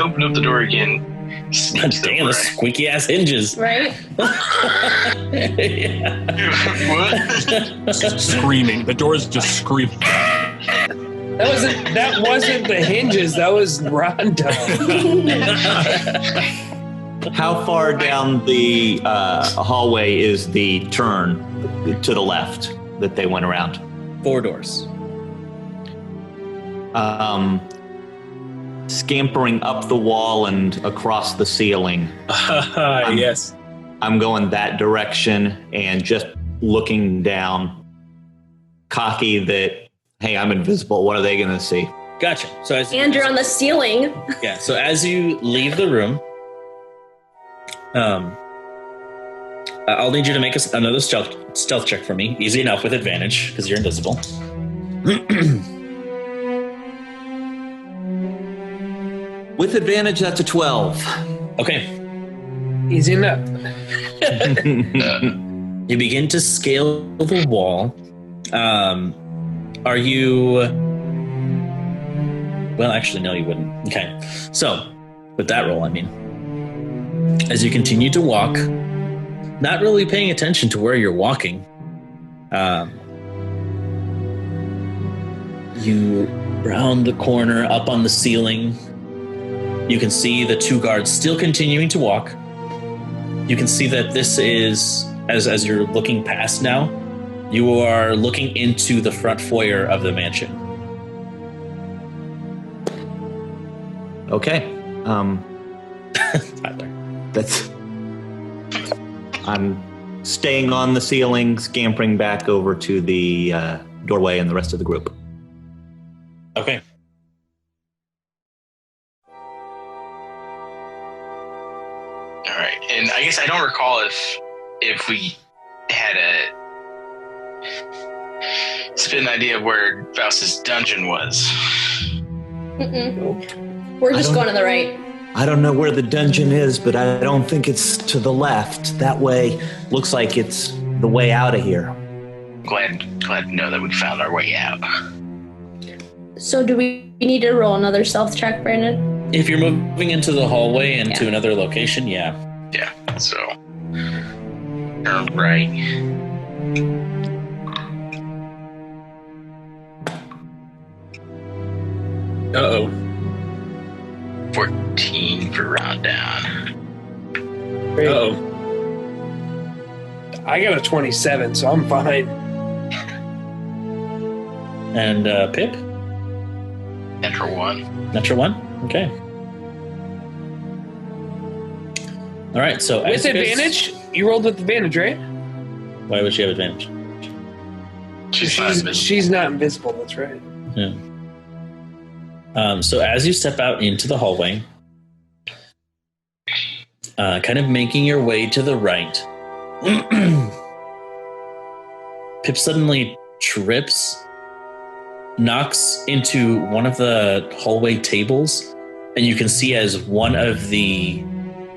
open up the door again. Damn, the squeaky ass hinges. Right? What? Screaming. The door's just screaming. That wasn't the hinges. That was Rhonda. How far down the hallway is the turn to the left that they went around? 4 doors. Scampering up the wall and across the ceiling. Yes. I'm going that direction and just looking down, cocky that, hey, I'm invisible. What are they going to see? Gotcha. So And you're on the ceiling. Yeah. So as you leave the room, I'll need you to make another stealth check for me. Easy enough with advantage because you're invisible. With advantage, that's a 12. Okay. Easy enough. You begin to scale the wall. Are you... Well, actually, no, you wouldn't. Okay. So, with that roll, I mean, as you continue to walk, not really paying attention to where you're walking, you round the corner up on the ceiling. You can see the 2 guards still continuing to walk. You can see that this is, as you're looking past now, you are looking into the front foyer of the mansion. Okay. Tyler. I'm staying on the ceiling, scampering back over to the doorway and the rest of the group. Okay. All right, and I guess I don't recall if we had an idea of where Faust's dungeon was. Mm-mm. We're just going to the right. I don't know where the dungeon is, but I don't think it's to the left. That way, looks like it's the way out of here. Glad to know that we found our way out. So do we need to roll another stealth check, Brandon? If you're moving into the hallway and to another location, yeah. Yeah, so turn right. Uh-oh. 14 for round down. Uh-oh. I got a 27, so I'm fine. And Pip? Natural 1. Natural 1? Okay. All right, so... With advantage? You rolled with advantage, right? Why would she have advantage? She's not invisible, that's right. Yeah. So as you step out into the hallway, kind of making your way to the right, Pip suddenly trips, knocks into one of the hallway tables, and you can see as one of the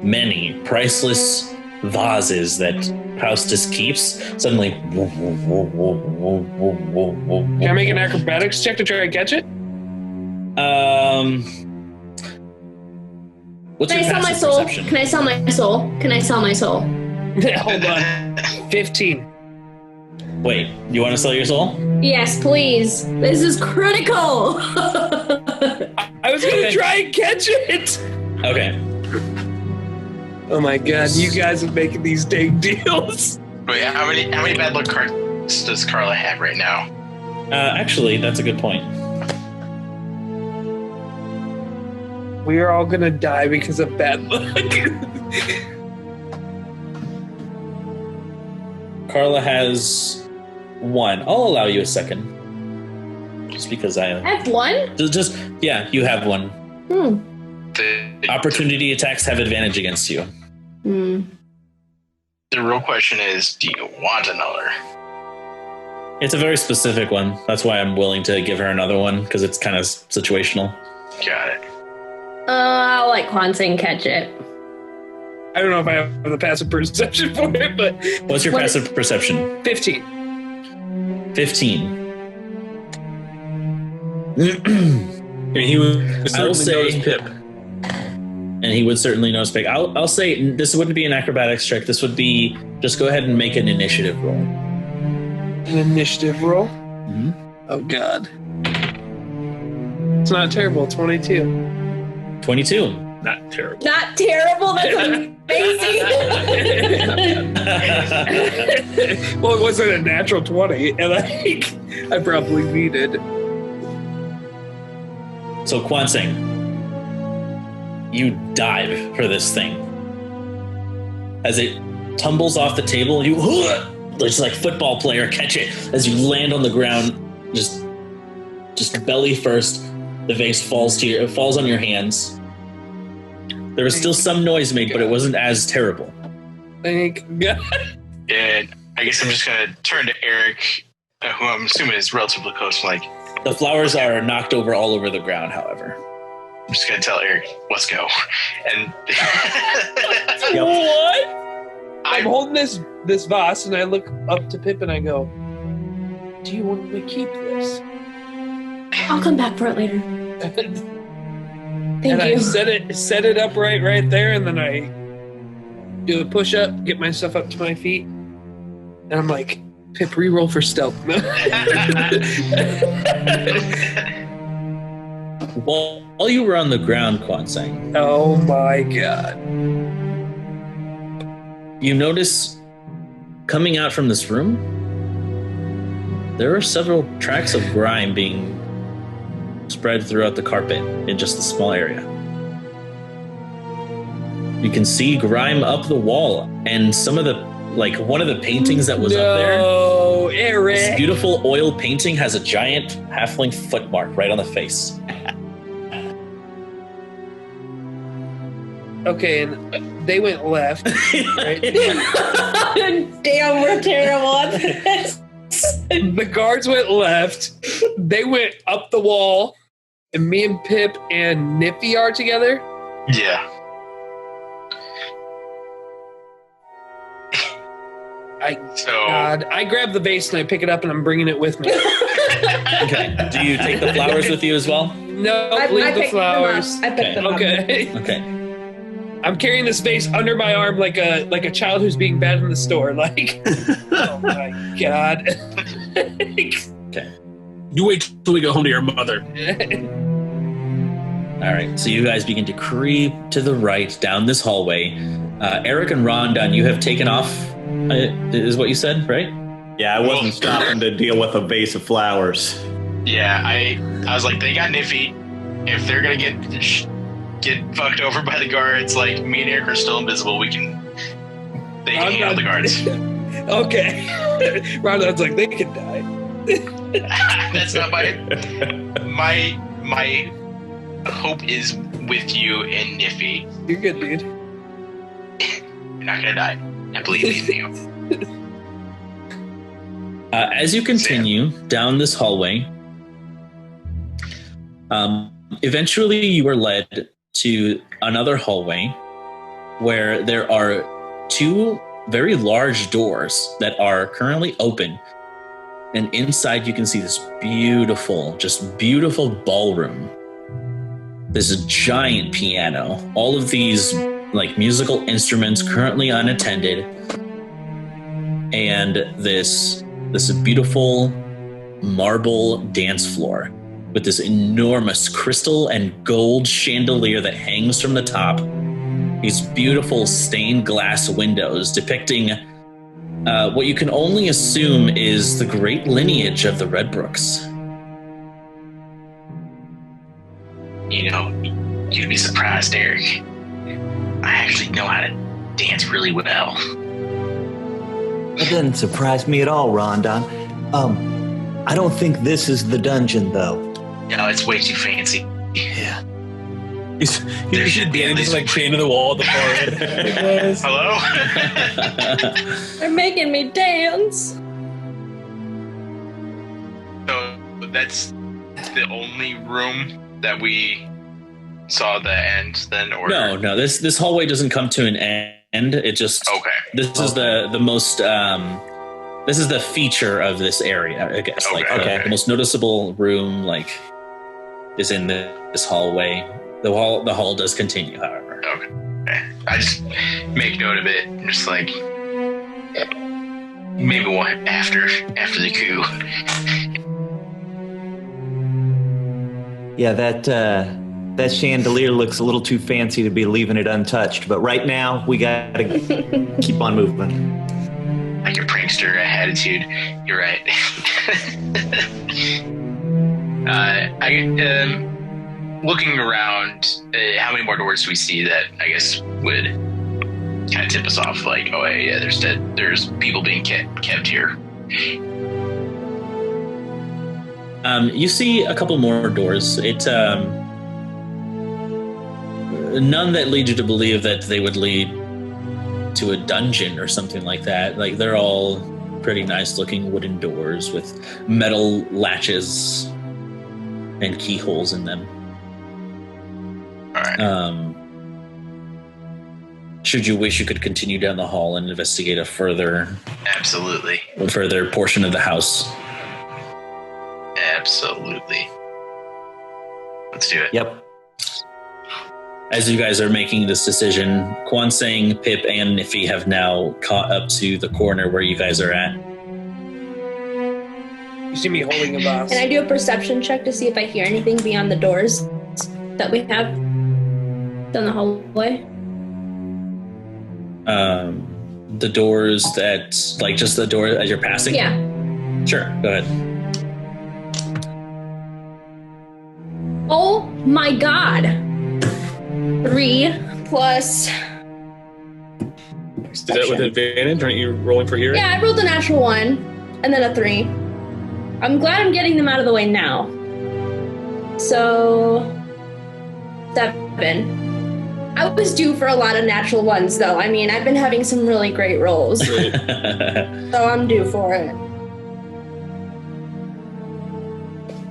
many priceless vases that Faustus keeps suddenly... Can I make an acrobatics check to try to catch it? What's Can I your sell my passive soul? perception? Can I sell my soul? Can I sell my soul? Hold on. 15. Wait, you want to sell your soul? Yes, please. This is critical. I was gonna try and catch it. Okay. Oh my god, you guys are making these dang deals. Wait, how many bad luck cards does Carla have right now? Actually, that's a good point. We are all gonna die because of bad luck. Carla has 1. I'll allow you a second. Just because I have one? Just yeah, you have 1. The Opportunity attacks have advantage against you. Hmm. the real question is, do you want another? It's a very specific one. That's why I'm willing to give her another one, because it's kind of situational. Got it. I'll let Kwanzaa catch it. I don't know if I have the passive perception for it, but What's your passive perception? 15. 15. And he would I will certainly say- knows Pip. And he would certainly know Pig. I'll say this wouldn't be an acrobatics check. This would be just go ahead and make an initiative roll. An initiative roll? Mhm. Oh god. It's not terrible, 22. 22. Not terrible. Not terrible. That's amazing. Well, it wasn't a natural 20, and I probably needed. So Kwansing, you dive for this thing. As it tumbles off the table, you just like football player catch it as you land on the ground, just belly first. The vase falls on your hands. There was still some noise made, but it wasn't as terrible. Thank God. And I guess I'm just gonna turn to Eric, who I'm assuming is relatively close. Like, The flowers are knocked over all over the ground, however. I'm just gonna tell Eric, let's go. And What? I'm I holding this vase, and I look up to Pip, and I go, "Do you want me to keep this?" I'll come back for it later. Thank and you. I set it up right there, and then I do a push up, get myself up to my feet, and I'm like, Pip, reroll for stealth. While you were on the ground, Kwansang, Oh my god. you notice coming out from this room, there are several tracks of grime being spread throughout the carpet in just a small area. You can see grime up the wall, and some of the, like, one of the paintings that was up there, No, this Eric. beautiful oil painting has a giant halfling foot mark right on the face. Okay, and they went left. Right? Damn, we're terrible at this. The guards went left. They went up the wall, and me and Pip and Nippy are together. yeah. So I grab the vase and I pick it up and I'm bringing it with me. Okay. Do you take the flowers with you as well? No, I leave the picked them up. flowers. I picked them up. Okay. Okay. I'm carrying this vase under my arm like a child who's being bad in the store. Like, oh my god. You wait till we go home to your mother. All right. So you guys begin to creep to the right down this hallway. Eric and Rondon, you have taken off, is what you said, right? Yeah, I wasn't stopping to deal with a vase of flowers. yeah, I was like, they got Niffy. If they're gonna get fucked over by the guards, like me and Eric are still invisible. They can handle the guards. Okay. Rondon's like, they can die. That's not my hope is with you and Niffy. You're good, dude. You're not gonna die. I believe in you. As you continue down this hallway, eventually you are led to another hallway where there are two very large doors that are currently open. And inside you can see this beautiful ballroom. There's a giant piano. All of these like musical instruments currently unattended, and this beautiful marble dance floor with this enormous crystal and gold chandelier that hangs from the top. These beautiful stained glass windows depicting what you can only assume is the great lineage of the Redbrooks. You know, you'd be surprised, Eric. I actually know how to dance really well. That doesn't surprise me at all, Rondon. I don't think this is the dungeon, though. No, it's way too fancy. Yeah. There should be anything like chain to the wall at the far end. Hello? They're making me dance. So that's the only room that we saw the end then, or No, this hallway doesn't come to an end. It just This is the most this is the feature of this area, I guess. The most noticeable room is in this hallway. The hall does continue, however. Okay. I just make note of it, just like maybe one after the coup. Yeah, that chandelier looks a little too fancy to be leaving it untouched. But right now, we gotta keep on moving. Like your prankster attitude. You're right. Looking around, how many more doors do we see that I guess would kind of tip us off? Like, oh yeah, there's people being kept here. You see a couple more doors. It's none that lead you to believe that they would lead to a dungeon or something like that. Like, they're all pretty nice looking wooden doors with metal latches and keyholes in them. All right. Should you wish, you could continue down the hall and investigate a further portion of the house. Absolutely. Let's do it. Yep. As you guys are making this decision, Kwansang, Pip, and Niffy have now caught up to the corner where you guys are at. You see me holding a box. Can I do a perception check to see if I hear anything beyond the doors that we have down the hallway? The doors that, like, just the door as you're passing? Yeah. Sure, go ahead. Oh my god. 3 plus... Is that with advantage? Aren't you rolling for hearing? Yeah, I rolled a natural 1 and then a 3. I'm glad I'm getting them out of the way now. So... 7. I was due for a lot of natural ones, though. I mean, I've been having some really great rolls. So I'm due for it.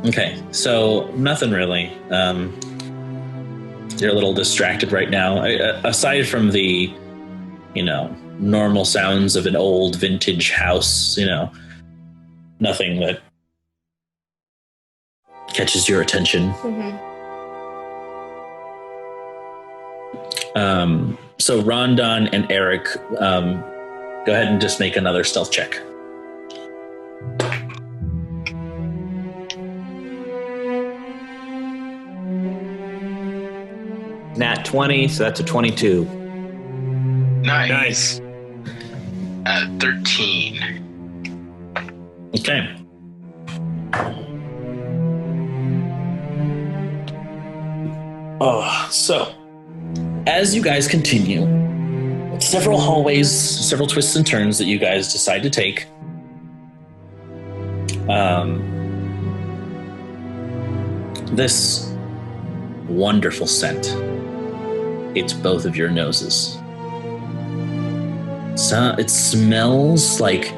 Okay, so nothing really. You're a little distracted right now. Aside from the, normal sounds of an old vintage house, nothing that catches your attention. Mm-hmm. So Rondon and Eric, go ahead and just make another stealth check. Nat 20, so that's a 22. Nice. 13. Okay. So as you guys continue, several hallways, several twists and turns that you guys decide to take. This wonderful scent hits both of your noses. So it smells like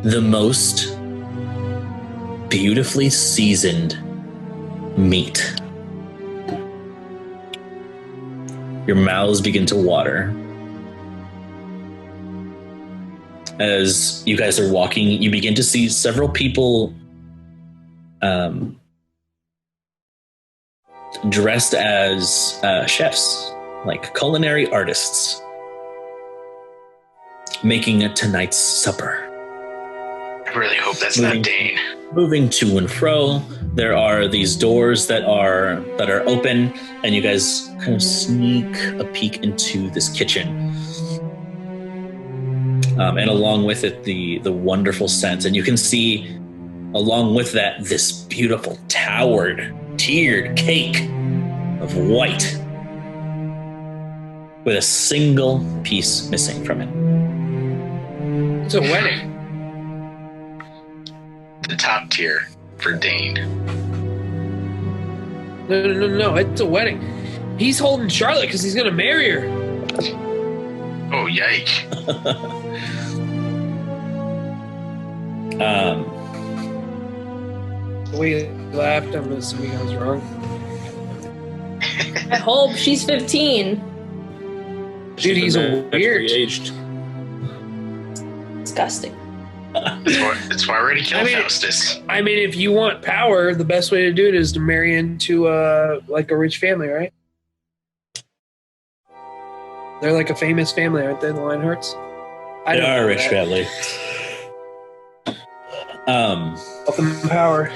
the most beautifully seasoned meat. Your mouths begin to water. As you guys are walking, you begin to see several people dressed as chefs, like culinary artists, making tonight's supper. I really hope that's not Dane. Moving to and fro. There are these doors that are open, and you guys kind of sneak a peek into this kitchen. And along with it, the wonderful scent. And you can see, along with that, this beautiful tiered cake of white with a single piece missing from it. It's a wedding. The top tier for Dane. No. It's a wedding. He's holding Charlotte because he's going to marry her. Oh, yike. The way he laughed, I'm assuming I was wrong. I hope she's 15. Dude, he's a weird. Aged. Disgusting. That's why we're going to kill Faustus. I mean, if you want power, the best way to do it is to marry into like a rich family, right? They're like a famous family, aren't they? The Lionhearts. They are a rich family. Welcome power.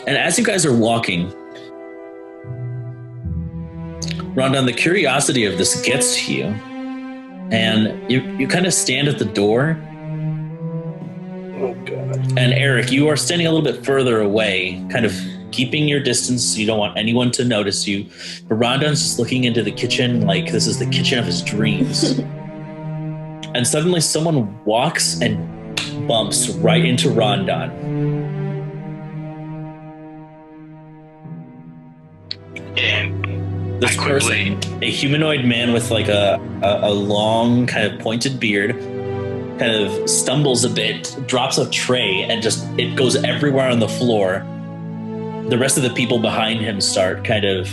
And as you guys are walking, Rondon, the curiosity of this gets to you, and you kind of stand at the door. Oh God. And Eric, you are standing a little bit further away, kind of keeping your distance so you don't want anyone to notice you. But Rondon's just looking into the kitchen like this is the kitchen of his dreams. And suddenly someone walks and bumps right into Rondon. And This person, a humanoid man with like a long kind of pointed beard, kind of stumbles a bit, drops a tray, and just it goes everywhere on the floor. The rest of the people behind him start kind of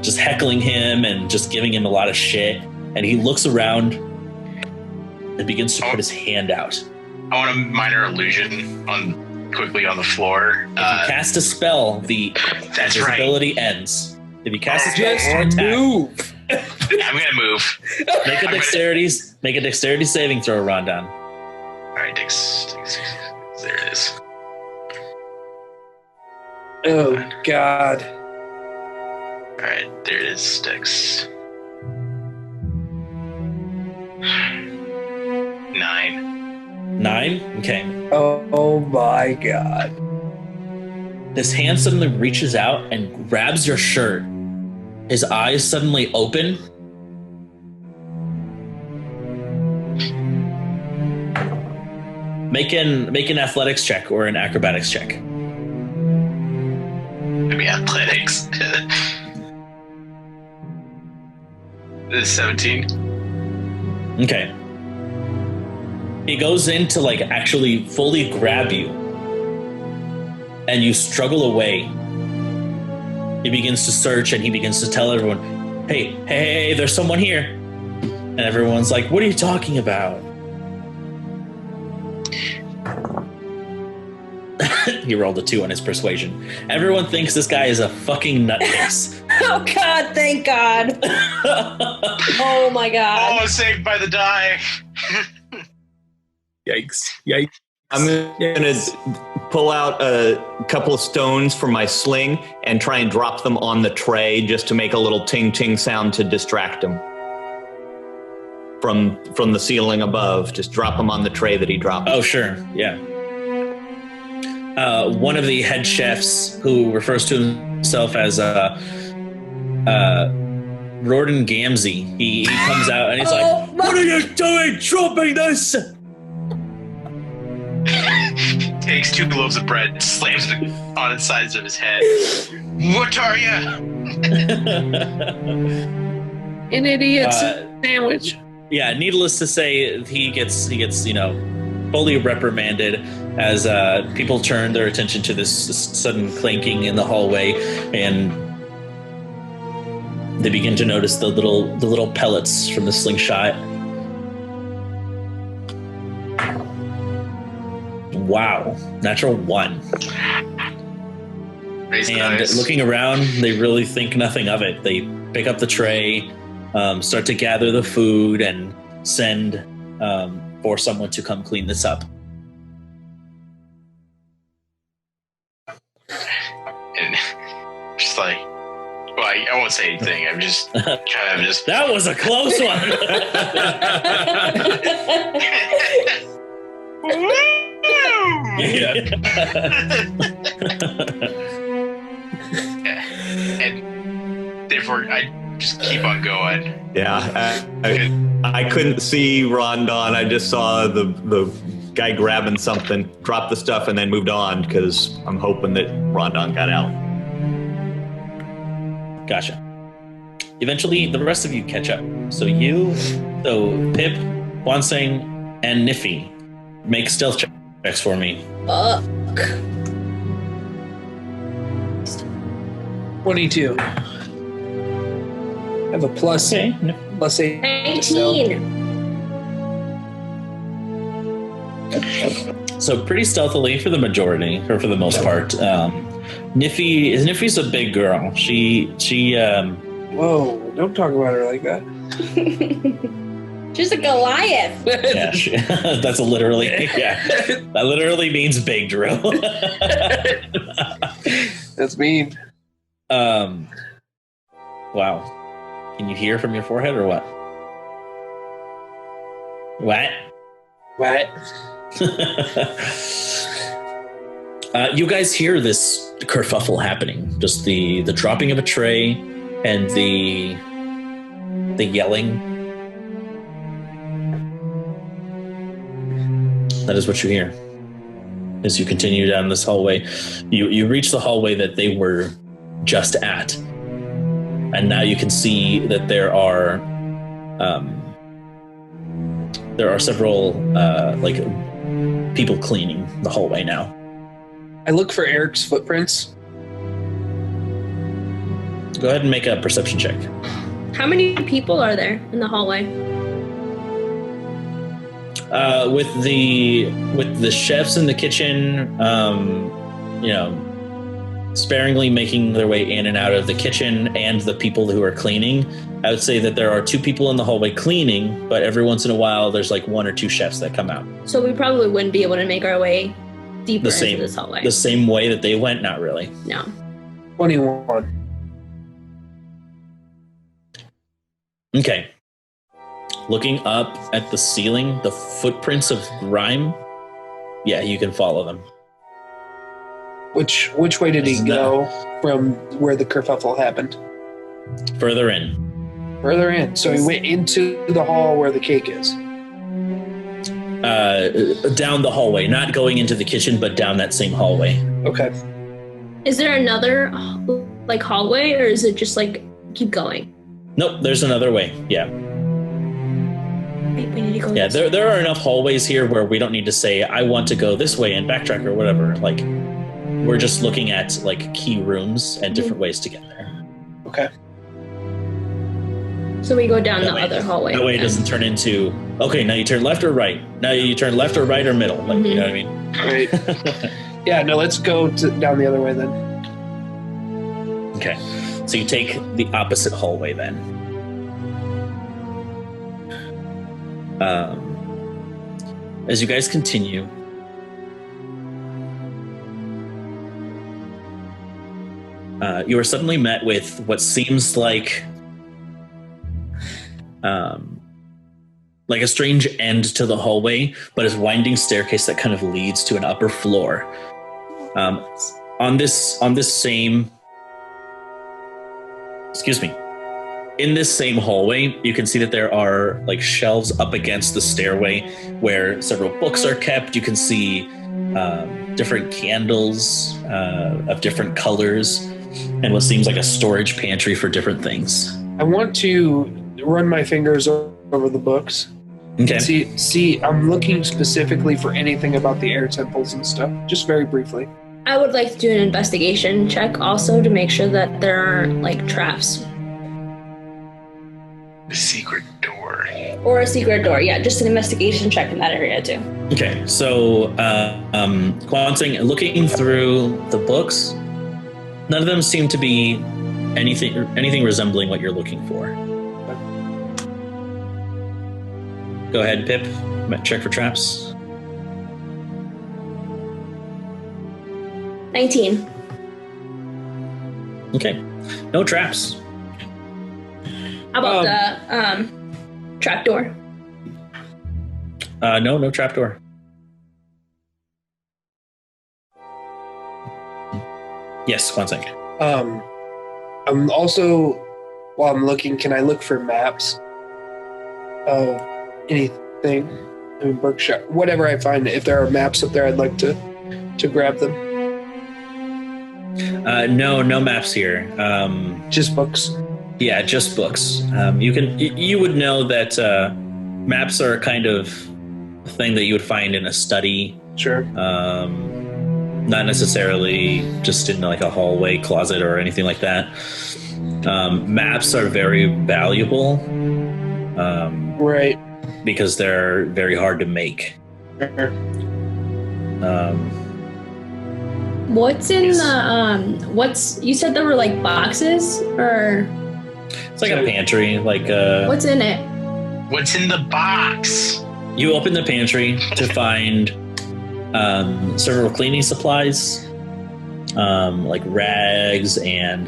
just heckling him and just giving him a lot of shit. And he looks around and begins to put his hand out. I want a minor illusion quickly on the floor. If you cast a spell, the invisibility ends. If you cast a spell or attack, move. I'm gonna move. Make a dexterity saving throw, Rondon. All right, Dex. There it is. Oh God. All right, there it is, Dex. 9? Okay. Oh my God. This hand suddenly reaches out and grabs your shirt. His eyes suddenly open. Make an athletics check or an acrobatics check. Maybe athletics. 17. Okay. He goes in to like actually fully grab you, and you struggle away. He begins to search, and he begins to tell everyone, hey, there's someone here. And everyone's like, what are you talking about? He rolled a 2 on his persuasion. Everyone thinks this guy is a fucking nutcase. Oh God, thank God. Oh my God. Oh, saved by the die. Yikes. I'm gonna pull out a couple of stones from my sling and try and drop them on the tray just to make a little ting-ting sound to distract him from the ceiling above. Just drop them on the tray that he dropped. Oh, sure. Yeah. One of the head chefs, who refers to himself as Rorden Gamzee, he comes out and he's like, what are you doing dropping this? Takes 2 loaves of bread, slams it on the sides of his head. What are you? An idiot sandwich. Yeah, needless to say, he gets fully reprimanded as people turn their attention to this sudden clanking in the hallway, and they begin to notice the little pellets from the slingshot. Wow, natural 1. Raise the And dice. looking around, they really think nothing of it. They pick up the tray, start to gather the food, and send for someone to come clean this up. And just like, well, I won't say anything. I'm just kind of just. That was a close one. Yeah. And therefore, I just keep on going. Yeah, I couldn't see Rondon. I just saw the guy grabbing something, dropped the stuff, and then moved on because I'm hoping that Rondon got out. Gotcha. Eventually, the rest of you catch up. So Pip, Wanseng, and Niffy make stealth checks for me. Fuck. 22. I have a plus 8. 19. So pretty stealthily for the majority, or for the most part. Niffy's a big girl. She Whoa, don't talk about her like that. She's a Goliath. yeah, that's literally that literally means big drill. That's mean. Wow. Can you hear from your forehead or what? What? You guys hear this kerfuffle happening. Just the dropping of a tray and the yelling. That is what you hear. As you continue down this hallway, you reach the hallway that they were just at. And now you can see that there are several people cleaning the hallway now. I look for Eric's footprints. Go ahead and make a perception check. How many people are there in the hallway? With the chefs in the kitchen, sparingly making their way in and out of the kitchen, and the people who are cleaning, I would say that there are 2 people in the hallway cleaning, but every once in a while there's like 1 or 2 chefs that come out. So we probably wouldn't be able to make our way deeper into this hallway. The same way that they went, not really. No. 21. Okay. Looking up at the ceiling, the footprints of grime, yeah, you can follow them. Which way did he go from where the kerfuffle happened? Further in. Further in. So he went into the hall where the cake is. Down the hallway, not going into the kitchen, but down that same hallway. Okay. Is there another hallway, or is it just keep going? Nope, there's another way. Yeah. Wait, we need to go. Yeah, there are enough hallways here where we don't need to say I want to go this way and backtrack or whatever. We're just looking at key rooms and different ways to get there. Okay. So we go down the other hallway. That way it doesn't turn into, okay, now you turn left or right. Now you turn left or right or middle. You know what I mean? Right. Yeah, no, let's go down the other way then. Okay. So you take the opposite hallway then. As you guys continue, you are suddenly met with what seems like a strange end to the hallway, but a winding staircase that kind of leads to an upper floor. On this same, in this same hallway, you can see that there are shelves up against the stairway where several books are kept. You can see different candles of different colors and what seems like a storage pantry for different things. I want to run my fingers over the books. Okay. See, I'm looking specifically for anything about the air temples and stuff, just very briefly. I would like to do an investigation check also to make sure that there aren't traps. A secret door. Or a secret door, yeah, just an investigation check in that area too. Okay, so Kwansing, looking through the books, None of them seem to be anything resembling what you're looking for. Go ahead, Pip. Check for traps. 19. Okay. No traps. How about the trapdoor? No trapdoor. Yes, one second. I'm also, while I'm looking, can I look for maps of anything? I mean, Berkshire, whatever I find. If there are maps up there, I'd like to grab them. No maps here. Just books. Yeah, just books. You would know that maps are a kind of thing that you would find in a study. Sure. Not necessarily just in like a hallway closet or anything like that. Maps are very valuable. Right. Because they're very hard to make. Sure. What's in the you said there were like boxes or it's like a pantry, like what's in it? What's in the box? You open the pantry to find several cleaning supplies, like rags and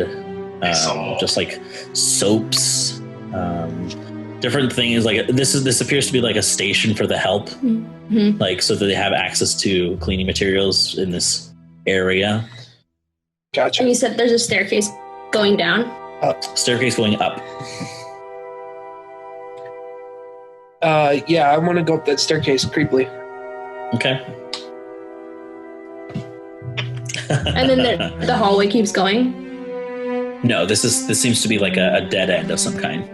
just like soaps, different things. Like this appears to be like a station for the help, like so that they have access to cleaning materials in this area. Gotcha. And you said there's a staircase going down. Staircase going up. Yeah, I want to go up that staircase creepily. Okay. And then the hallway keeps going. No, this seems to be like a dead end of some kind,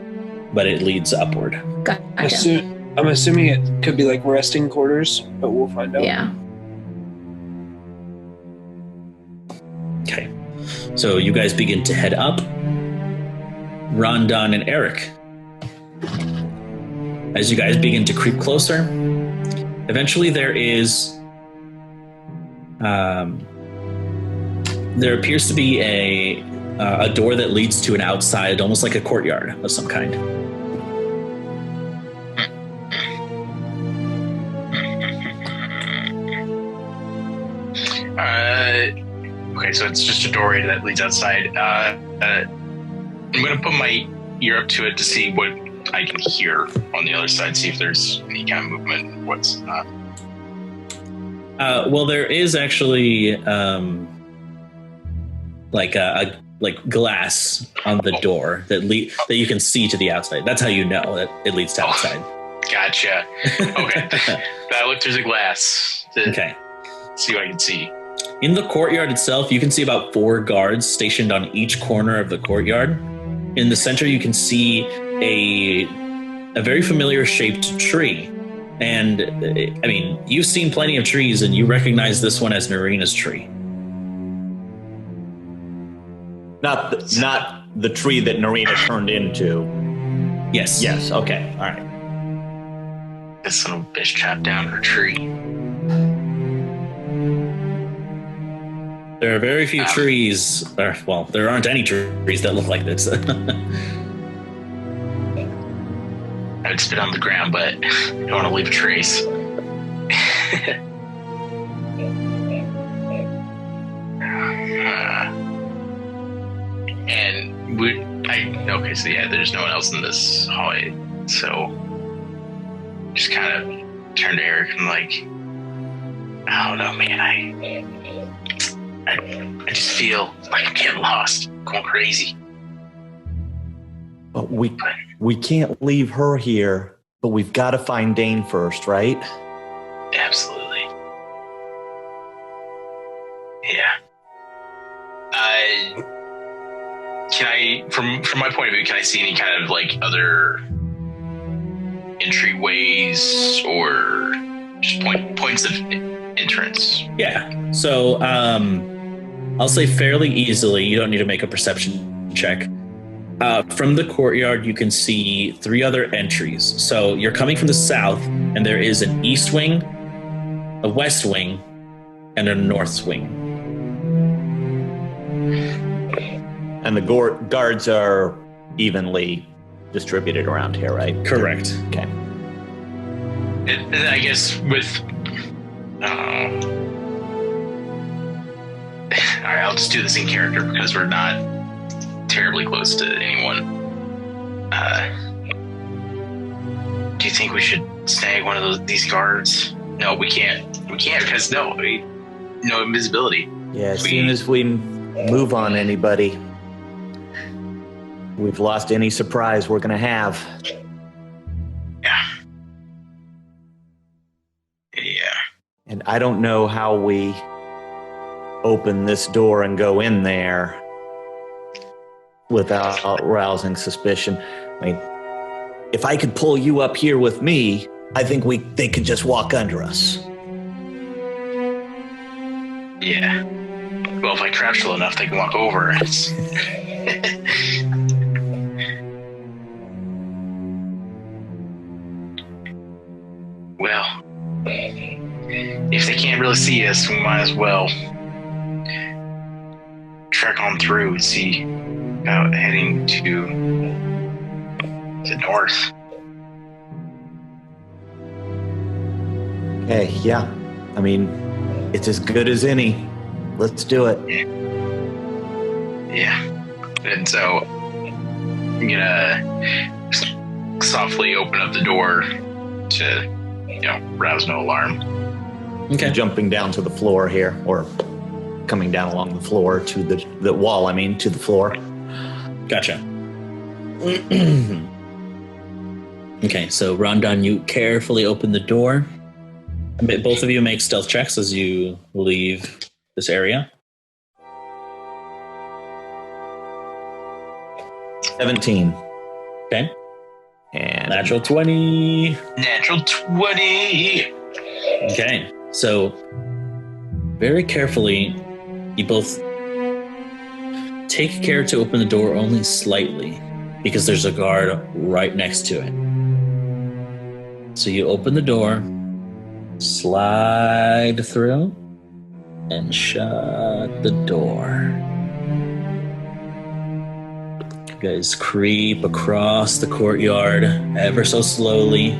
but it leads upward. Gotcha. I'm assuming it could be like resting quarters, but we'll find out. Yeah. Okay. So you guys begin to head up. Rondon and Eric. As you guys begin to creep closer, eventually there appears to be a door that leads to an outside, almost like a courtyard of some kind. Okay, so it's just a doorway that leads outside. I'm going to put my ear up to it to see what I can hear on the other side, see if there's any kind of movement, what's not. Well, there is actually like glass on the door that you can see to the outside. That's how you know that it leads to outside. Gotcha. Okay. I look through the glass to see what I can see. In the courtyard itself, you can see about 4 guards stationed on each corner of the courtyard. In the center, you can see a very familiar shaped tree. And I mean, you've seen plenty of trees and you recognize this one as Narina's tree. Not the tree that Narina turned into. Yes. Yes. Okay. All right. This son of a bitch chopped down her tree. There are very few trees, well, there aren't any trees that look like this. I would spit on the ground, but I don't want to leave a trace. Okay, so yeah, there's no one else in this hallway, so just kind of turn to Eric and like, I don't know, man, I just feel like I'm getting lost, going crazy. But we can't leave her here, but we've got to find Dane first, right? Absolutely. Yeah. Can I, from my point of view, can I see any kind of like other entryways or just points of entrance? Yeah. So I'll say fairly easily, you don't need to make a perception check. From the courtyard, you can see 3 other entries. So you're coming from the south, and there is an east wing, a west wing, and a north wing. And the guards are evenly distributed around here, right? Correct. Okay. And I guess with... Alright, I'll just do this in character because we're not terribly close to anyone. Do you think we should snag one of these guards? No, we can't. We can't because no invisibility. Yeah, as soon as we move on anybody, we've lost any surprise we're going to have. Yeah. And I don't know how we open this door and go in there without rousing suspicion. I mean, if I could pull you up here with me, I think they could just walk under us. Yeah. Well, if I crouch low enough, they can walk over us. Well, if they can't really see us, we might as well trek on through and see about heading to the north. Okay, yeah. I mean, it's as good as any. Let's do it. Yeah. And so I'm gonna softly open up the door to, rouse no alarm. Okay. Jumping down to the floor here, or coming down along the floor to the wall, to the floor. Gotcha. Okay, so Rondon, you carefully open the door. Both of you make stealth checks as you leave this area. 17. Okay. And Natural 20. Natural 20! Okay, so very carefully, you both take care to open the door only slightly because there's a guard right next to it. So you open the door, slide through, and shut the door. You guys creep across the courtyard ever so slowly.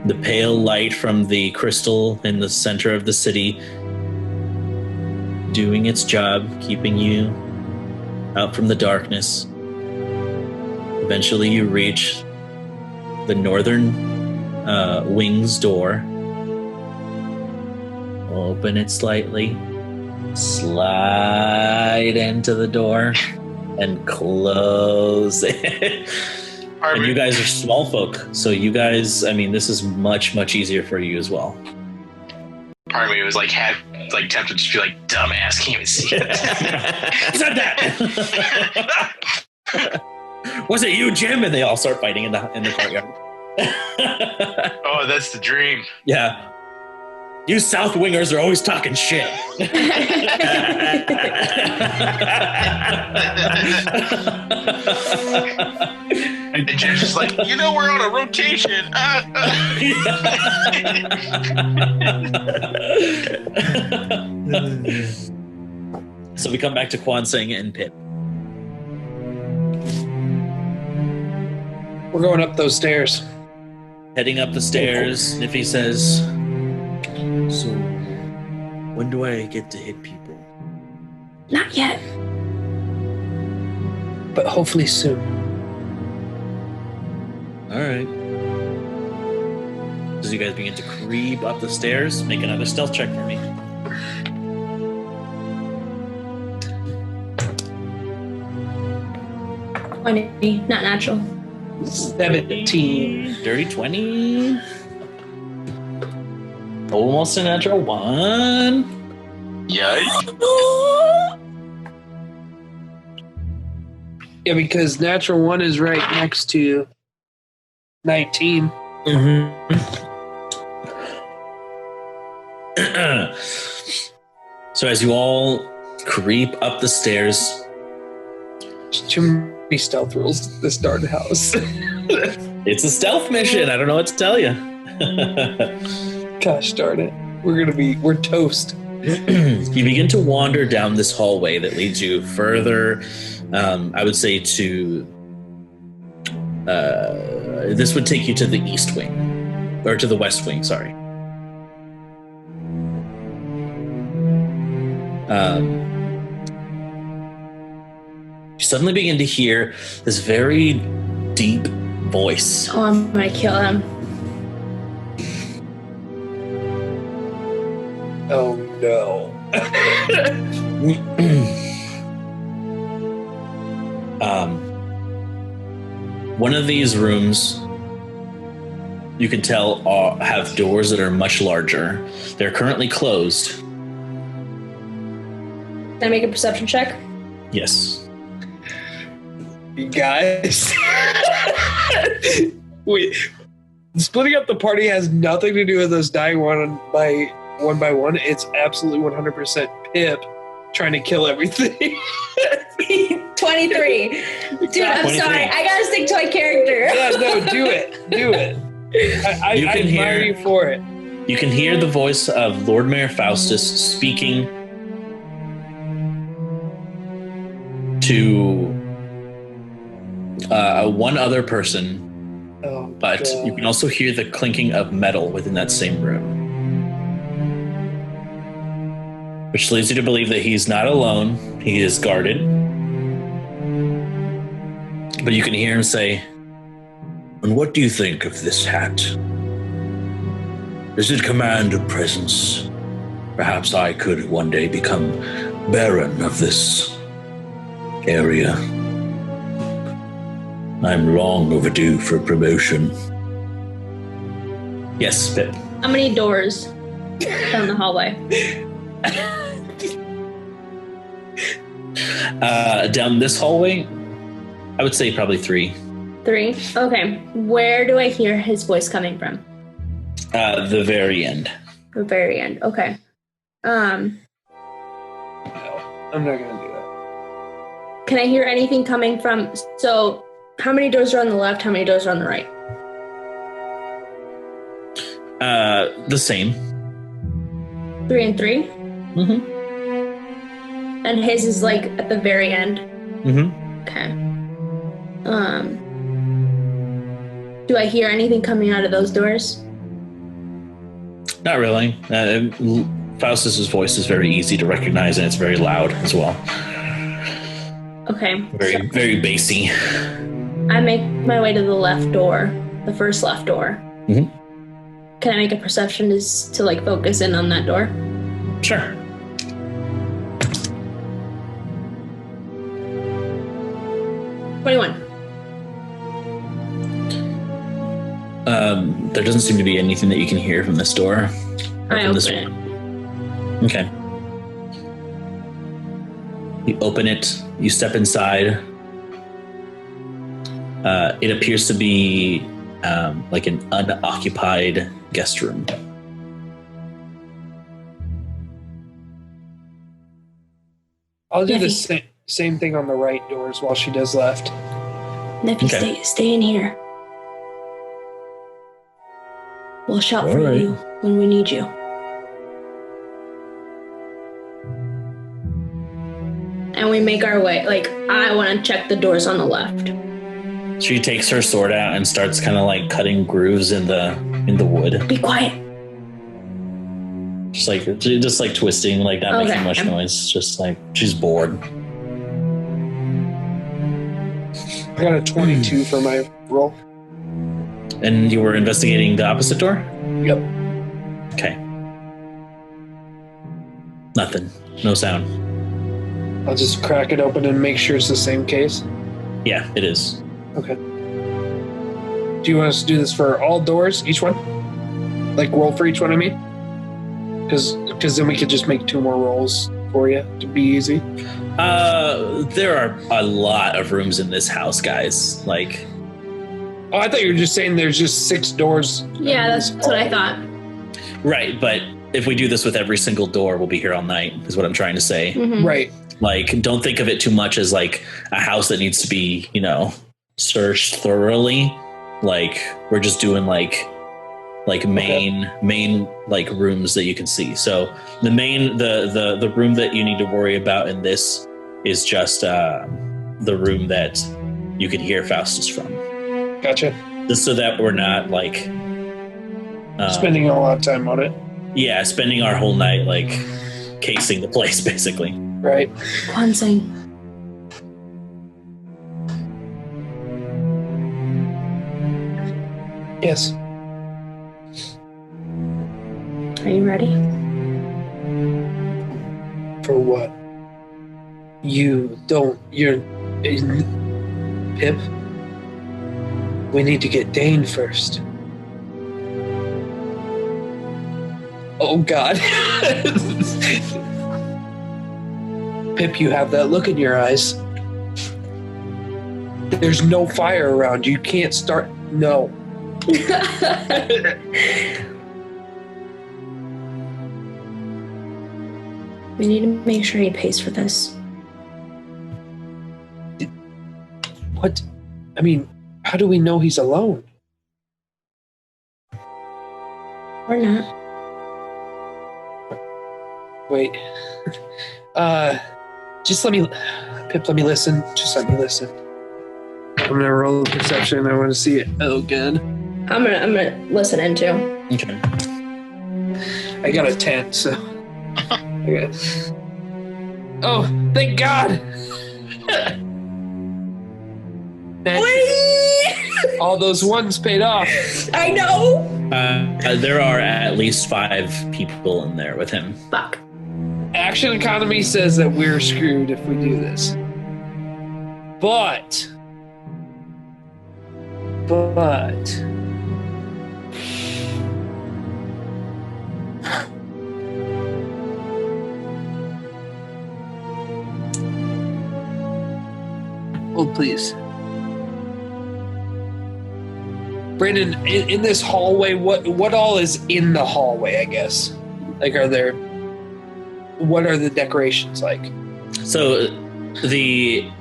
The pale light from the crystal in the center of the city doing its job, keeping you out from the darkness. Eventually you reach the northern wing's door. Open it slightly, slide into the door, and close it. And you guys are small folk, so you guys, this is much, much easier for you as well. Part of me was tempted to just be like, dumbass, can't even see it. Said that! Was it you, Jim? And they all start fighting in the courtyard. Oh, that's the dream. Yeah. You South Wingers are always talking shit. And Jim's just like, we're on a rotation. So we come back to Kwansing and Pip. We're going up those stairs. Heading up the stairs, Niffy says, so, when do I get to hit people? Not yet. But hopefully soon. All right. As you guys begin to creep up the stairs, make another stealth check for me. Not natural. 17. Dirty 20. Almost a natural 1. Yikes. Yeah, because natural 1 is right next to 19. So as you all creep up the stairs, There's too many stealth rules this darn house. it's a stealth mission. I don't know what to tell you. Gosh darn it. We're toast. You begin to wander down this hallway that leads you further, I would say to... this would take you to the east wing. Or to the west wing, sorry. You suddenly begin to hear this very deep voice. Oh, I'm gonna kill him. Oh no. One of these rooms, you can tell, have doors that are much larger. They're currently closed. Can I make a perception check? Yes. You guys. Wait. Splitting up the party has nothing to do with us dying one by one. It's absolutely 100% Pip trying to kill everything. 23. Dude, I'm 23. sorry. I gotta stick to my character. Yeah, no, do it. I admire you for it. You can hear the voice of Lord Mayor Faustus speaking to one other person, but God. you can also hear the clinking of metal within that same room, which leads you to believe that he's not alone. He is guarded, but you can hear him say, "And what do you think of this hat? Does it command a presence? Perhaps I could one day become Baron of this area. I'm long overdue for a promotion." Yes, Pip. How many doors down the hallway? Down this hallway, I would say probably 3. 3? Okay. Where do I hear his voice coming from? The very end. The very end. Okay. No, I'm not gonna do that. Can I hear anything coming from... So, how many doors are on the left? How many doors are on the right? The same. 3 and 3? Mm-hmm. And his is like at the very end? Mm-hmm. Okay. Do I hear anything coming out of those doors? Not really. Faustus's voice is very easy to recognize, and it's very loud as well. Okay. Very, very bassy. I make my way to the left door, the first left door. Mm-hmm. Can I make a perception to like focus in on that door? Sure. There doesn't seem to be anything that you can hear from this door. I open it. Okay. You open it, you step inside. It appears to be like an unoccupied guest room. I'll do the Neffy. same thing on the right doors while she does left. Neffy, Okay. stay in here. We'll shout All for right. you when we need you. And we make our way. Like, I want to check the doors on the left. She takes her sword out and starts kind of like cutting grooves in the wood. Be quiet. Just like twisting, like not Okay. making much noise. Just like she's bored. I got a 22 for my roll. And you were investigating the opposite door? Yep. Okay. Nothing. No sound. I'll just crack it open and make sure it's the same case. Yeah, it is. Okay. Do you want us to do this for all doors, each one? Like roll for each one, I mean? Because then we could just make 2 more rolls for you to be easy. There are a lot of rooms in this house, guys. Like, Oh, I thought you were just saying there's just 6 doors. Yeah, that's what I thought. right, but if we do this with every single door, we'll be here all night, is what I'm trying to say. Mhm. Right. Like, don't think of it too much as like a house that needs to be, searched thoroughly. Like, we're just doing like like main like rooms that you can see. So the main the room that you need to worry about in this is just the room that you could hear Faustus from. Gotcha. Just so that we're not like spending a lot of time on it. Yeah, spending our whole night like casing the place, basically. Right. Kwanzaa. Yes. Are you ready? For what? You're Pip? We need to get Dane first. Oh, God. Pip, you have that look in your eyes. There's no fire around. You can't start. No. We need to make sure he pays for this. What? I mean, how do we know he's alone? Or not. Wait. Just let me... Pip, let me listen. Just let me listen. I'm gonna roll the perception. I want to see it. Oh, good. I'm gonna listen in too. Okay. I got a 10, so... Okay. Oh, thank God! All those ones paid off. I know. There are at least 5 people in there with him. Fuck. Action economy says that we're screwed if we do this. But... Hold, please. Brandon, in this hallway, what all is in the hallway, I guess? Like, what are the decorations like? So the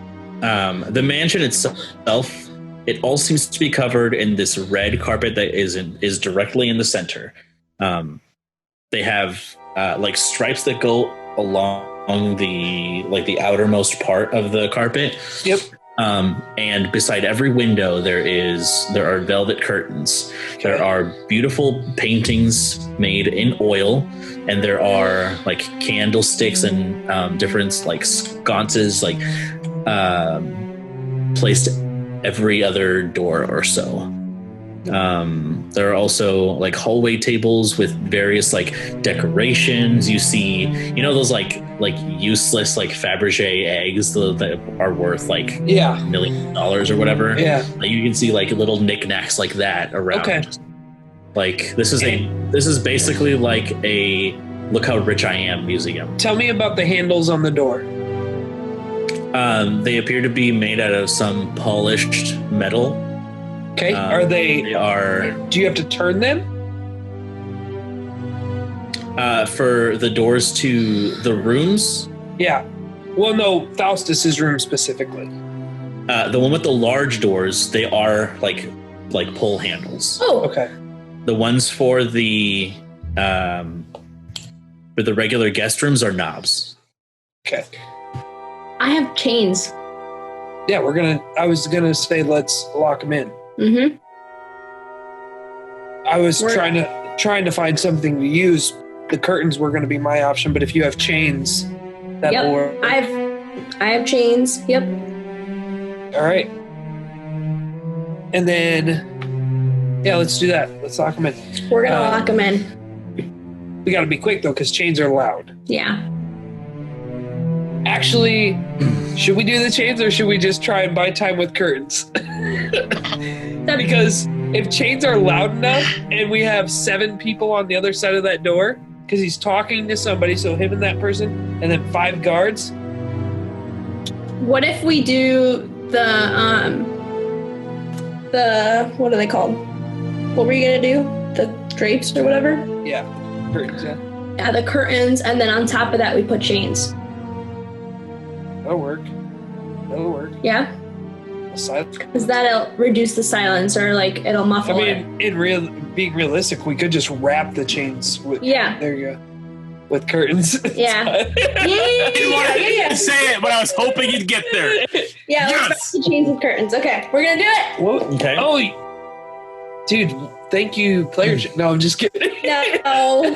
mansion itself, it all seems to be covered in this red carpet that is directly in the center. They have like stripes that go along the outermost part of the carpet. Yep. And beside every window there are velvet curtains. Okay. There are beautiful paintings made in oil, and there are like candlesticks and different like sconces like placed every other door or so. There are also like hallway tables with various like decorations. You see, those like useless like Fabergé eggs that are worth like $1 million or whatever. Yeah, like you can see like little knickknacks like that around. Okay. Like this is basically like a look how rich I am museum. Tell me about the handles on the door. They appear to be made out of some polished metal. Okay, They are. Do you have to turn them? For the doors to the rooms? Yeah. Well, no, Faustus's room specifically. The one with the large doors, they are like pull handles. Oh, okay. The ones for the regular guest rooms are knobs. Okay. I have chains. Yeah, I was gonna say let's lock them in. Mm-hmm. I was trying to find something to use. The curtains were going to be my option, but if you have chains, that will work. I have chains. Yep. All right. And then, yeah, let's do that. Let's lock them in. We're gonna lock them in. We got to be quick though, because chains are loud. Yeah. Actually, should we do the chains or should we just try and buy time with curtains? Because if chains are loud enough and we have 7 people on the other side of that door, because he's talking to somebody, so him and that person, and then 5 guards. What if we do the what are they called? What were you gonna do? The drapes or whatever? Yeah, curtains. Yeah, the curtains, and then on top of that we put chains. That'll work. Yeah. silence. Because that'll reduce the silence or like it'll muffle it. Being realistic, we could just wrap the chains with. Yeah. There you go. With curtains. Yeah. I didn't say it, but I was hoping you'd get there. Yeah, let's Yes! wrap the chains with curtains. Okay, we're gonna do it. Whoa. Okay. Oh, dude, thank you, players. No, I'm just kidding. No,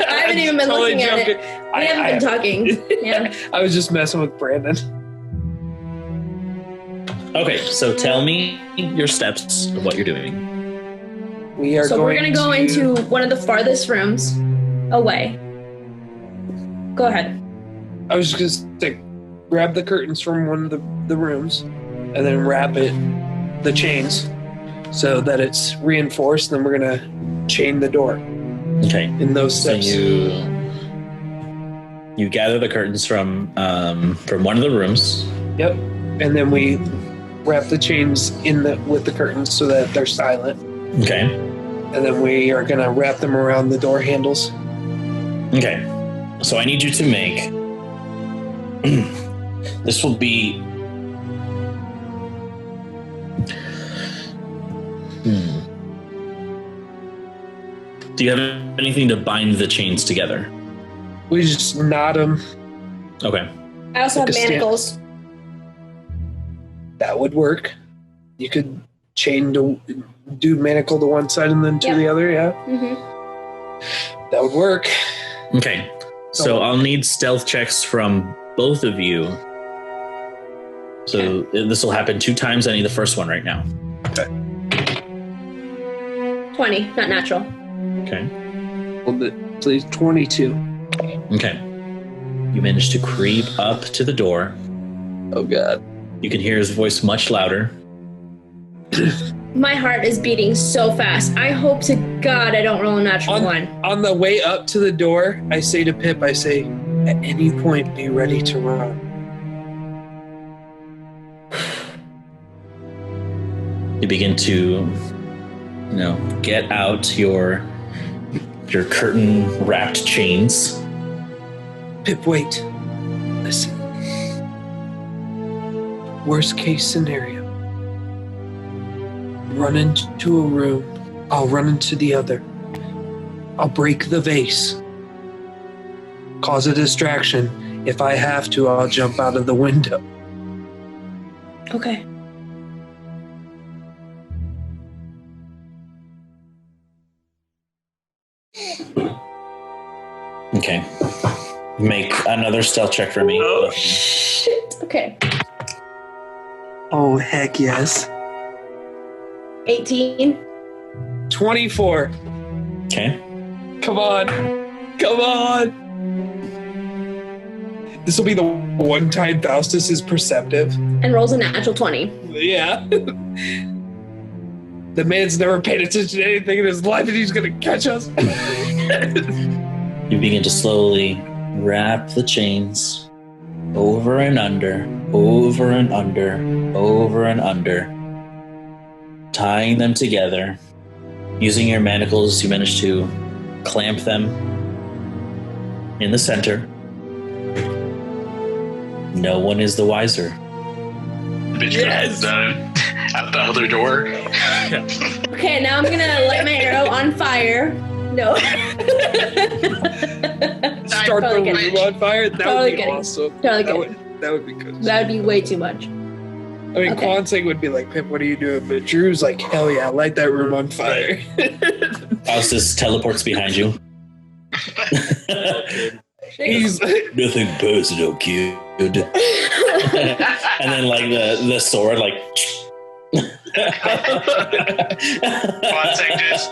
I haven't even been looking at it. We haven't been talking. Yeah. I was just messing with Brandon. Okay, so tell me your steps of what you're doing. We are So we're gonna go to- into one of the farthest rooms away. Go ahead. I was just gonna say, grab the curtains from one of the rooms, and then wrap the chains, so that it's reinforced. Then we're gonna chain the door Okay. in those So steps. you gather the curtains from one of the rooms. Yep. And then we wrap the chains with the curtains so that they're silent. Okay. And then we are gonna wrap them around the door handles. Okay. So I need you to make. This will be. Do you have anything to bind the chains together? We just knot them. Okay. I also Like have a stamp. manacles. That would work. You could do manacle to one side and then to Yep. the other. Yeah, Mm-hmm. that would work. Okay. So I'll need stealth checks from both of you. So this will happen 2 times. I need the first one right now. 20, not natural. Okay. Well, please, 22. Okay. You manage to creep up to the door. Oh God. You can hear his voice much louder. My heart is beating so fast. I hope to God I don't roll a natural one. On the way up to the door, I say to Pip, at any point, be ready to run. You begin to, get out your curtain wrapped chains. Pip, wait. Listen. Worst case scenario. Run into a room. I'll run into the other. I'll break the vase. Cause a distraction. If I have to, I'll jump out of the window. Okay. Okay. Make another stealth check for me. Oh, shit. Okay. Oh, heck yes. 18. 24. Okay. Come on. Come on. This will be the one time Faustus is perceptive. And rolls a natural 20. Yeah. The man's never paid attention to anything in his life and he's going to catch us. You begin to slowly wrap the chains over and under, over and under, over and under, tying them together. Using your manacles, you manage to clamp them in the center. No one is the wiser. Bitch yes. Out the other door. Okay, now I'm gonna light my arrow on fire. No. Start the Totally room on fire? That Totally would be kidding. awesome. Totally That kidding. would be good. That would be way too much. I mean, Okay. Kwansing would be like, Pip, what are you doing? But Drew's like, hell yeah, light that room on fire. Faustus teleports behind you. He's Nothing personal, kid. And then, like, the sword, like... Kwansing just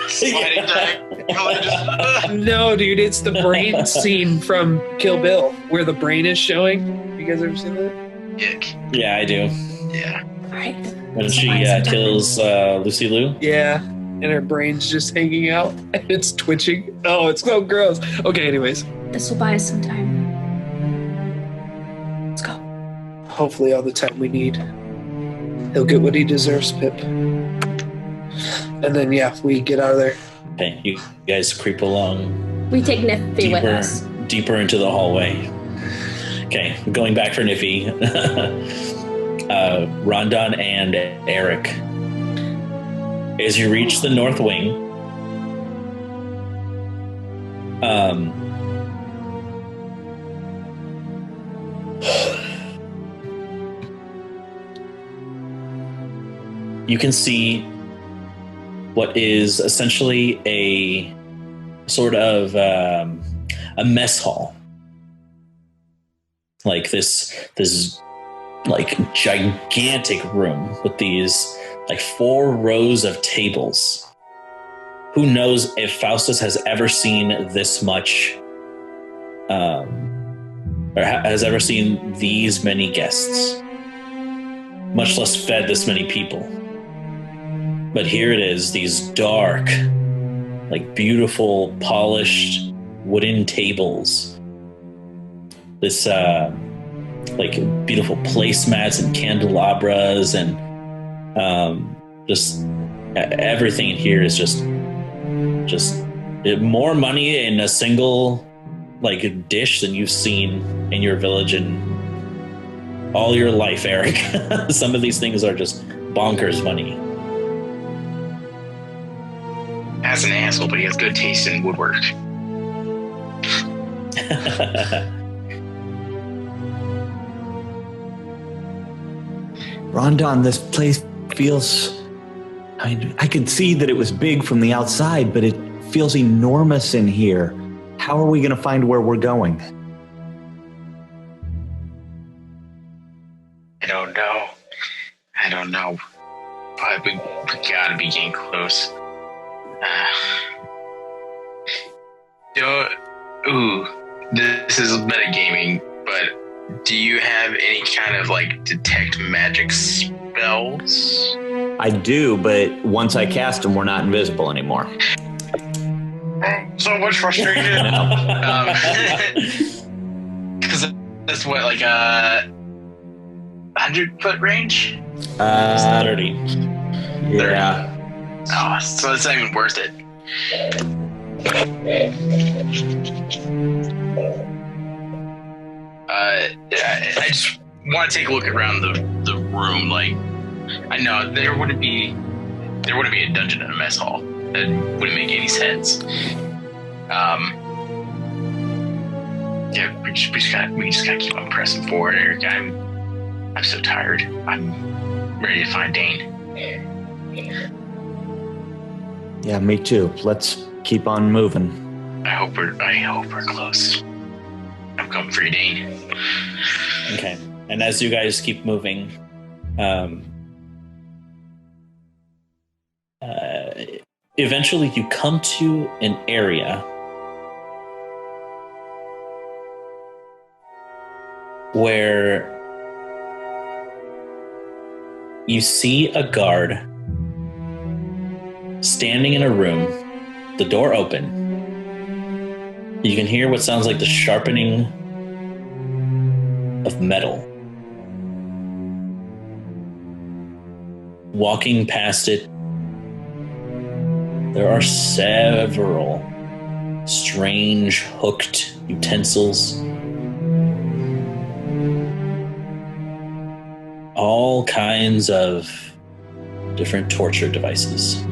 sliding down. no, dude, it's the brain scene from Kill Bill where the brain is showing. You guys ever seen that? Yick. Yeah, I do. Yeah. Alright. When she kills Lucy Liu. Yeah. And her brain's just hanging out and it's twitching. Oh, it's so gross. Okay, anyways. This will buy us some time. Let's go. Hopefully all the time we need. He'll get what he deserves, Pip. And then, yeah, we get out of there. Okay, you guys creep along We take Niffy with us. deeper into the hallway. Okay, going back for Niffy. Rondon and Eric. As you reach the north wing, you can see what is essentially a sort of a mess hall, like this like gigantic room with these like 4 rows of tables. Who knows if Faustus has ever seen this much, or has ever seen these many guests, much less fed this many people. But here it is, these dark, like beautiful, polished wooden tables. This like beautiful placemats and candelabras, and just everything in here is just more money in a single like dish than you've seen in your village in all your life, Eric. Some of these things are just bonkers money. As an asshole, but he has good taste in woodwork. Rondon, this place feels... I mean, I could see that it was big from the outside, but it feels enormous in here. How are we going to find where we're going? I don't know. But we gotta be getting close. This is metagaming, but do you have any kind of like detect magic spells? I do, but once I cast them, we're not invisible anymore. So much frustration. Because that's what, like 100-foot range? 30. Yeah. Oh, so it's not even worth it. I just want to take a look around the room. Like, I know there wouldn't be a dungeon in a mess hall. That wouldn't make any sense. Yeah, we just gotta keep on pressing forward, Eric. I'm so tired. I'm ready to find Dane. Yeah, me too. Let's keep on moving. I hope we're close. I'm coming for you, Dane. Okay. And as you guys keep moving, eventually you come to an area where you see a guard standing in a room, the door open. You can hear what sounds like the sharpening of metal. Walking past it, there are several strange hooked utensils. All kinds of different torture devices.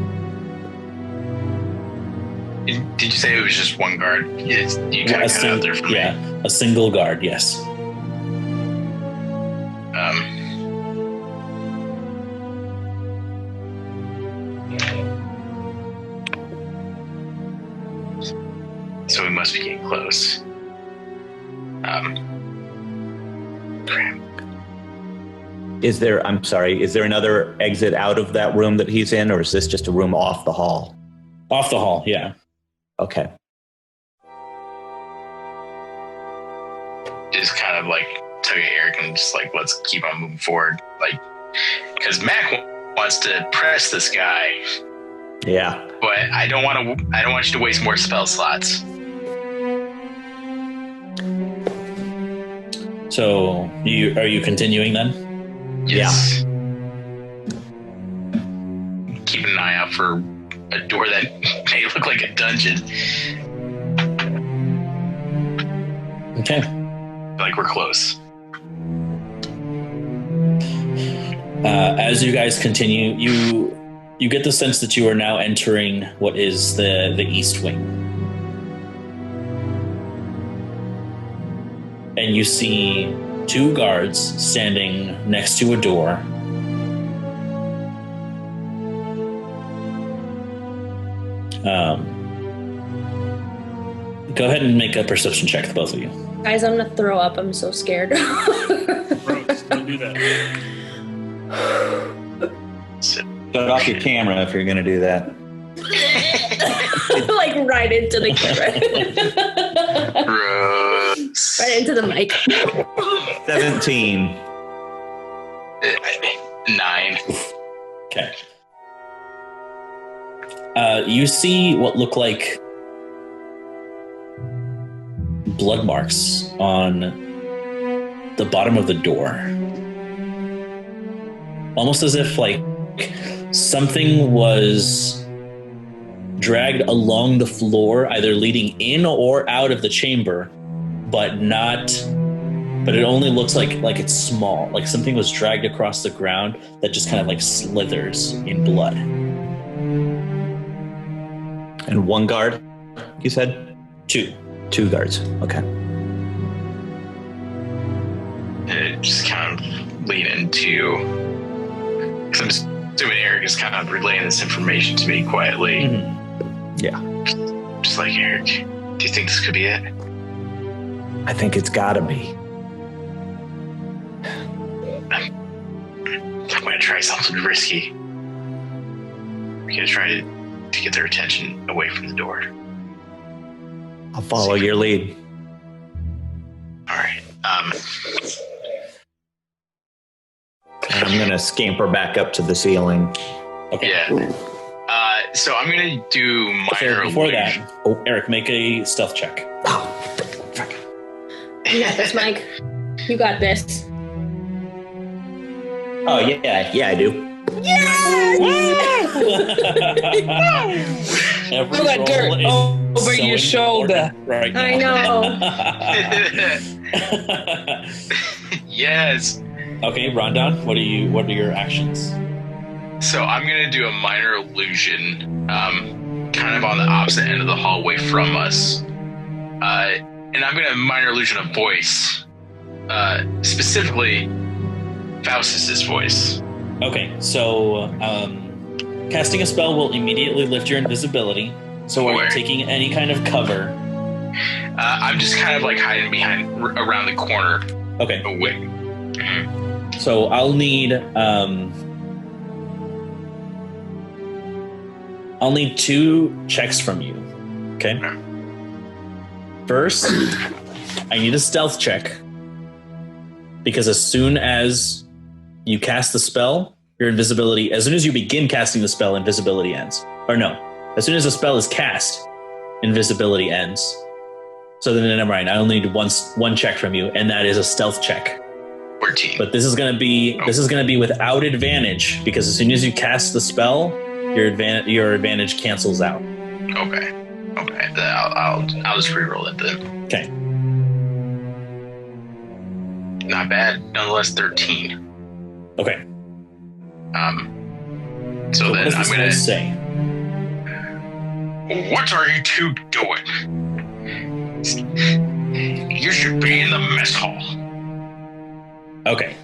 Did you say it was just one guard? Yes, you kind of cut out there for me. Yeah, a single guard, yes. So we must be getting close. Is there another exit out of that room that he's in, or is this just a room off the hall? Off the hall, yeah. Okay. Just kind of like tug at Eric and just like, let's keep on moving forward. Like, because Mac wants to press this guy. Yeah. But I don't want you to waste more spell slots. So are you continuing then? Yes. Yeah. Keep an eye out for a door that may look like a dungeon. Okay. Like we're close. As you guys continue, you get the sense that you are now entering what is the East Wing. And you see 2 guards standing next to a door. Go ahead and make a perception check, the both of you. Guys, I'm gonna throw up. I'm so scared. Gross, don't do that. Shut off your camera if you're going to do that. Like right into the camera. Gross. Right into the mic. 17. 9. Okay. You see what look like blood marks on the bottom of the door. Almost as if like something was dragged along the floor, either leading in or out of the chamber, but it only looks like it's small, like something was dragged across the ground that just kind of like slithers in blood. And 1 guard, you said? 2. 2 guards. Okay. Just kind of lean into, because I'm just assuming Eric is kind of relaying this information to me quietly. Mm-hmm. Yeah. Just like, Eric, do you think this could be it? I think it's got to be. I'm going to try something risky. I'm going to try to get their attention away from the door. I'll follow your lead. All right. I'm going to scamper back up to the ceiling. Okay. Yeah. So I'm going to do minor Before illusion. that, Eric, make a stealth check. Oh, fuck. You got this, Mike. You got this. Oh, yeah, I do. Every Feel that roll dirt is over so your shoulder. important right now. I know. Yes. Okay, Rondon, what are your actions? So I'm going to do a minor illusion, kind of on the opposite end of the hallway from us. And I'm going to minor illusion a voice, specifically Faustus's voice. Okay, so casting a spell will immediately lift your invisibility. So are you Where? taking any kind of cover? I'm just kind of like hiding around the corner. Okay, Away. so I'll need 2 checks from you. Okay. First, I need a stealth check, because as soon as you cast the spell, your invisibility, as soon as you begin casting the spell, invisibility ends. Or no, as soon as the spell is cast, invisibility ends. So then never mind, I only need one check from you, and that is a stealth check. 14. But this is gonna be without advantage, because as soon as you cast the spell, your advantage cancels out. Okay. I'll just re-roll it then. Okay. Not bad. Nonetheless, 13. Okay. So What then does I'm this gonna voice say? What are you 2 doing? You should be in the mess hall. Okay.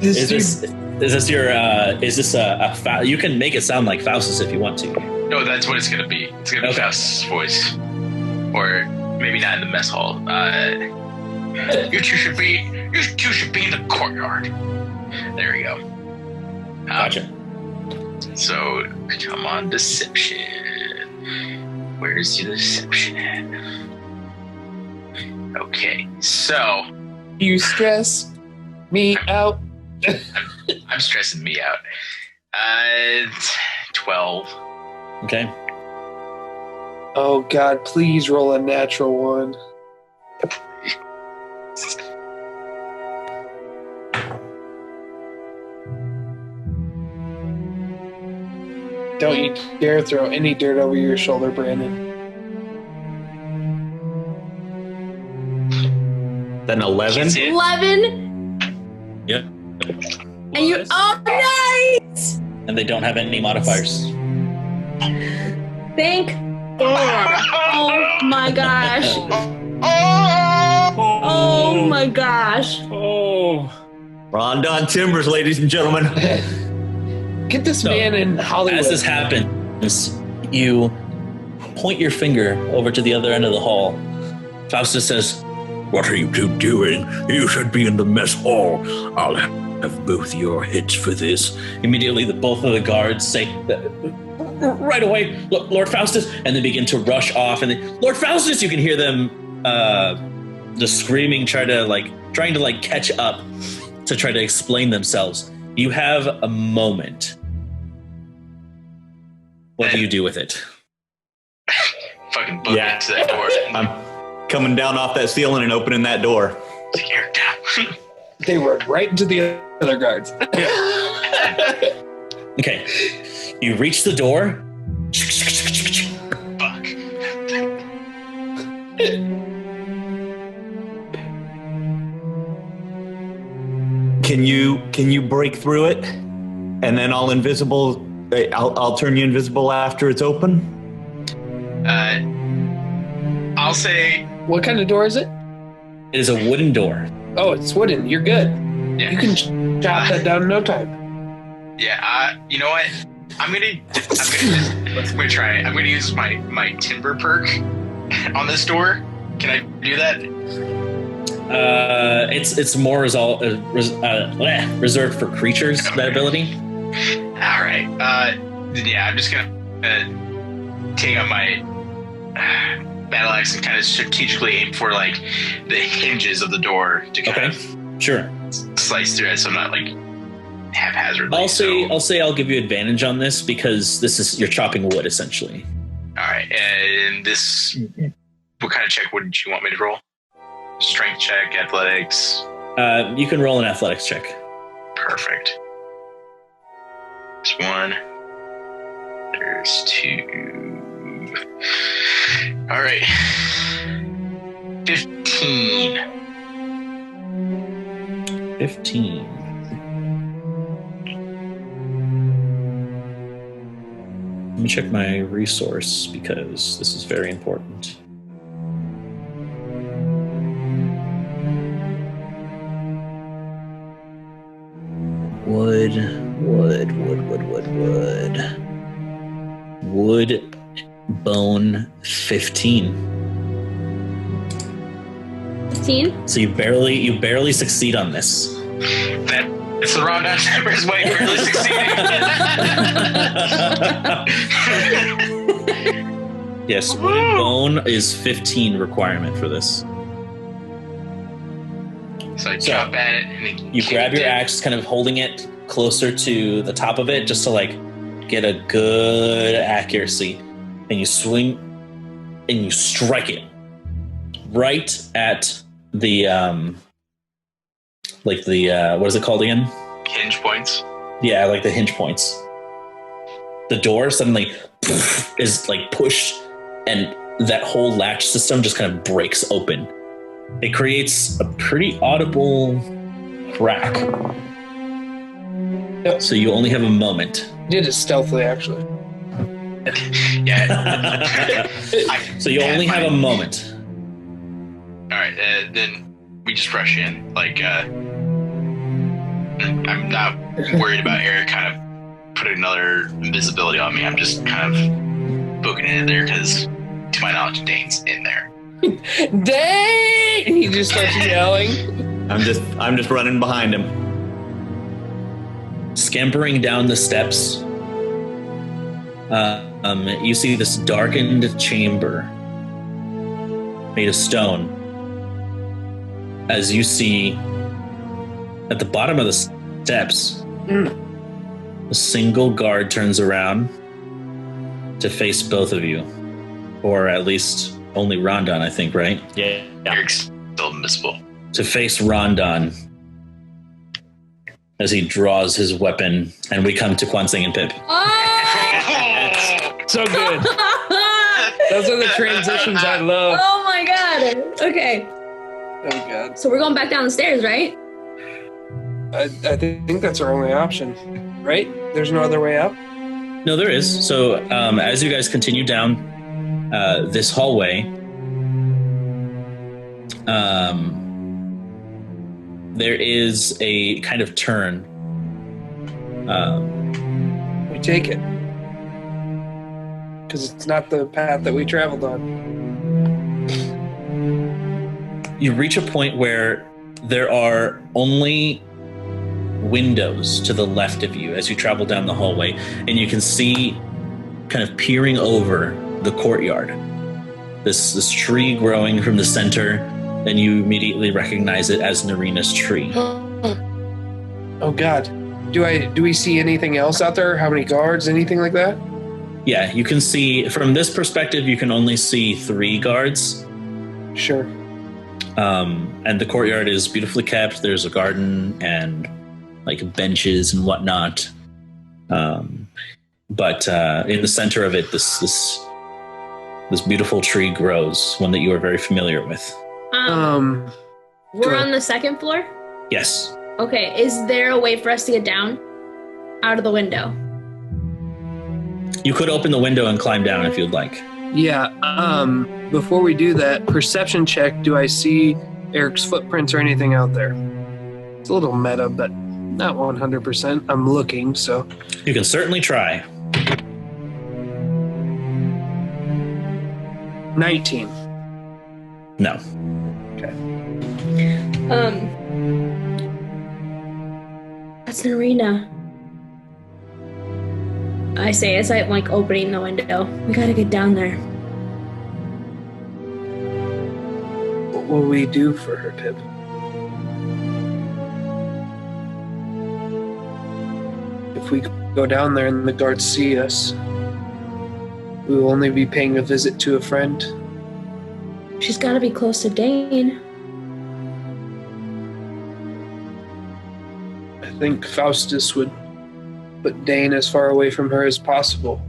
This Is this you can make it sound like Faustus if you want to. No, that's what it's gonna be. It's gonna be Okay. Faust's voice, or maybe not in the mess hall. You two should be in the courtyard. There we go. Gotcha. So come on, deception. Where's your deception at? Okay, so You stress me out. I'm stressing me out. 12. Okay. Oh God, please roll a natural one. Don't you dare throw any dirt over your shoulder, Brandon. Then 11? That's it. 11. Yep. And you. Oh, nice! And they don't have any modifiers. Thank God. Oh my gosh. Oh my gosh. Oh. Rondon Timbers, ladies and gentlemen. Get this man in Hollywood. As this happens, you point your finger over to the other end of the hall. Faustus says, What are you two doing? You should be in the mess hall. I'll have both your heads for this. immediately both of the guards say, right away, Lord Faustus, and they begin to rush off. And Lord Faustus, you can hear them just screaming, trying to catch up to try to explain themselves. You have a moment. What do you do with it? Fucking book it to that door. I'm coming down off that ceiling and opening that door. Take Eric down. They run right into the other guards. Okay. You reach the door. Fuck. Can you break through it, and then I'll turn you invisible after it's open? I'll say. What kind of door is it? It is a wooden door. Oh, it's wooden. You're good. Yeah. You can chop that down in no time. Yeah. You know what? I'm gonna try it. I'm gonna use my timber perk on this door. Can I do that? It's more reserved for creatures. Okay. That ability. All right. Yeah. I'm just gonna take out my battle axe and kind of strategically aim for like the hinges of the door to kind of slice through it, so I'm not like haphazardly. I'll say I'll give you advantage on this because you're chopping wood essentially. All right. And this, what kind of check would you want me to roll? Strength check, athletics. You can roll an athletics check. Perfect. There's one. There's two. All right. 15. 15. Let me check my resource because this is very important. Wood, bone, 15. 15? So you barely succeed on this. It's the wrong numbers way barely succeeding. Yes, wood and bone is 15 requirement for this. So I chop at it and you grab your axe, kind of holding it closer to the top of it just to like get a good accuracy. And you swing and you strike it right at the what is it called again? Hinge points. Yeah, like the hinge points. The door suddenly is like pushed and that whole latch system just kind of breaks open. It creates a pretty audible crack. Yep. So you only have a moment. Did it stealthily, actually. Yeah. So you only have a moment. All right, then we just rush in. Like, I'm not worried about Eric kind of putting another invisibility on me. I'm just kind of booking it in there because, to my knowledge, Dane's in there. Dang! And he just starts yelling. I'm just running behind him. Scampering down the steps, you see this darkened chamber made of stone. As you see at the bottom of the steps, a single guard turns around to face both of you. Or at least only Rondon, I think, right? Yeah. Eric's still invisible. To face Rondon as he draws his weapon, and we come to Kwansing and Pip. So good. Those are the transitions I love. Oh my god. Okay. Oh god. So we're going back down the stairs, right? I think that's our only option, right? There's no other way out. No, there is. So as you guys continue down this hallway, there is a kind of turn. We take it. Because it's not the path that we traveled on. You reach a point where there are only windows to the left of you as you travel down the hallway, and you can see, kind of peering over the courtyard, this tree growing from the center, and you immediately recognize it as Narina's tree. Oh God. Do we see anything else out there? How many guards? Anything like that? Yeah, you can see, from this perspective, you can only see 3 guards. Sure. And the courtyard is beautifully kept. There's a garden and like benches and whatnot. But in the center of it, this beautiful tree grows, one that you are very familiar with. We're on the second floor? Yes. Okay, is there a way for us to get down out of the window? You could open the window and climb down if you'd like. Yeah. Before we do that, perception check. Do I see Eric's footprints or anything out there? It's a little meta, but not 100%. I'm looking, so. You can certainly try. 19. No. Okay. That's an arena. I say as I'm like opening the window. We gotta get down there. What will we do for her, Pip? If we go down there and the guards see us, we will only be paying a visit to a friend. She's gotta be close to Dane. I think Faustus would put Dane as far away from her as possible.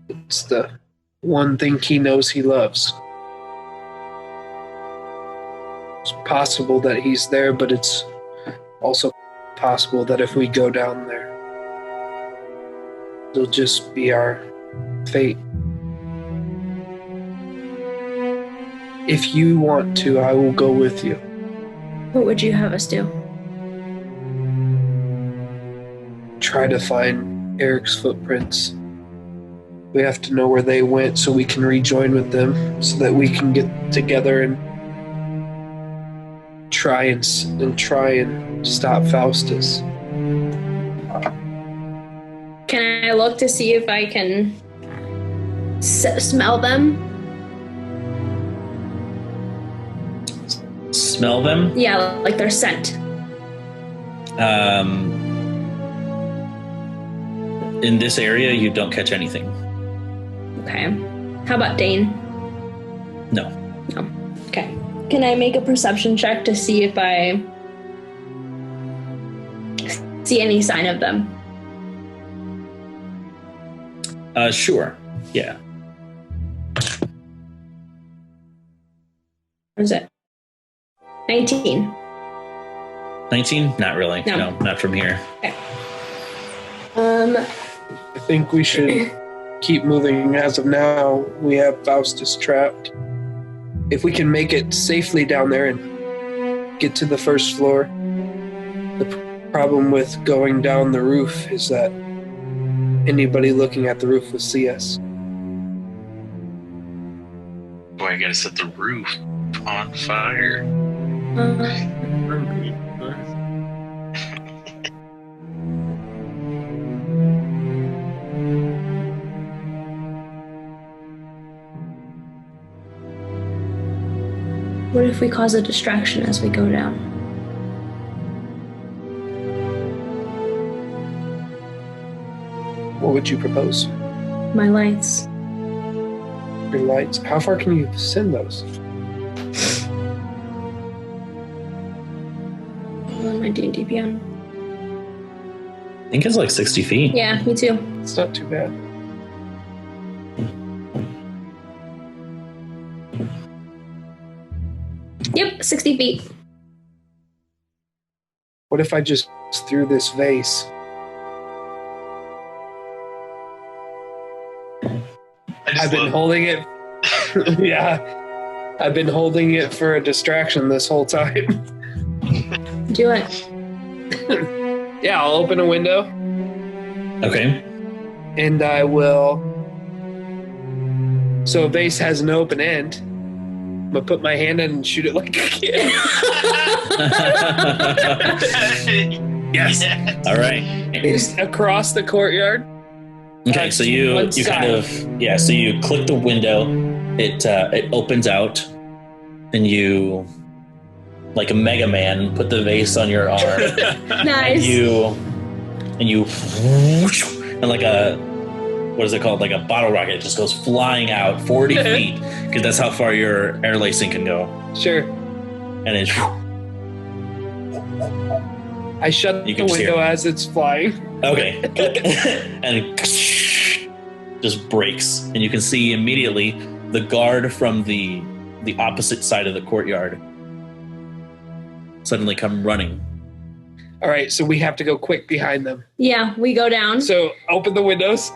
It's the one thing he knows he loves. It's possible that he's there, but it's also possible that if we go down there, it'll just be our fate. If you want to, I will go with you. What would you have us do? Try to find Eric's footprints. We have to know where they went so we can rejoin with them, so that we can get together and try and stop Faustus. Can I look to see if I can smell them? Smell them? Yeah, like their scent. In this area, you don't catch anything. Okay. How about Dane? No. No. Okay. Can I make a perception check to see if I see any sign of them? Sure. Yeah. What is it? 19. 19? Not really. No, not from here. Okay. I think we should keep moving. As of now, we have Faustus trapped. If we can make it safely down there and get to the first floor, the problem with going down the roof is that anybody looking at the roof will see us. Boy, I gotta set the roof on fire. What if we cause a distraction as we go down? What would you propose? My lights. Your lights? How far can you send those? On my D&D Beyond. I think it's like 60 feet. Yeah, me too. It's not too bad. Yep, 60 feet. What if I just threw this vase? I've been holding it. Yeah. I've been holding it for a distraction this whole time. Do it. Yeah, I'll open a window Okay. and I will. So a vase has an open end. I'm gonna put my hand in and shoot it like a kid. Yes. All right. Just across the courtyard. Okay, so you One kind of so you click the window, it opens out, and you, like a Mega Man, put the vase on your arm, Nice. and like a, what is it called? Like a bottle rocket, it just goes flying out 40 feet, because that's how far your air lacing can go, Sure. and it I shut the You can just hear window it. as it's flying. okay, and it just breaks, and you can see immediately the guard from the opposite side of the courtyard suddenly come running. All right, so we have to go quick behind them. Yeah, we go down So open the windows.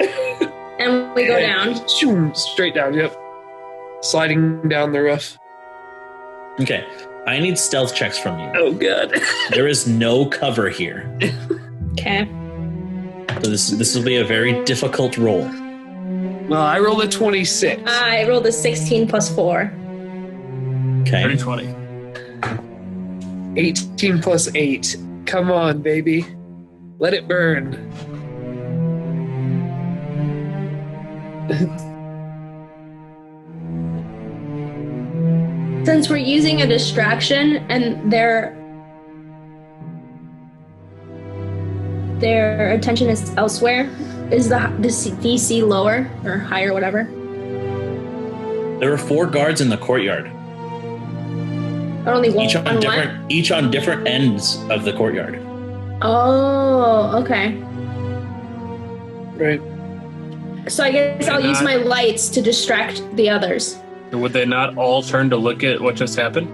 and we go down. Shoom, straight down, yep. Sliding down the roof. Okay, I need stealth checks from you. Oh, God. There is no cover here, Okay. so this will be a very difficult roll. Well, I rolled a 26. I rolled a 16 plus 4. Okay, 20. 18 plus 8. Come on, baby. Let it burn. Since we're using a distraction and their attention is elsewhere, is the DC lower or higher, whatever? there are 4 guards in the courtyard, Or only one? each on different ends of the courtyard. Oh, okay. Right. So I guess I'll use my lights to distract the others. Would they not all turn to look at what just happened?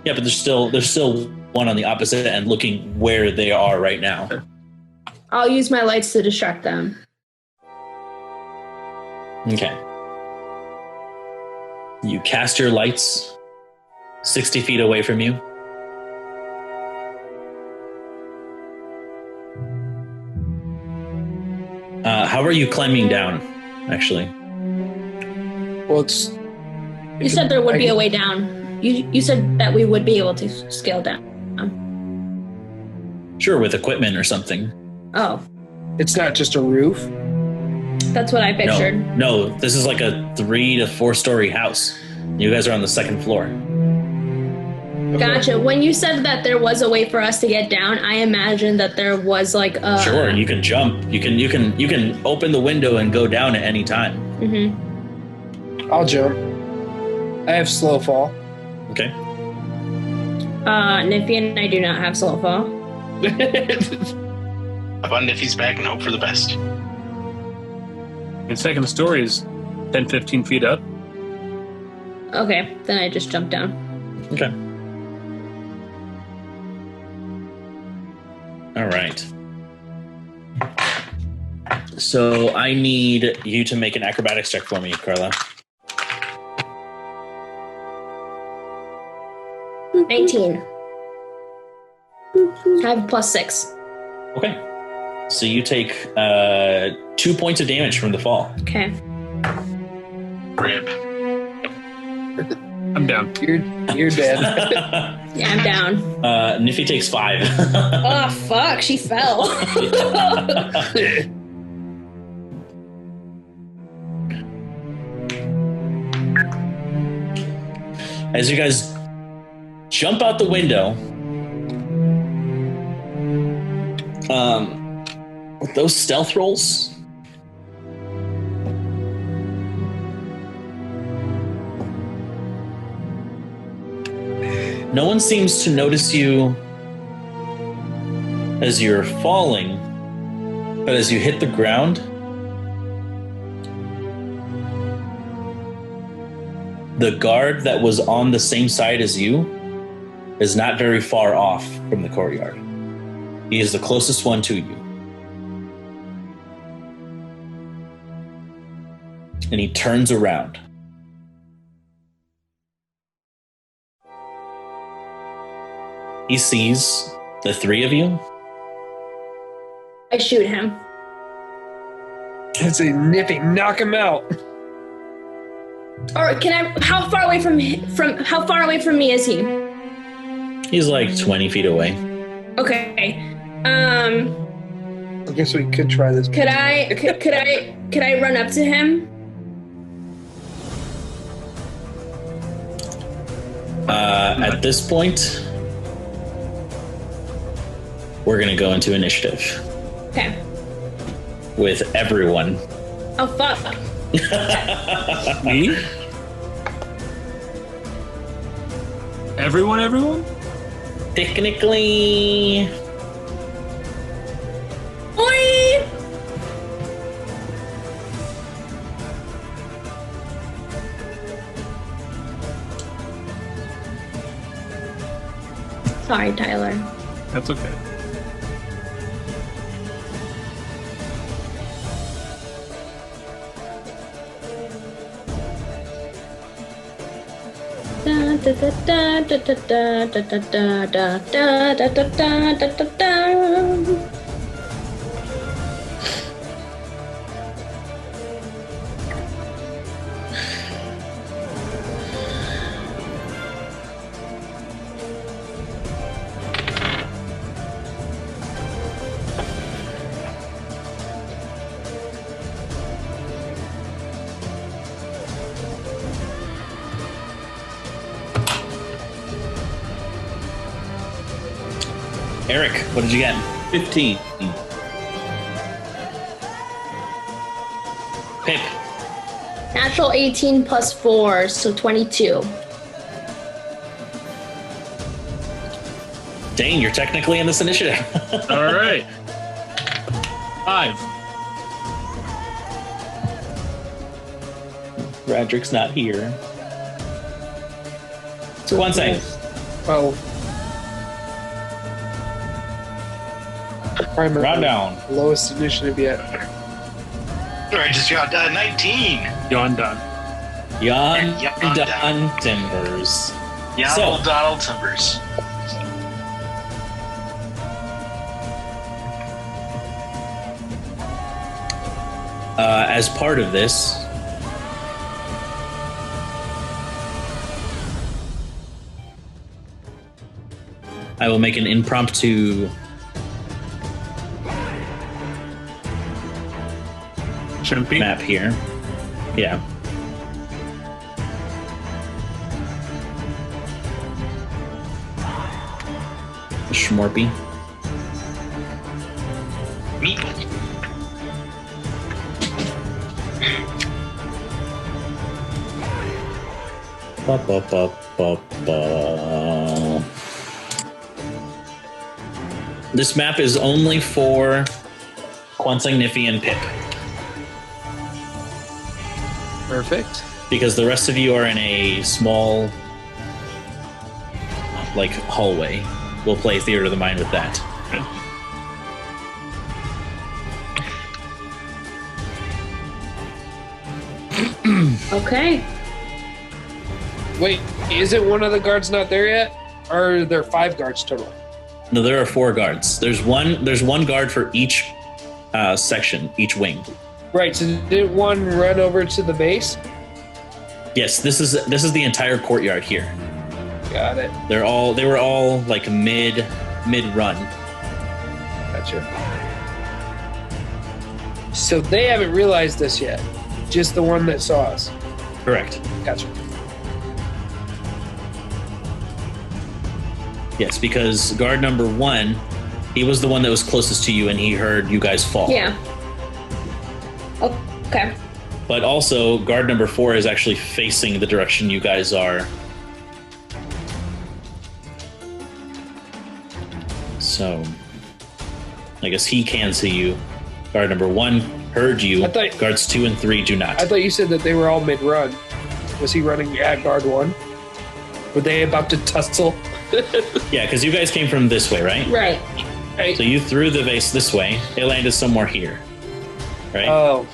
Yeah, but there's still one on the opposite end looking where they are right now. I'll use my lights to distract them. Okay. You cast your lights 60 feet away from you. How are you climbing down, actually? Well, it's. You said there would be a way down. You said that we would be able to scale down. Sure, with equipment or something. Oh, It's not just a roof. that's what I pictured. No, this is like a 3 to 4 story house. You guys are on the 2nd floor. Gotcha. When you said that there was a way for us to get down, I imagined that there was like a. Sure, you can jump. You can open the window and go down at any time. Mm-hmm. I'll jump. I have slow fall. Okay. Niffy and I do not have soul fall. Up on Niffy's back and hope for the best. And 2nd story is 10, 15 feet up. Okay, then I just jumped down. Okay. All right. So I need you to make an acrobatics check for me, Carla. 19. I have +6. Okay. So you take 2 points of damage from the fall. Okay. Rip. I'm down. You're dead. Yeah, I'm down. Niffy takes 5. Oh, fuck. She fell. As you guys jump out the window, with those stealth rolls, no one seems to notice you as you're falling, but as you hit the ground, the guard that was on the same side as you is not very far off from the courtyard. He is the closest one to you. And he turns around. He sees the three of you. I shoot him. I say, Nippy, knock him out. Or can I? How far away from how far away from me is he? He's like 20 feet away. Okay. I guess we could try this. Could I run up to him? At this point, we're gonna go into initiative. Okay. With everyone. Oh fuck. Me? Everyone? Technically. Oi! Sorry, Tyler. That's okay. Da da da da da da da da da da da da da da da. Eric, what did you get? 15. Pip. Natural 18 plus 4, so 22. Dane, you're technically in this initiative. All right. 5. Radrick's not here. So one second. 12. Primary. Round down. Lowest initiative yet. I just got 19. Yawn done. Yon Yon Don Timbers. Donald Donald Timbers. As part of this, I will make an impromptu Chimpy. map here. Yeah. Schmorpy. Meeple. Ba, ba, ba, ba, ba. This map is only for Kwansang, Niffy, and Pip. Perfect. Because the rest of you are in a small, like, hallway. We'll play Theater of the Mind with that. Okay. Wait, isn't one of the guards not there yet? Or are there 5 guards total? No, there are 4 guards. There's one guard for each section, each wing. Right, so didn't one run over to the base? Yes, this is the entire courtyard here. Got it. They were all like mid run. Gotcha. So they haven't realized this yet. Just the one that saw us. Correct. Gotcha. Yes, because guard number 1, he was the one that was closest to you and he heard you guys fall. Yeah. Okay. But also, guard number 4 is actually facing the direction you guys are. So, I guess he can see you. Guard number 1 heard you. Guards 2 and 3 do not. I thought you said that they were all mid-run. Was he running at guard 1? Were they about to tussle? Yeah, because you guys came from this way, right? Right. So you threw the vase this way. It landed somewhere here, right? Oh,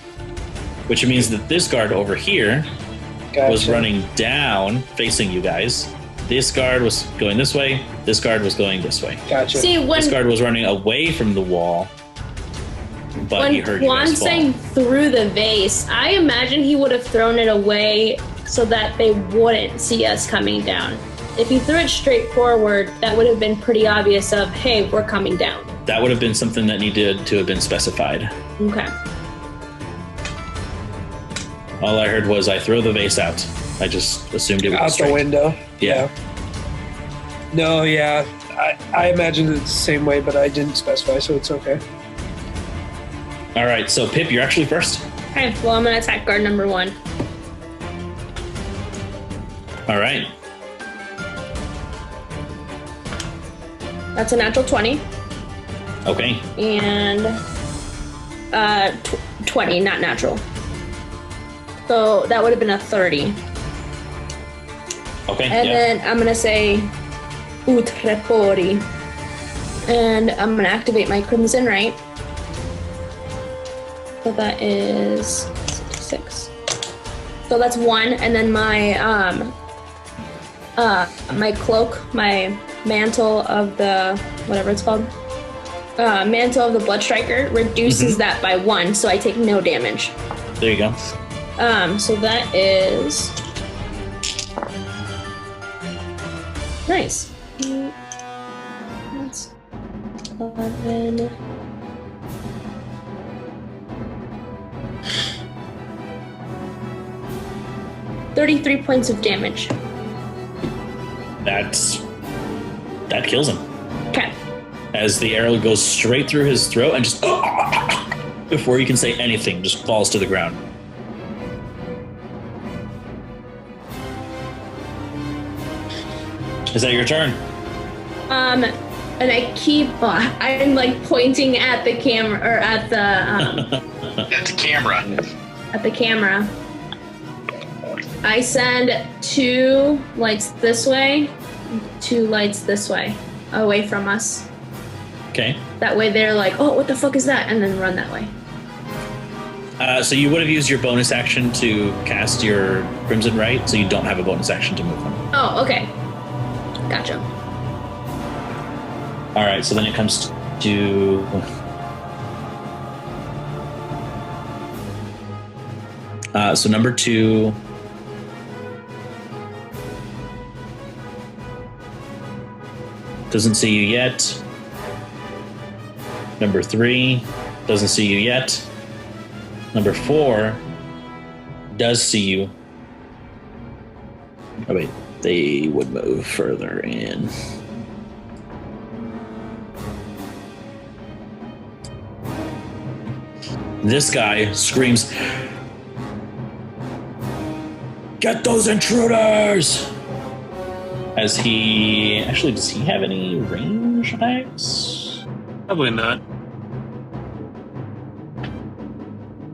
Which means that this guard over here gotcha. was running down, facing you guys. This guard was going this way. This guard was going this way. Gotcha. See, This when guard was running away from the wall, but he heard you guys fall. Kwanseng threw the vase, I imagine he would have thrown it away so that they wouldn't see us coming down. If he threw it straight forward, that would have been pretty obvious of, hey, we're coming down. That would have been something that needed to have been specified. Okay. All I heard was I throw the vase out. I just assumed it was Out straight. the window. Yeah. No, yeah. I imagined it the same way, but I didn't specify, so it's okay. All right, so Pip, you're actually first. Okay, well, I'm going to attack guard number 1. All right. That's a natural 20. Okay. And 20, not natural. So that would have been a 30. Okay. And then I'm going to say Utrepori. And I'm going to activate my Crimson Right. So that is 6. So that's 1. And then my my cloak, my mantle of the, whatever it's called, mantle of the Blood Striker reduces that by 1. So I take no damage. There you go. So that is nice. That's 11. $33 points of damage. That kills him. Okay. As the arrow goes straight through his throat and just before you can say anything, just falls to the ground. Is that your turn? And I keep, I'm like pointing at the camera, or at the, At the camera. at the camera. I send 2 lights this way, 2 lights this way, away from us. Okay. That way they're like, oh, what the fuck is that? And then run that way. So you would have used your bonus action to cast your Crimson Right, so you don't have a bonus action to move them. Oh, okay. Gotcha. All right, so then it comes to so number 2. Doesn't see you yet. Number 3 doesn't see you yet. Number 4 does see you. Oh wait, they would move further in. This guy screams, "Get those intruders!" As he... Actually, does he have any range attacks? Probably not.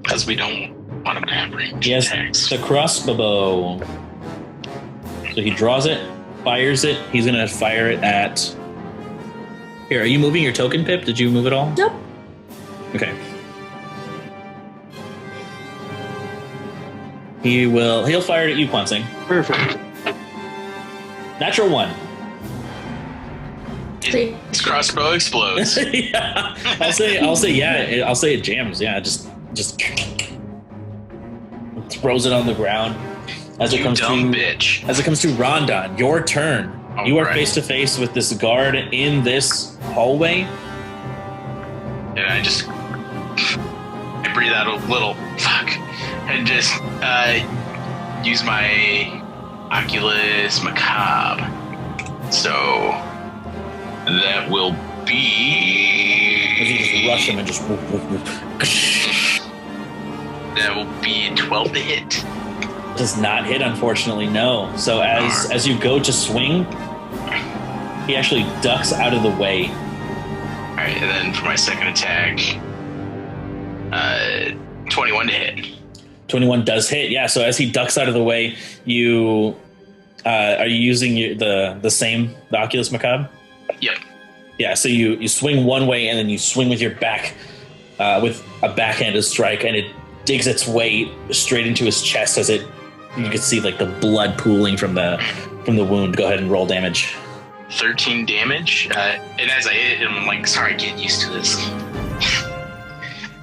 Because we don't want him to have range He has attacks. the crossbow. So he draws it, fires it. He's going to fire it at... Here, are you moving your token, Pip? Did you move it all? Nope. Okay. He'll fire it at you, Kwansing. Perfect. Natural 1. His crossbow explodes. Yeah. I'll say yeah. I'll say it jams. Yeah, just throws it on the ground. As it comes dumb to bitch. As it comes to Rondon, your turn. You are face to face with this guard in this hallway. And I breathe out a little fuck and just use my Oculus Macabre. So that will be. As you just rush him and just. That will be 12 to hit. Does not hit, unfortunately. No. So as you go to swing, he actually ducks out of the way. All right, and then for my second attack, 21 to hit. 21 does hit. Yeah. So as he ducks out of the way, you Are you using the Oculus Macabre? Yep. Yeah, so you swing one way and then you swing with your back with a backhanded strike, and it digs its way straight into his chest as you can see like the blood pooling from the wound. Go ahead and roll damage. 13 damage. And as I hit him, I'm like, sorry, get used to this.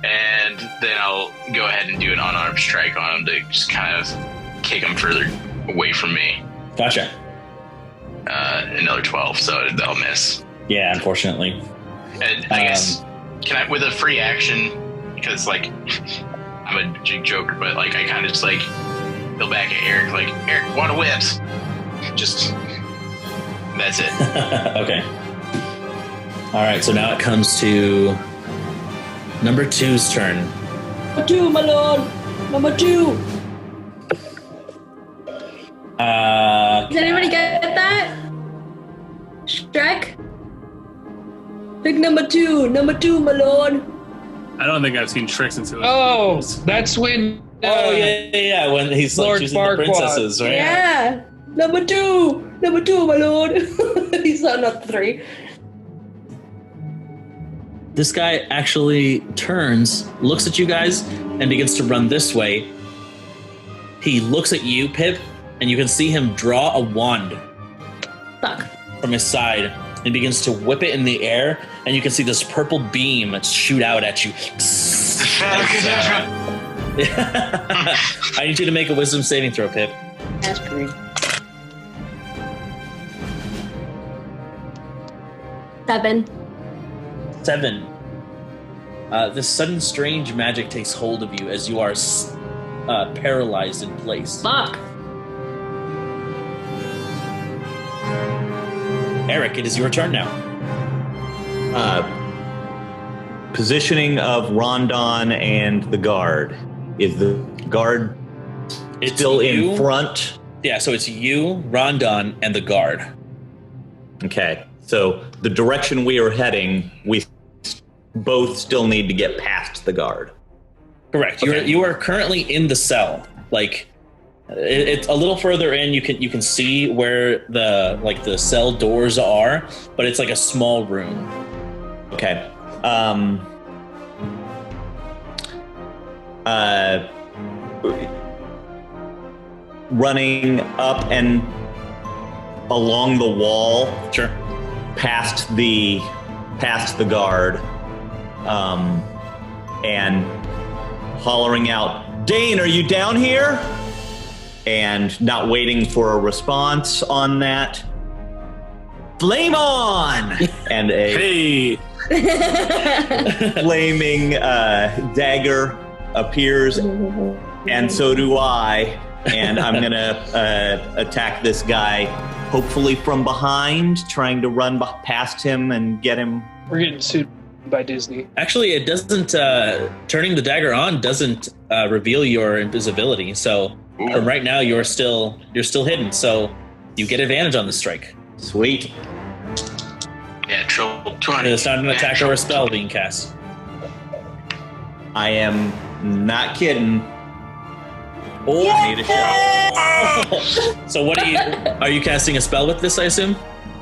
And then I'll go ahead and do an unarmed strike on him to just kind of kick him further away from me. Gotcha. Another 12, so that'll miss. Yeah, unfortunately. And I guess, can I, with a free action, because, like, I'm a joker, but, like, I kind of just, like, go back at Eric, like, Eric, want a whips? Just, that's it. Okay. All right, so now it comes to number 2's turn. Number 2, my lord. Number 2. Does anybody get that? Shrek? Pick number 2, my lord. I don't think I've seen Shrek since it was. Oh, that's when. Yeah, when he's like Lord choosing Farquaad. the princesses, right? Yeah. Number 2, my lord. He's not 3. This guy actually turns, looks at you guys, and begins to run this way. He looks at you, Pip, and you can see him draw a wand Fuck. from his side and begins to whip it in the air, and you can see this purple beam shoot out at you. I need you to make a wisdom saving throw, Pip. That's great. 7. 7. This sudden strange magic takes hold of you as you are paralyzed in place. Fuck. Eric, it is your turn now. Positioning of Rondon and the guard. Is the guard still in front? Yeah, so it's you, Rondon, and the guard. Okay, so the direction we are heading, we both still need to get past the guard. Correct. Okay. You are currently in the cell. Like, it's a little further in. You can see where the cell doors are, but it's like a small room. Okay. Running up and along the wall, Sure. past the guard, and hollering out, "Dane, are you down here?" And not waiting for a response on that, "Flame on!" And a flaming dagger appears, and so do I. And I'm gonna attack this guy, hopefully from behind, trying to run past him and get him. We're getting sued by Disney. Actually, it doesn't. Turning the dagger on doesn't reveal your invisibility. So from right now, you're still hidden. So you get advantage on the strike. Sweet. Yeah, triple 200. It's not an attack or a spell being cast. I am not kidding. Oh, I need a shot. So what are you casting a spell with this, I assume?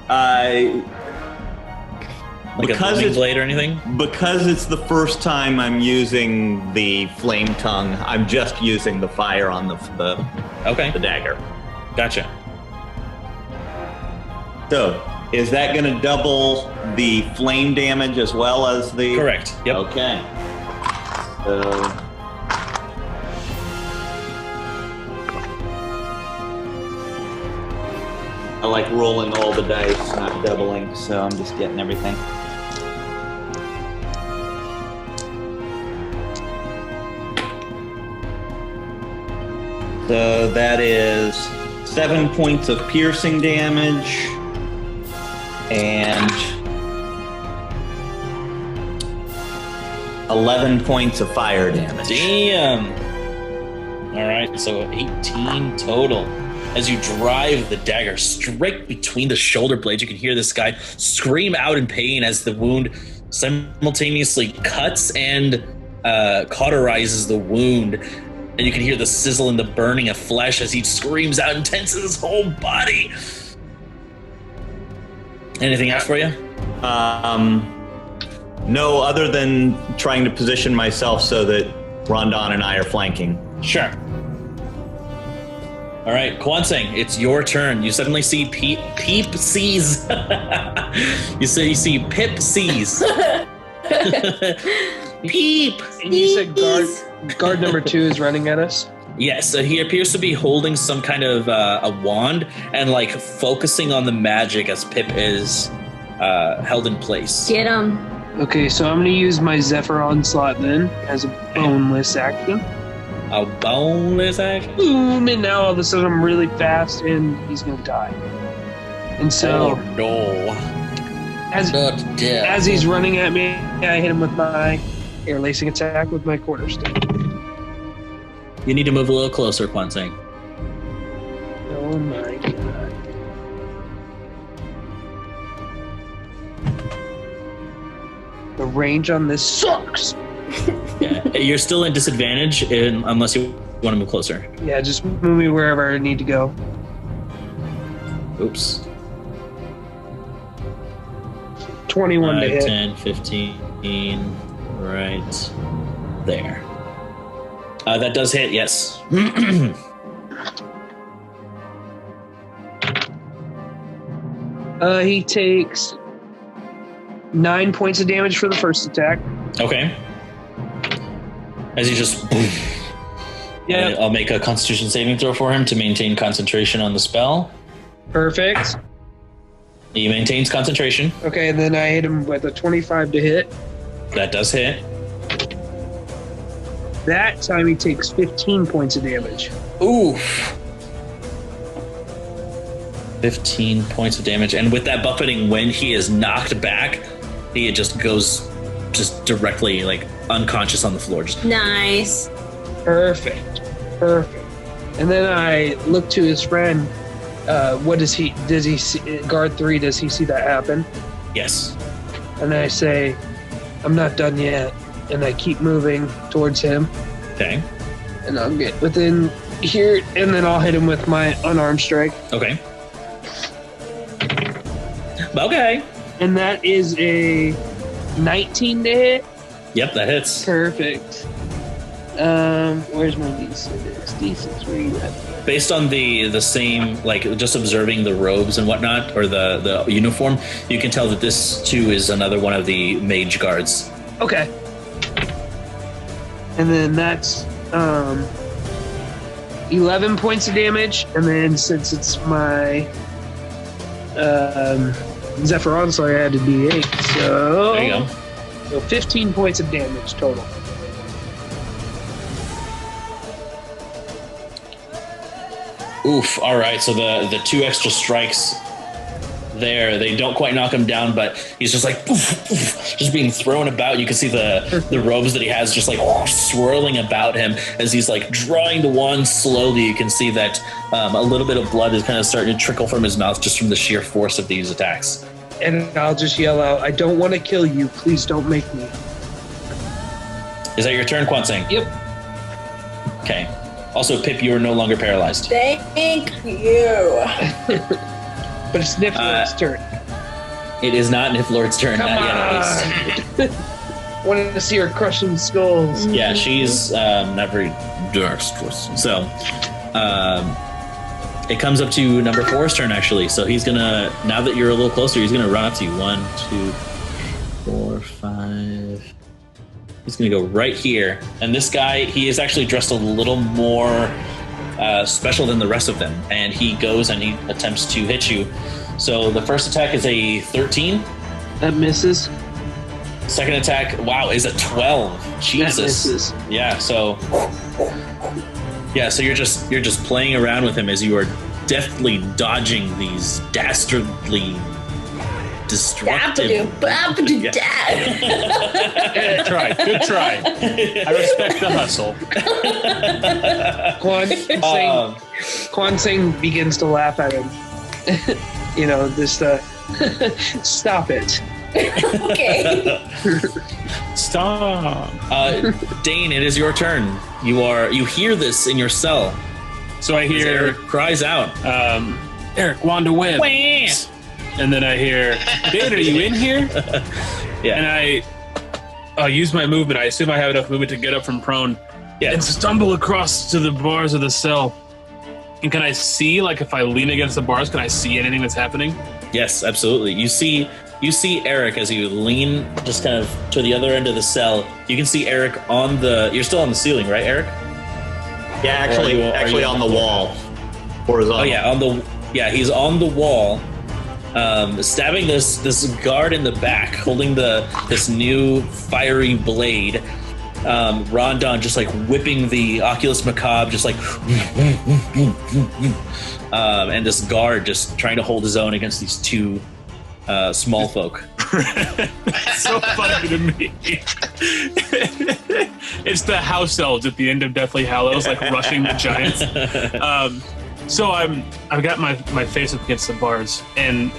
Like Because a it's blade or anything? Because it's the first time I'm using the flame tongue, I'm just using the fire on the dagger. Gotcha. So, is that going to double the flame damage as well as the... Correct. Yep. Okay. So... I like rolling all the dice, not doubling, so I'm just getting everything. So that is 7 points of piercing damage and 11 points of fire damage. Damn. All right, so 18 total. As you drive the dagger straight between the shoulder blades, you can hear this guy scream out in pain as the wound simultaneously cuts and cauterizes the wound. and you can hear the sizzle and the burning of flesh as he screams out and tenses his whole body. Anything else for you? No, other than trying to position myself so that Rondon and I are flanking. Sure. All right, Kwanseng, it's your turn. You suddenly see Peep sees. you see Pip sees. Peep. And you said guard number 2 is running at us? Yes, he appears to be holding some kind of a wand and like focusing on the magic as Pip is held in place. Get him. Okay, so I'm going to use my Zephyr Onslaught then as a boneless action. A boneless action? Boom, and now all of a sudden I'm really fast and he's going to die. And so... Oh, no. As he's running at me, I hit him with my air lacing attack with my quarterstaff. You need to move a little closer, Kwanseng. Oh my god. The range on this sucks! Yeah, you're still in disadvantage unless you want to move closer. Yeah, just move me wherever I need to go. Oops. 21 to 5, hit. 10, 15, right there. That does hit, yes. He takes 9 points of damage for the first attack. Okay. As you just... Yeah. I'll make a Constitution saving throw for him to maintain concentration on the spell. Perfect. He maintains concentration. Okay, and then I hit him with a 25 to hit. That does hit. That time he takes 15 points of damage. Oof. 15 points of damage. And with that buffeting, when he is knocked back, he just goes just directly like unconscious on the floor. Just Nice. Perfect. And then I look to his friend. What does he see? Guard 3, does he see that happen? Yes. And I say, I'm not done yet. And I keep moving towards him. Okay. And I'll get within here, and then I'll hit him with my unarmed strike. Okay. Okay. And that is a 19 to hit. Yep, that hits. Perfect. Where's my D6? D6, where you at? Based on the same, like, just observing the robes and whatnot, or the uniform, you can tell that this, too, is another one of the mage guards. Okay. And then that's 11 points of damage. And then since it's my Zephyr Onslaught, I had to D8. So there you go. So 15 points of damage total. Oof. All right. So the 2 extra strikes there, they don't quite knock him down, but he's just like poof, poof, just being thrown about. You can see the robes that he has just like swirling about him as he's like drawing the wand slowly. You can see that a little bit of blood is kind of starting to trickle from his mouth just from the sheer force of these attacks. And I'll just yell out, I don't want to kill you. Please don't make me. Is that your turn, Kwanseng? Yep. Okay. Also, Pip, you are no longer paralyzed. Thank you. But it's Niflor's turn. It is not Niflor's turn. Come not yet, at least. on. Wanted to see her crushing skulls. Yeah, she's not very dexterous. So, it comes up to number 4's turn, actually. So he's gonna, now that you're a little closer, he's gonna run up to you. 1, 2, 4, 5. He's gonna go right here. And this guy, he is actually dressed a little more special than the rest of them. And he goes and he attempts to hit you. So the first attack is a 13. That misses. Second attack, wow, is a 12. Jesus. That misses. Yeah, so you're just playing around with him as you are deftly dodging these dastardly destructive. Good try. I respect the hustle. Kwanseng begins to laugh at him. Stop it. Okay. Stop. Dane, it is your turn. You hear this in your cell. So I hear Eric cries out. Eric, Wanda Webb. And then I hear, Dane, are you in here? Yeah. And I use my movement. I assume I have enough movement to get up from prone. Yeah. And stumble across to the bars of the cell. And can I see, like, if I lean against the bars, can I see anything that's happening? Yes, absolutely. You see Eric as you lean just kind of to the other end of the cell. You can see Eric you're still on the ceiling, right, Eric? Yeah, actually on the wall. Horizontal. Oh yeah, he's on the wall, stabbing this guard in the back, holding this new fiery blade. Rondon just like whipping the Oculus Macabre, just like, and this guard just trying to hold his own against these two small folk. So funny to me. It's the house elves at the end of Deathly Hallows, like rushing the giants. So I've got my face up against the bars, and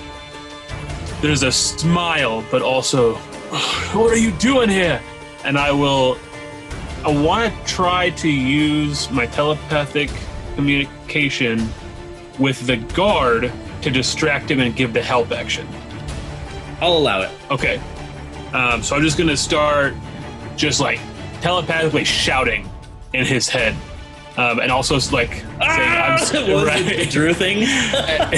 there's a smile, but also, what are you doing here? And I want to try to use my telepathic communication with the guard to distract him and give the help action. I'll allow it. Okay. So I'm just going to start just like telepathically shouting in his head. And also like saying, the Drew thing? Yeah.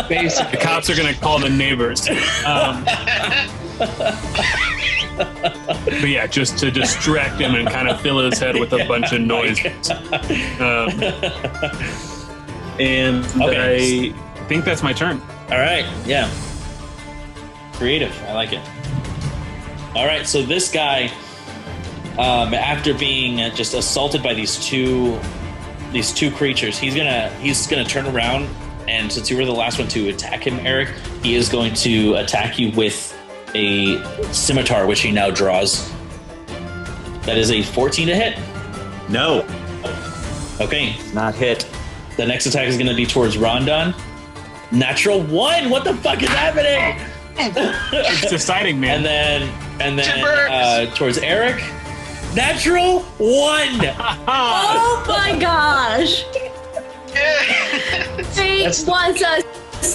Basically. The cops are going to call the neighbors. But yeah, just to distract him and kind of fill his head with a bunch of noise. And okay. I think that's my turn. All right, yeah. Creative, I like it. All right, so this guy, after being just assaulted by these two creatures, he's gonna turn around, and since you were the last one to attack him, Eric, he is going to attack you with a scimitar, which he now draws. That is a 14 to hit. No. Okay. Not hit. The next attack is going to be towards Rondon. Natural 1. What the fuck is happening? It's deciding, man. And then towards Eric. Natural 1. Oh my gosh. Fate wants us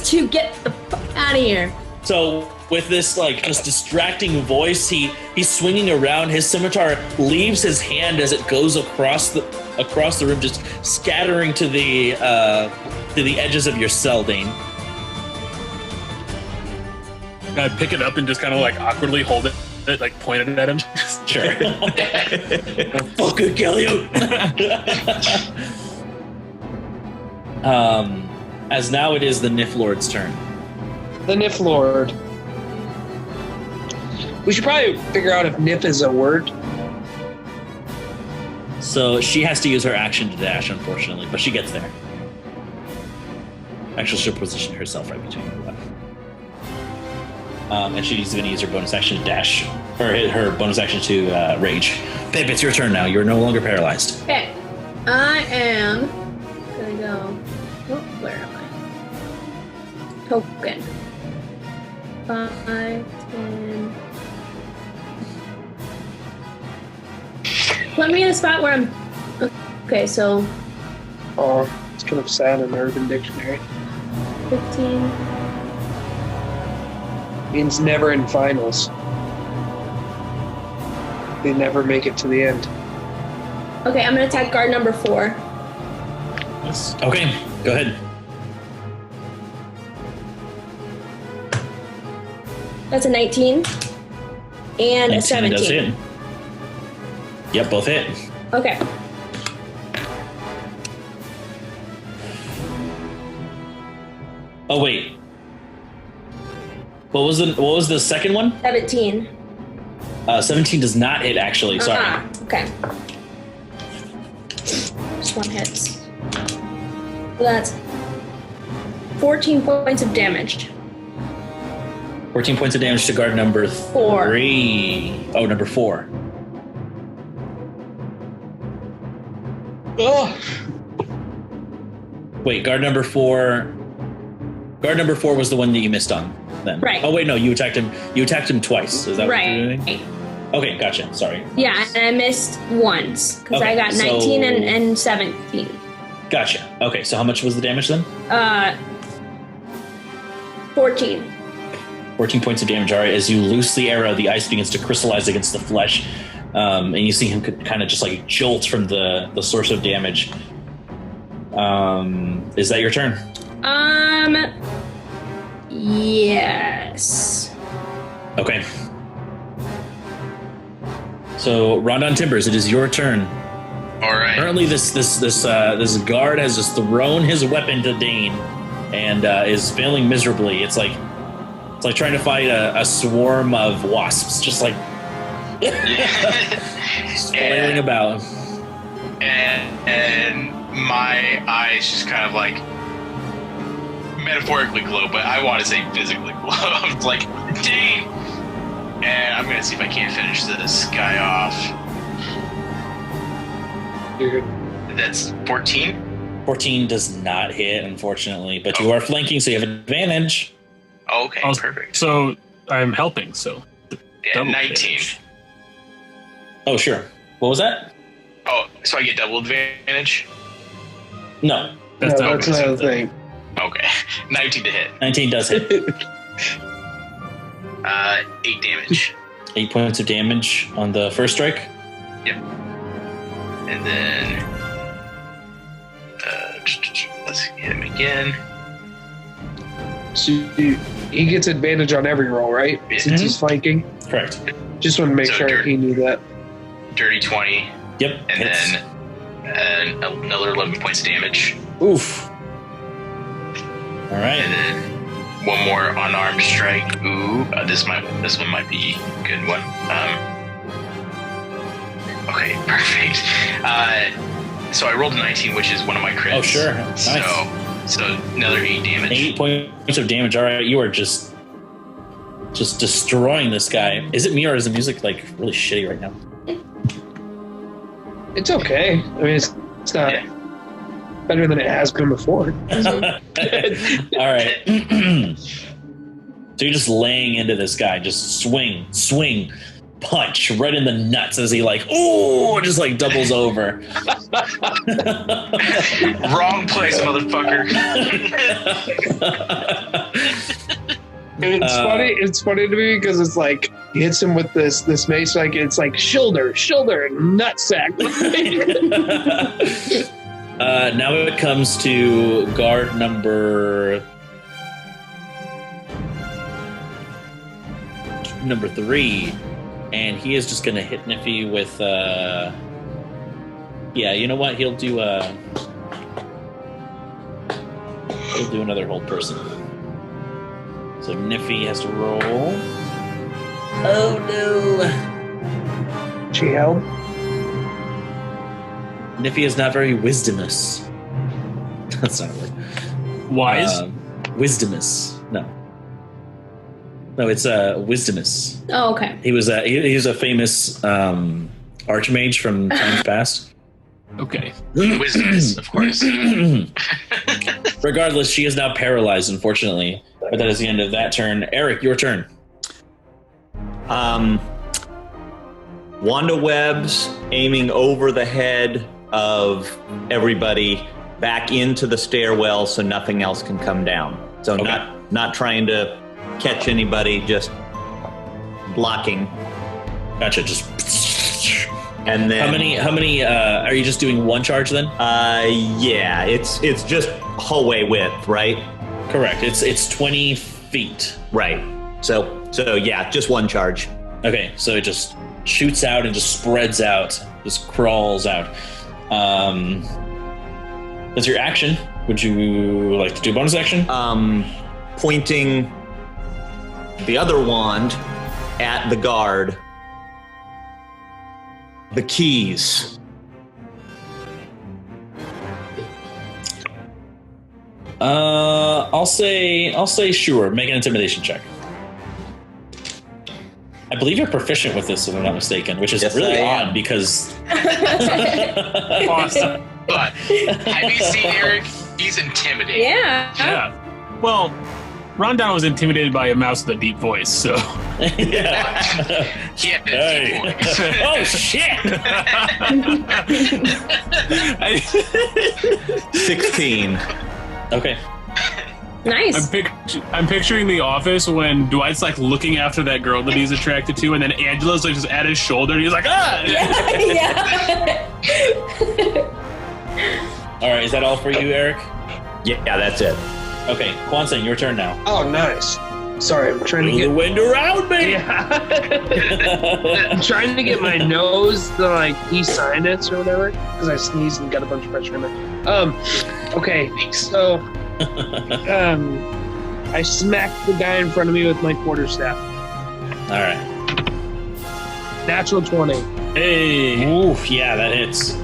to get the fuck out of here. So with this like just distracting voice, he's swinging around. His scimitar leaves his hand as it goes across the room, just scattering to the edges of your cell, Dane. I pick it up and just kind of like awkwardly hold it, like pointed at him. Sure. I'll fucking kill you. As now it is the Nif Lord's turn. The Nif Lord. We should probably figure out if Nif is a word. So she has to use her action to dash, unfortunately, but she gets there. Actually, she'll position herself right between you. And she's going to use her bonus action to dash, or her bonus action to rage. Pip, it's your turn now. You're no longer paralyzed. Okay. I am gonna go. Oh, where am I? Token. 5, 10. Put me in a spot where I'm. Okay, so. Oh, it's kind of sad in the Urban Dictionary. 15. Means never in finals. They never make it to the end. Okay, I'm gonna attack guard number 4. Yes. Okay, go ahead. That's a 19 and 19 a 17. does hit. Yep, both hit. Okay. Oh wait. What was the second one? 17. 17 does not hit, actually. Sorry. Okay. Just one hits. So that's 14 points of damage. 14 points of damage to guard number 4. 3. Oh, number 4. Oh. Wait, guard number 4. Guard number 4 was the one that you missed on. then. Right. Oh wait, no, you attacked him. You attacked him twice. Is that what you're doing? Right. Okay, gotcha. Sorry. Yeah, and I missed once because Okay, I got so- 19 and 17. Gotcha. Okay, so how much was the damage then? 14. 14 points of damage. All right, as you loose the arrow, the ice begins to crystallize against the flesh, and you see him kind of just like jolt from the source of damage. Is that your turn? Yes. Okay. So, Rondon Timbers, it is your turn. All right. Currently, this guard has just thrown his weapon to Dane and is failing miserably. It's like trying to fight a swarm of wasps, just like flailing about. And my eyes just kind of like metaphorically glow, but I want to say physically glow. I'm like, Dane! And I'm gonna see if I can't finish this guy off. That's 14. 14 does not hit, unfortunately, but you are flanking, so you have advantage. Okay, perfect. So I'm helping. So Yeah, double 19. advantage. Oh, sure. What was that? Oh, so I get double advantage? No, That's No, that's another thing. Okay. 19 to hit. 19 does hit. 8 damage. 8 points of damage on the first strike. Yep. And then let's hit him again. So he gets advantage on every roll, right? Yeah. Since he's flanking. Correct. Just want to make So sure dirt. he knew that. Dirty 20. Yep. And hits. then another 11 points of damage. Oof. All right. And then one more unarmed strike. Ooh, this one might be a good one. Okay, perfect. So I rolled a 19, which is one of my crits. Oh, sure. Nice. So another 8 damage. 8 points of damage. All right, you are just destroying this guy. Is it me or is the music like really shitty right now? It's okay. I mean, it's not better than it has been before. All right. So you're just laying into this guy, just swing, punch right in the nuts as he just doubles over. Wrong place, motherfucker. It's funny to me because it's like he hits him with this mace, like it's like shoulder, and nutsack. Now it comes to guard number 3, and he is just going to hit Niffy with. You know what? He'll do another hold person. So Niffy has to roll. Oh no! She held. Niffy is not very wisdomous. That's not a word. Wise? Wisdomous. No, it's wisdomous. Oh, okay. He was a famous archmage from times past. Okay. Wisdomous, of course. Regardless, she is now paralyzed, unfortunately. But that is the end of that turn. Eric, your turn. Wanda webs aiming over the head of everybody back into the stairwell so nothing else can come down. So Okay. not trying to catch anybody, just blocking. Gotcha. Just. And then How many? Are you just doing one charge then? yeah, it's just hallway width, right? Correct. It's 20 feet. Right. So yeah, just one charge. Okay, so it just shoots out and just spreads out, just crawls out. That's your action. Would you like to do a bonus action? Pointing the other wand at the guard. The keys. I'll say sure. Make an intimidation check. I believe you're proficient with this, if I'm not mistaken, which is Yes, really I am. odd because. Awesome. But have you seen Eric? He's intimidating. Yeah. Yeah. Well, Rondon was intimidated by a mouse with a deep voice, so. Yeah. Yeah. Hey. Oh shit! 16. Okay. Nice. I'm picturing The Office when Dwight's like looking after that girl that he's attracted to, and then Angela's like just at his shoulder, and he's like, ah! Yeah. All right, is that all for you, Eric? Yeah, that's it. Okay, Kwanzaa, your turn now. Oh, nice. Sorry, I'm trying to Blew get. the wind around me. Yeah. I'm trying to get my nose to like de-sinus or whatever because I sneezed and got a bunch of pressure in it. Okay, so I smacked the guy in front of me with my quarterstaff. All right. Natural 20. Hey. Oof, yeah, that hits.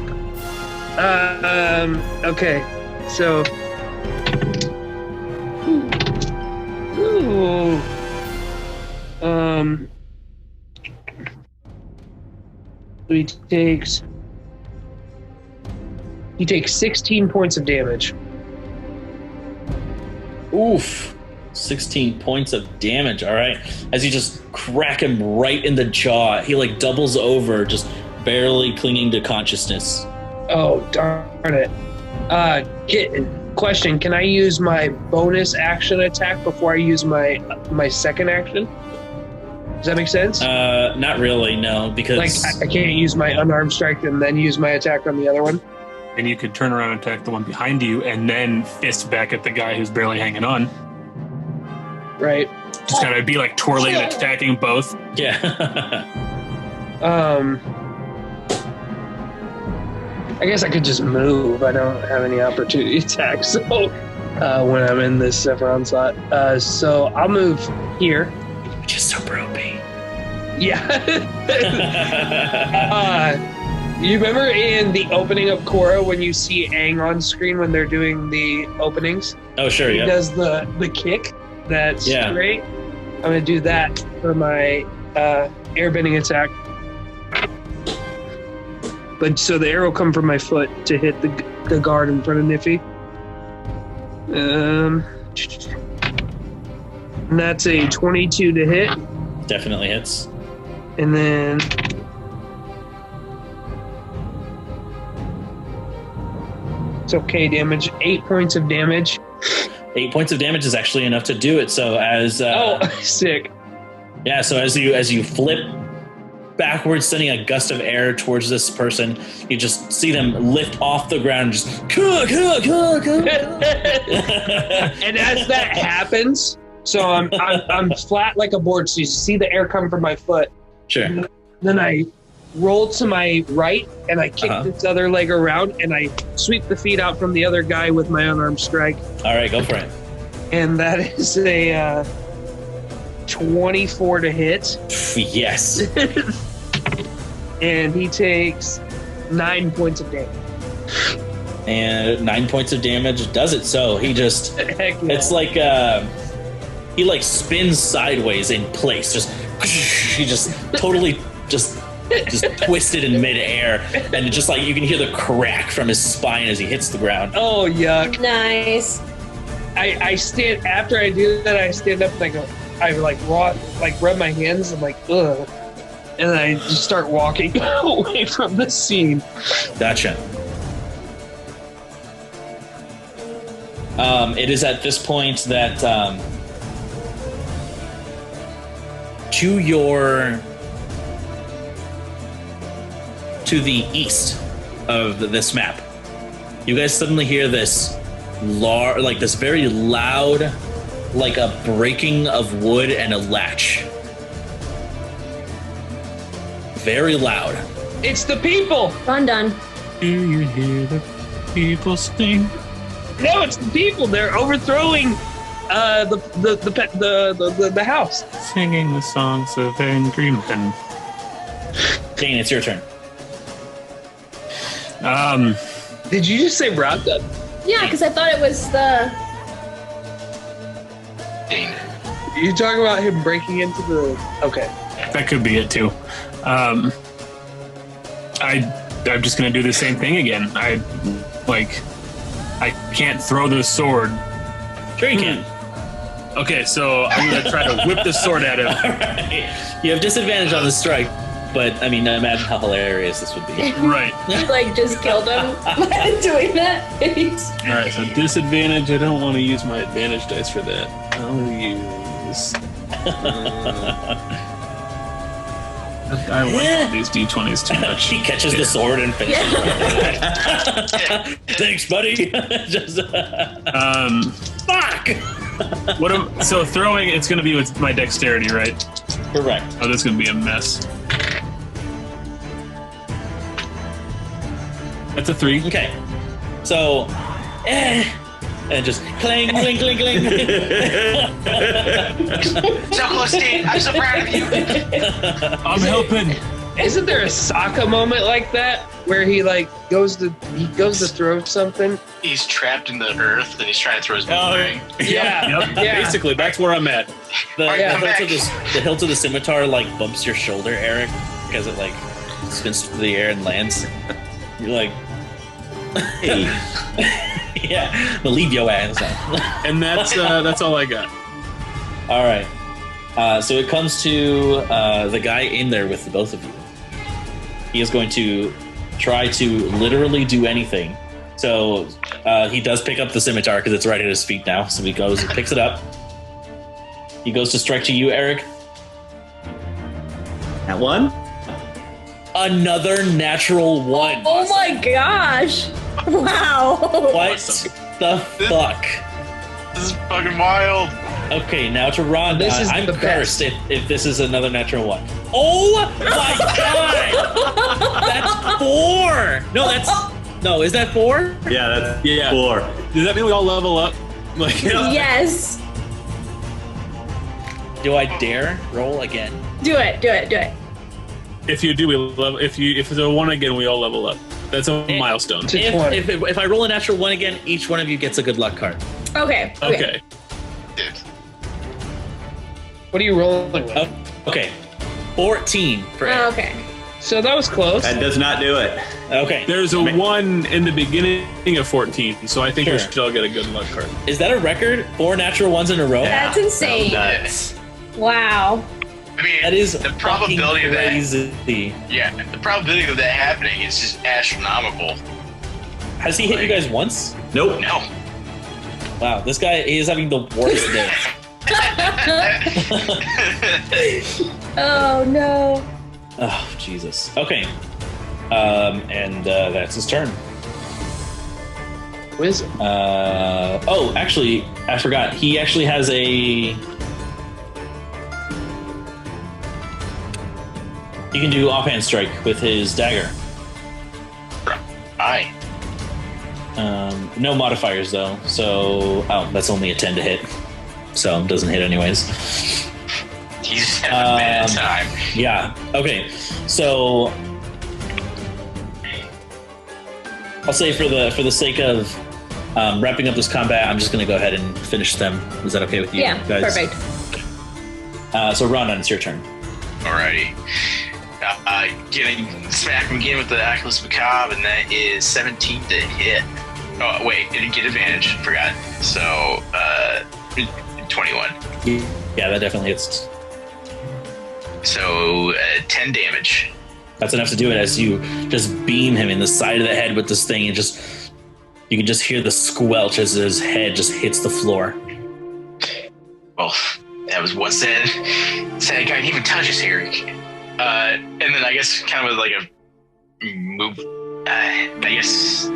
Okay, so. Ooh. He takes 16 points of damage. Oof. 16 points of damage. All right. As you just crack him right in the jaw, he like doubles over, just barely clinging to consciousness. Oh, darn it. Question, can I use my bonus action attack before I use my second action? Does that make sense? Not really, no, because Like, I can't use my unarmed strike and then use my attack on the other one? And you could turn around and attack the one behind you, and then fist back at the guy who's barely hanging on. Right. Just kind of be like twirling and attacking both. yeah. I guess I could just move. I don't have any opportunity attacks so when I'm in this round slot. So I'll move here. Just so ropey. Yeah. You remember in the opening of Korra when you see Aang on screen when they're doing the openings? Oh, sure, He yeah. does the kick. That's Yeah. great. I'm going to do that for my airbending attack. But so the arrow come from my foot to hit the guard in front of Niffy. And that's a 22 to hit. Definitely hits. And then it's okay damage. 8 points of damage. 8 points of damage is actually enough to do it. So as Sick. yeah, so as you flip backwards, sending a gust of air towards this person, you just see them lift off the ground and just And as that happens, so I'm flat like a board, so you see the air come from my foot. Sure. Then I roll to my right and I kick this other leg around and I sweep the feet out from the other guy with my unarmed strike. All right, go for it. And that is a 24 to hit. Yes. And he takes 9 points of damage. And 9 points of damage does it. So he just, Heck yeah. it's like he like spins sideways in place. Just he just totally just twisted in midair, and it just like you can hear the crack from his spine as he hits the ground. Oh, yuck. Nice. I stand, after I do that, I stand up and I go, I rub my hands, I'm like, ugh. And I just start walking away from the scene. Gotcha. It is at this point that to the east of this map, you guys suddenly hear this this very loud, like a breaking of wood and a latch. Very loud. It's the people. Rondon. Do you hear the people sing? No, it's the people. They're overthrowing the house. Singing the songs of Angry Men. Dane, it's your turn. Did you just say Rondon? Yeah, because I thought it was the. You talking about him breaking into the? Okay. That could be it too. I'm just gonna do the same thing again. I can't throw the sword. Sure you can. Okay, so I'm gonna try to whip the sword at him. All right. You have disadvantage on the strike, but I mean, imagine how hilarious this would be. Right. Like, just killed him by doing that. All right, so disadvantage. I don't want to use my advantage dice for that. I'll use. I like these d20s too much. He catches the sword and finishes. Thanks, buddy. Just, fuck. So throwing, it's going to be with my dexterity, right? Correct. Oh, this is going to be a mess. That's a 3. Okay. So, and just clang, clang, clang, clang. So close, Dave. I'm so proud of you. I'm helping. Isn't there a Sokka moment like that where he goes to throw something? He's trapped in the earth and he's trying to throw his boomerang. Yeah. Yep. Basically, that's where I'm at. The I'm back. hilt of the scimitar bumps your shoulder, Eric, as it spins through the air and lands. You're like, hey, yeah, but leave your ass out. And that's all I got. All right. So it comes to the guy in there with the both of you. He is going to try to literally do anything. So he does pick up the scimitar because it's right at his feet now. So he goes and picks it up. He goes to strike to you, Eric. That one? Another natural 1. Oh my gosh! Wow! What the fuck? This is fucking wild. Okay, now to Rhonda. This is I'm the cursed if this is another natural 1. Oh my god! That's 4! No, is that 4? Yeah, that's 4. Does that mean we all level up? Yes. Do I dare roll again? Do it. If you do, we level. If it's a 1 again, we all level up. That's a milestone. If I roll a natural 1 again, each one of you gets a good luck card. Okay. Okay. Dude. What are you rolling with? Okay. 14 for Eric. Okay. So that was close. That does not do it. Okay. There's a 1 in the beginning of 14, so I think we should all get a good luck card. Is that a record? 4 natural 1s in a row? That's insane. Nuts. Wow. I mean, That is the probability of that. crazy. Yeah, the probability of that happening is just astronomical. Has he hit you guys once? Nope. No. Wow, this guy is having the worst day. Oh no. Oh, Jesus. Okay. And that's his turn. Wisdom. Actually, I forgot. He actually has a... He can do offhand strike with his dagger. Aye. No modifiers, though. So... Oh, that's only a 10 to hit. So, it doesn't hit anyways. He's having a bad time. Yeah. Okay. So... I'll say for the sake of wrapping up this combat, I'm just going to go ahead and finish them. Is that okay with you Yeah. guys? Perfect. So, Rhonda, it's your turn. Alrighty. Getting smack him again with the Oculus Macabre, and that is 17 to hit. Oh, wait, it didn't get advantage. Forgot. So, 21. Yeah, that definitely hits. So, 10 damage. That's enough to do it as you just beam him in the side of the head with this thing, and you can just hear the squelch as his head just hits the floor. Well, that was one sad guy didn't even touch his hair. And then I guess kind of like a move. I guess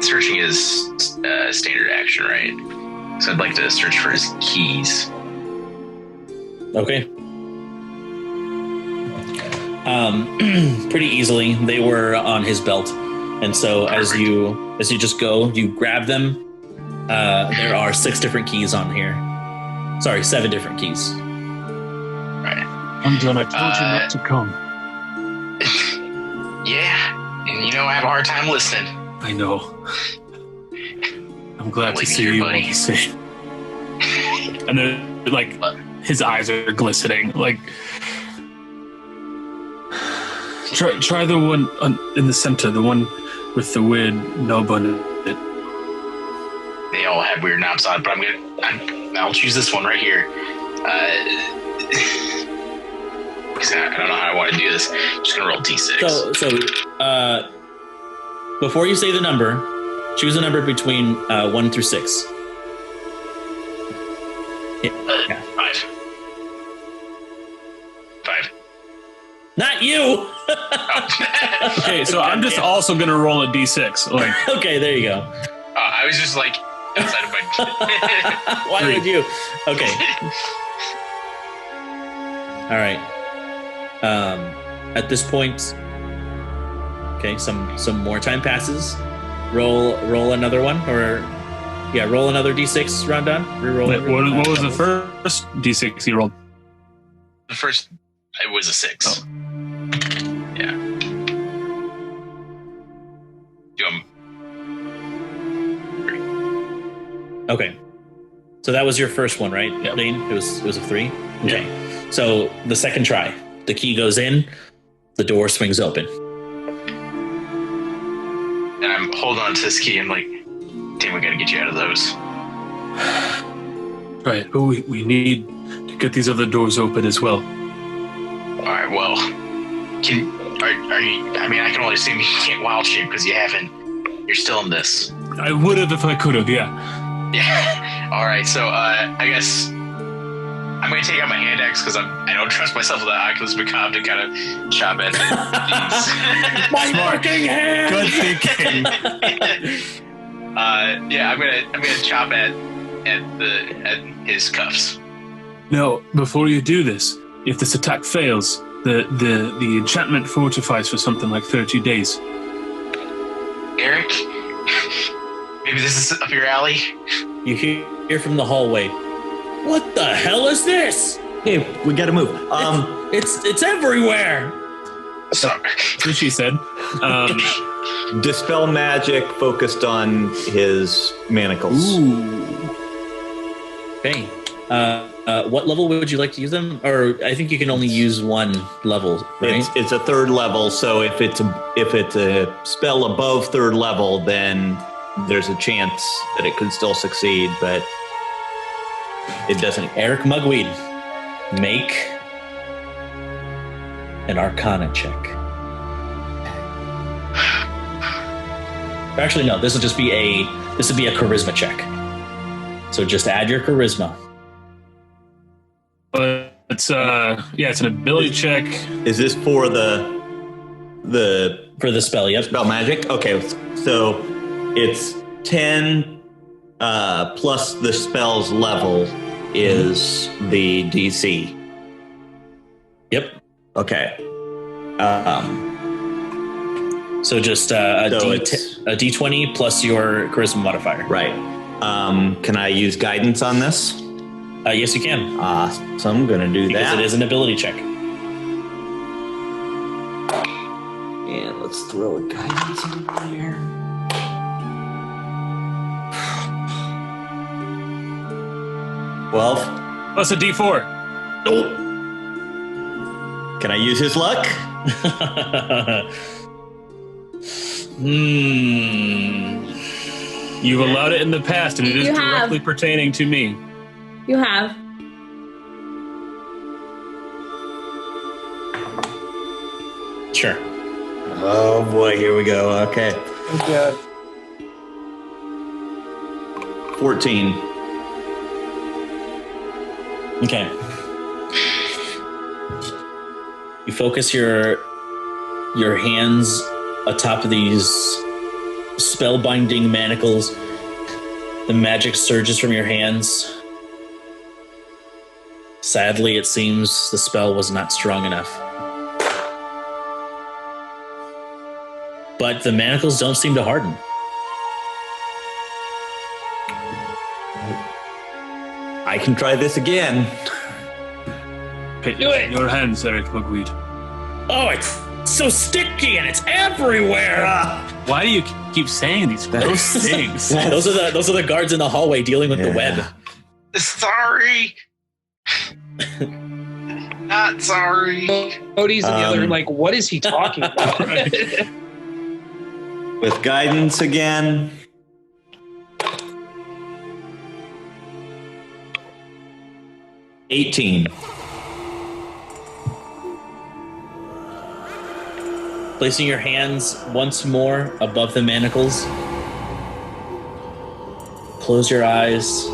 searching is standard action, right? So I'd like to search for his keys. Okay. Pretty easily, they were on his belt, and so as you just go, you grab them. There are 6 different keys on here. Sorry, 7 different keys. Right. I'm done. I told you not to come. Yeah, and I have a hard time listening. I know. I'm glad to Leave me see here, you buddy. all the same. And then, his eyes are glistening. Try the one in the center, the one with the weird knob on it. They all have weird knobs on, but I'm I'll choose this one right here. Because I don't know how I want to do this. I'm just gonna roll d6. So, before you say the number, choose a number between 1 through 6. Yeah. 5. 5. Not you. Okay, so I'm just also gonna roll a d6. Like, Okay, there you go. I was just like outside of my. Why would you? Okay. All right. At this point, okay, some more time passes. Roll another one, or roll another d6. Rondon. Reroll. what was the first d6 you rolled? The first, it was a 6. Oh. Yeah. Okay. So that was your first one, right? Yep. Lane? It was a 3? Okay. Yeah. So the second try, the key goes in, the door swings open. And I'm holding on to this key. I'm like, damn, we gotta get you out of those. Right, but we need to get these other doors open as well. Alright, well, are you, I mean, I can only assume you can't wild shape because you're still in this. I would have if I could have, yeah. Yeah. Alright, so, I guess I'm gonna take out my hand axe because I don't trust myself with the Oculus Macabre to kind of chop at these. My fucking hand! Good thinking. Yeah, I'm gonna chop at his cuffs. Now, before you do this, if this attack fails, the enchantment fortifies for something like 30 days. Eric, maybe this is up your alley. You hear from the hallway. What the hell is this? Hey, we gotta move. It's everywhere. Sorry. That's what she said. Dispel magic focused on his manacles. Ooh. Okay. What level would you like to use them? Or I think you can only use one level, right? It's a 3rd level, so if it's a spell above 3rd level, then there's a chance that it could still succeed, but it doesn't. Eric Mugweed, make an Arcana check. Actually, no. This will be a Charisma check. So just add your Charisma. It's an ability check. Is this for the For the spell? Yep. spell magic? Okay, so it's 10 plus the spell's level is the DC. Yep. Okay. So just a D20 plus your Charisma modifier. Right. Can I use guidance on this? Yes, you can. So I'm going to do Because that. it is an ability check. And let's throw a guidance in there. Well, Plus a D4. nope. Can I use his luck? You've allowed it in the past, and it is You have. directly pertaining to me. You have. Sure. Oh boy, here we go. Okay. Oh, God. 14. Okay. You focus your hands atop of these spellbinding manacles. The magic surges from your hands. Sadly, it seems the spell was not strong enough. But the manacles don't seem to harden. I can try this again. Do it. Your hands, Eric Mugweed. Oh, it's so sticky and it's everywhere. Why do you keep saying these gross things? Those are the guards in the hallway dealing with the web. Sorry. Not sorry. Cody's in the other room, like, what is he talking about? With guidance again. 18. Placing your hands once more above the manacles. Close your eyes.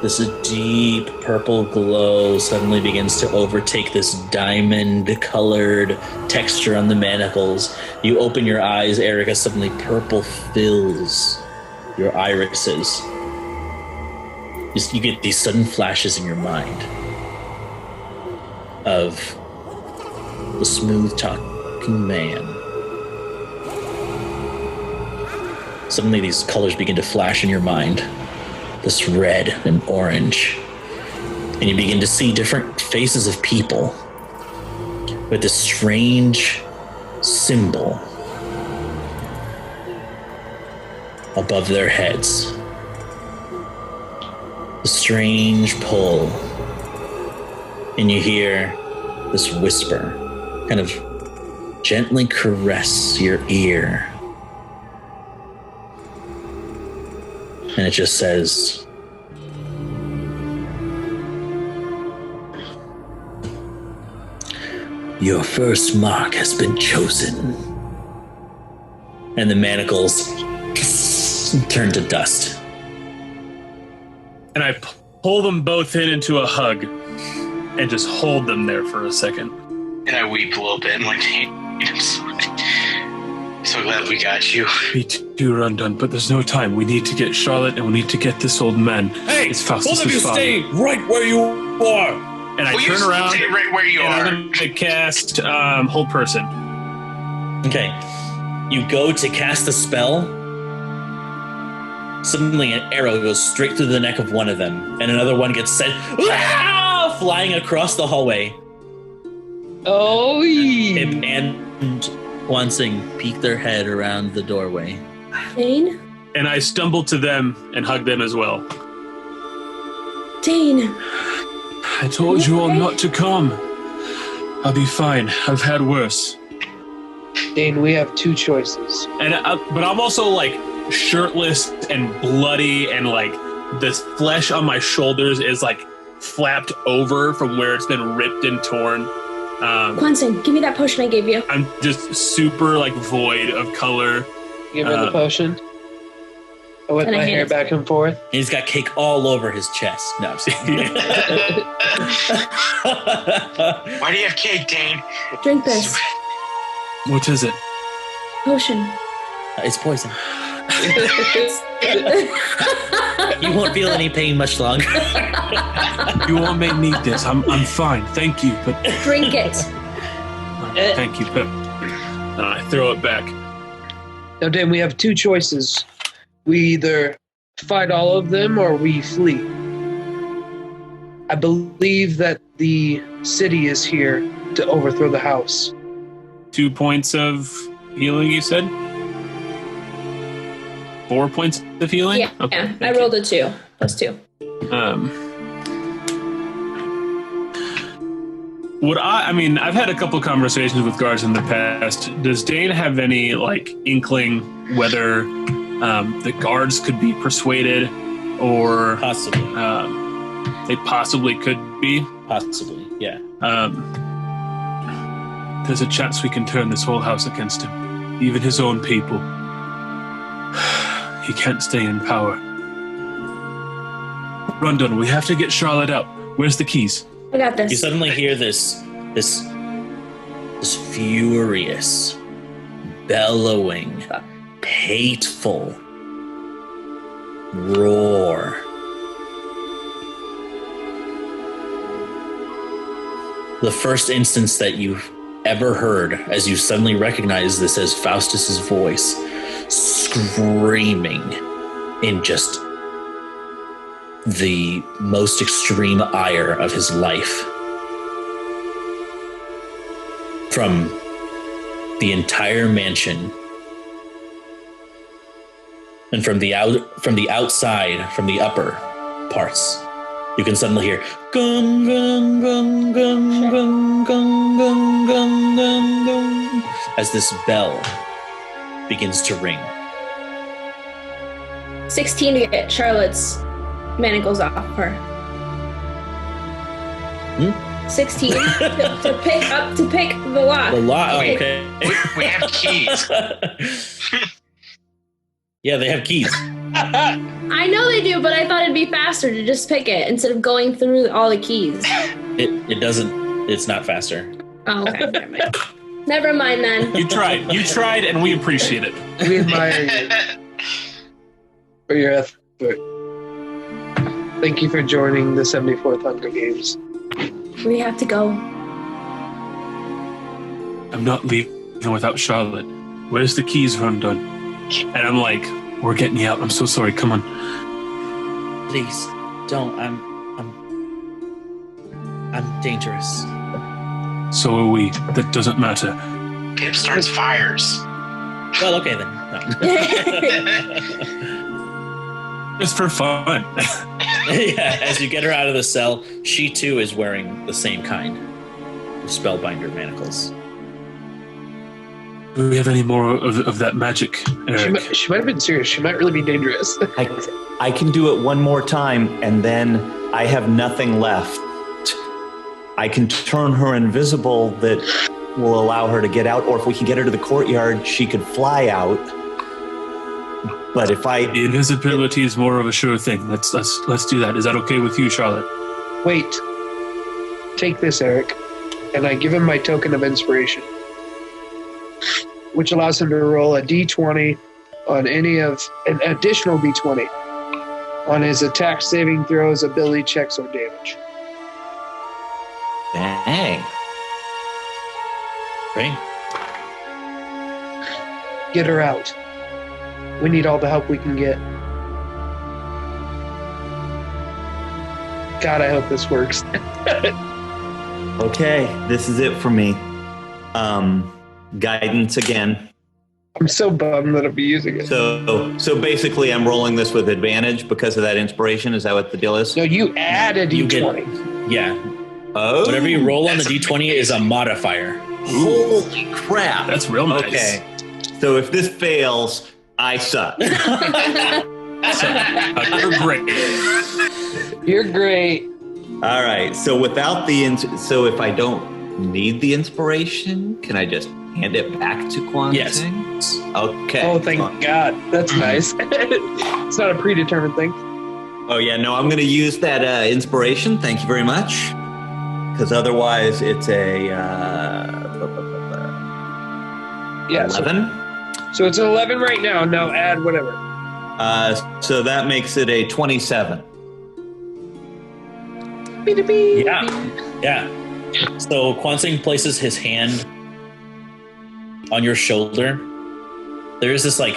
This deep purple glow suddenly begins to overtake this diamond-colored texture on the manacles. You open your eyes, Erica. Suddenly purple fills your irises. You get these sudden flashes in your mind of the smooth-talking man. Suddenly these colors begin to flash in your mind. This red and orange. And you begin to see different faces of people with this strange symbol above their heads. A strange pull. And you hear this whisper kind of gently caress your ear. And it just says, "Your first mark has been chosen." And the manacles turn to dust. And I pull them both into a hug and just hold them there for a second. And I weep a little bit and like, hey, I'm so glad we got you. Me too, Rundun, but there's no time. We need to get Charlotte and we need to get this old man. Hey, it's both of you father. stay right where you are. And I Will you turn around stay right where you and are? I'm going to cast Hold Person. Okay. You go to cast the spell. Suddenly an arrow goes straight through the neck of one of them, and another one gets sent flying across the hallway. Oh, yeah. And Wansing peek their head around the doorway. Dane? And I stumble to them and hug them as well. Dane. I told you all not to come. I'll be fine. I've had worse. Dane, we have two choices. And but I'm also like shirtless and bloody, and like this flesh on my shoulders is like flapped over from where it's been ripped and torn. Quanson, give me that potion I gave you. I'm just super like void of color. Give me the potion. I whip And I my hand hair it. back and forth. And he's got cake all over his chest. No, I'm just kidding. Why do you have cake, Dane? Drink this. What is it? Potion. It's poison. You won't feel any pain much longer. You all may need this. I'm fine. Thank you, but Drink it. thank you, but I throw it back. Now, Dan, we have two choices. We either fight all of them or we flee. I believe that the city is here to overthrow the house. 2 points of healing, you said? 4 points of healing? Yeah, Okay, I thank you. rolled a 2 plus 2. Would I mean, I've had a couple conversations with guards in the past. Does Dane have any, like, inkling whether the guards could be persuaded or Possibly. they possibly could be? Possibly, yeah. There's a chance we can turn this whole house against him. Even his own people. He can't stay in power. Rundun, we have to get Charlotte out. Where's the keys? I got You this. suddenly hear this furious, bellowing, hateful roar. The first instance that you've ever heard, as you suddenly recognize this as Faustus's voice, screaming in just the most extreme ire of his life. From the entire mansion, and from the outside, from the upper parts, you can suddenly hear gung gung gung gung gung gung gung gung gung gung as this bell begins to ring. 16 to get Charlotte's manacles off her. 16 to pick the lock. The lock. Pick- Okay. We have keys. Yeah, they have keys. I know they do, but I thought it'd be faster to just pick it instead of going through all the keys. It doesn't. It's not faster. Oh, okay. Never mind. Never mind then. You tried, and we appreciate it. We admire you for your effort. Thank you for joining the 74th Hunger Games. We have to go. I'm not leaving without Charlotte. Where's the keys, Rondon? And I'm like, we're getting you out. I'm so sorry. Come on. Please don't. I'm dangerous. So are we. That doesn't matter. Pip starts fires. Well, okay then. No. Just for fun. Yeah, as you get her out of the cell, she too is wearing the same kind of spellbinder manacles. Do we have any more of that magic, Eric? She might have been serious. She might really be dangerous. I can do it one more time, and then I have nothing left. I can turn her invisible that will allow her to get out, or if we can get her to the courtyard, she could fly out. But if I... The invisibility is more of a sure thing. Let's do that. Is that okay with you, Charlotte? Wait. Take this, Eric. And I give him my token of inspiration, which allows him to roll a d20 on any of an additional d20 on his attack, saving throws, ability checks, or damage. Dang. Right? Get her out. We need all the help we can get. God, I hope this works. Okay, this is it for me. Guidance again. I'm so bummed that I'll be using it. So basically I'm rolling this with advantage because of that inspiration. Is that what the deal is? No, you add a You get- d20. Yeah. Oh. Whatever you roll on the d20 is a modifier. Holy crap. That's real nice. Okay. So if this fails, I suck. You're great. You're great. All right. So without so if I don't need the inspiration, can I just hand it back to Quan? Yes. Okay. Oh, thank God. That's nice. It's not a predetermined thing. Oh yeah, no, I'm going to use that inspiration. Thank you very much. Because otherwise, it's a Yeah. 11. So it's an 11 right now. Now add whatever. So that makes it a 27. Yeah. So Kwansing places his hand on your shoulder. There is this like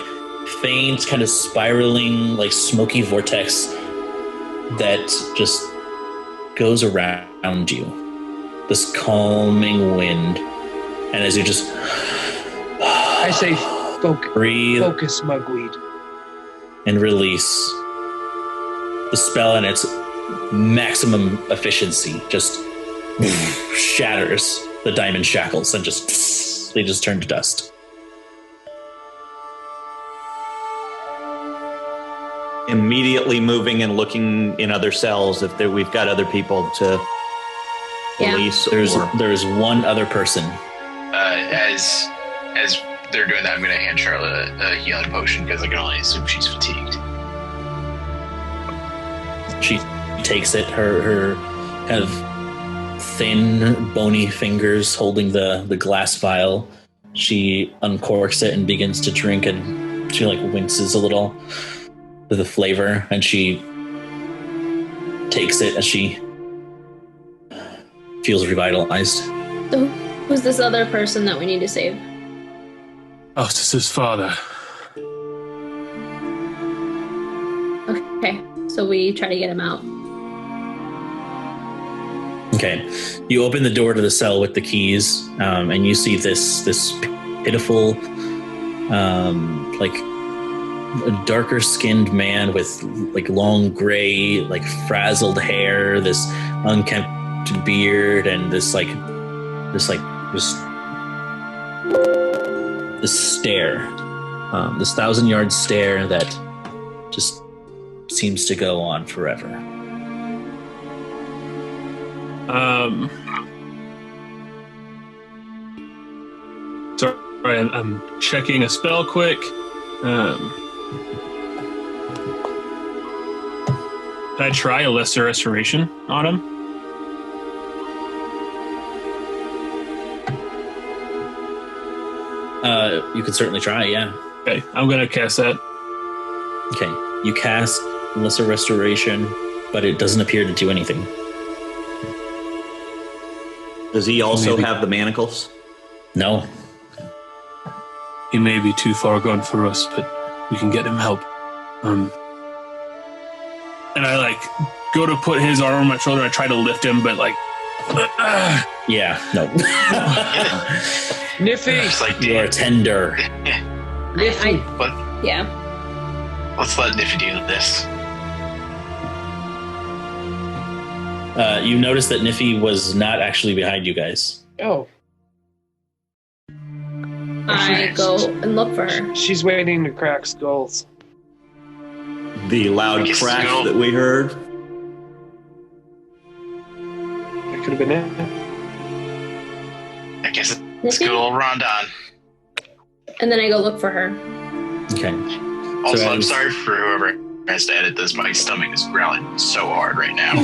faint kind of spiraling like smoky vortex that just goes around you. This calming wind. And as you just I say breathe focus, mugweed. and release, the spell and its maximum efficiency just shatters the diamond shackles and they just turn to dust. Immediately moving and looking in other cells if we've got other people to release. There's one other person. As they're doing that, I'm going to hand Charlotte a healing potion because I can only assume she's fatigued. She takes it, her kind of thin, bony fingers holding the glass vial. She uncorks it and begins to drink, and she like winces a little with the flavor, and she takes it as she feels revitalized. So who's this other person that we need to save? Oh, it's his father. Okay, so we try to get him out. Okay, you open the door to the cell with the keys, and you see this pitiful, like a darker skinned man with like long gray, like frazzled hair, this unkempt beard, and this stare, this 1,000-yard stare that just seems to go on forever. Sorry, I'm checking a spell quick. Can I try a lesser restoration on him? You could certainly try, yeah. Okay, I'm gonna cast that. Okay, you cast lesser restoration, but it doesn't appear to do anything. Does he also have the manacles? No. He may be too far gone for us, but we can get him help. And I go to put his arm on my shoulder. I try to lift him, but yeah, no. Niffy, It's like, You are tender. Niffy. Yeah. let's let Niffy do this. You notice that Niffy was not actually behind you guys. Oh, I go and look for her. she's waiting to crack skulls. The loud Yes, crack no. that we heard. That could have been it. I guess it's good old Rondon. And then I go look for her. Okay. Also, So I'm as- sorry for whoever has to edit this. My stomach is growling so hard right now.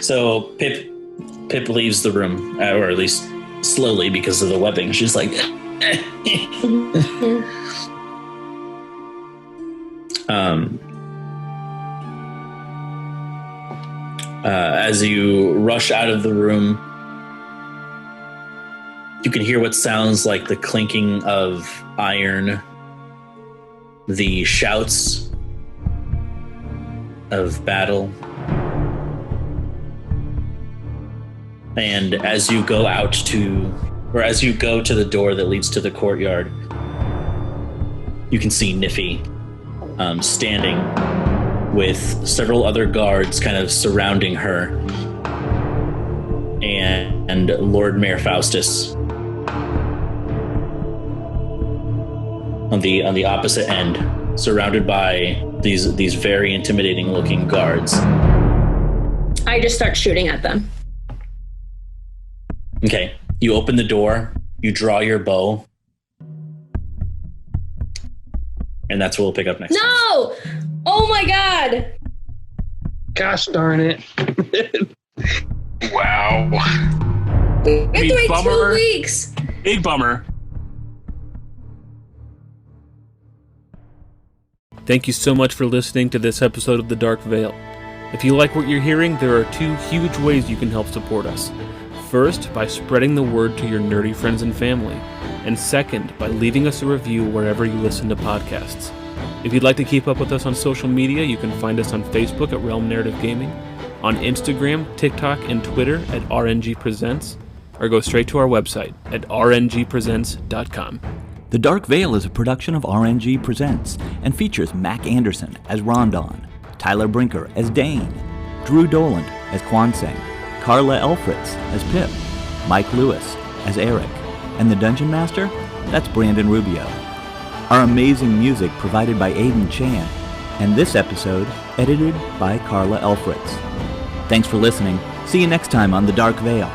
So Pip leaves the room, or at least slowly because of the webbing. She's like, as you rush out of the room, you can hear what sounds like the clinking of iron, the shouts of battle. And as you go as you go to the door that leads to the courtyard, you can see Niffy standing with several other guards kind of surrounding her, and Lord Mayor Faustus on the opposite end, surrounded by these very intimidating looking guards. I just start shooting at them. Okay, you open the door, you draw your bow, and that's what we'll pick up next time. No! Oh my god! Gosh darn it. Wow. We have to wait bummer. 2 weeks! big bummer. Thank you so much for listening to this episode of The Dark Veil. If you like what you're hearing, there are 2 huge ways you can help support us. First, by spreading the word to your nerdy friends and family. And second, by leaving us a review wherever you listen to podcasts. If you'd like to keep up with us on social media, you can find us on Facebook at Realm Narrative Gaming, on Instagram, TikTok, and Twitter at RNG Presents, or go straight to our website at rngpresents.com. The Dark Veil is a production of RNG Presents and features Mac Anderson as Rondon, Tyler Brinker as Dane, Drew Doland as Kwanseng, Carla Elfritz as Pip, Mike Lewis as Eric, and the Dungeon Master? That's Brandon Rubio. Our amazing music provided by Aiden Chan, and this episode edited by Carla Elfritz. Thanks for listening. See you next time on The Dark Veil.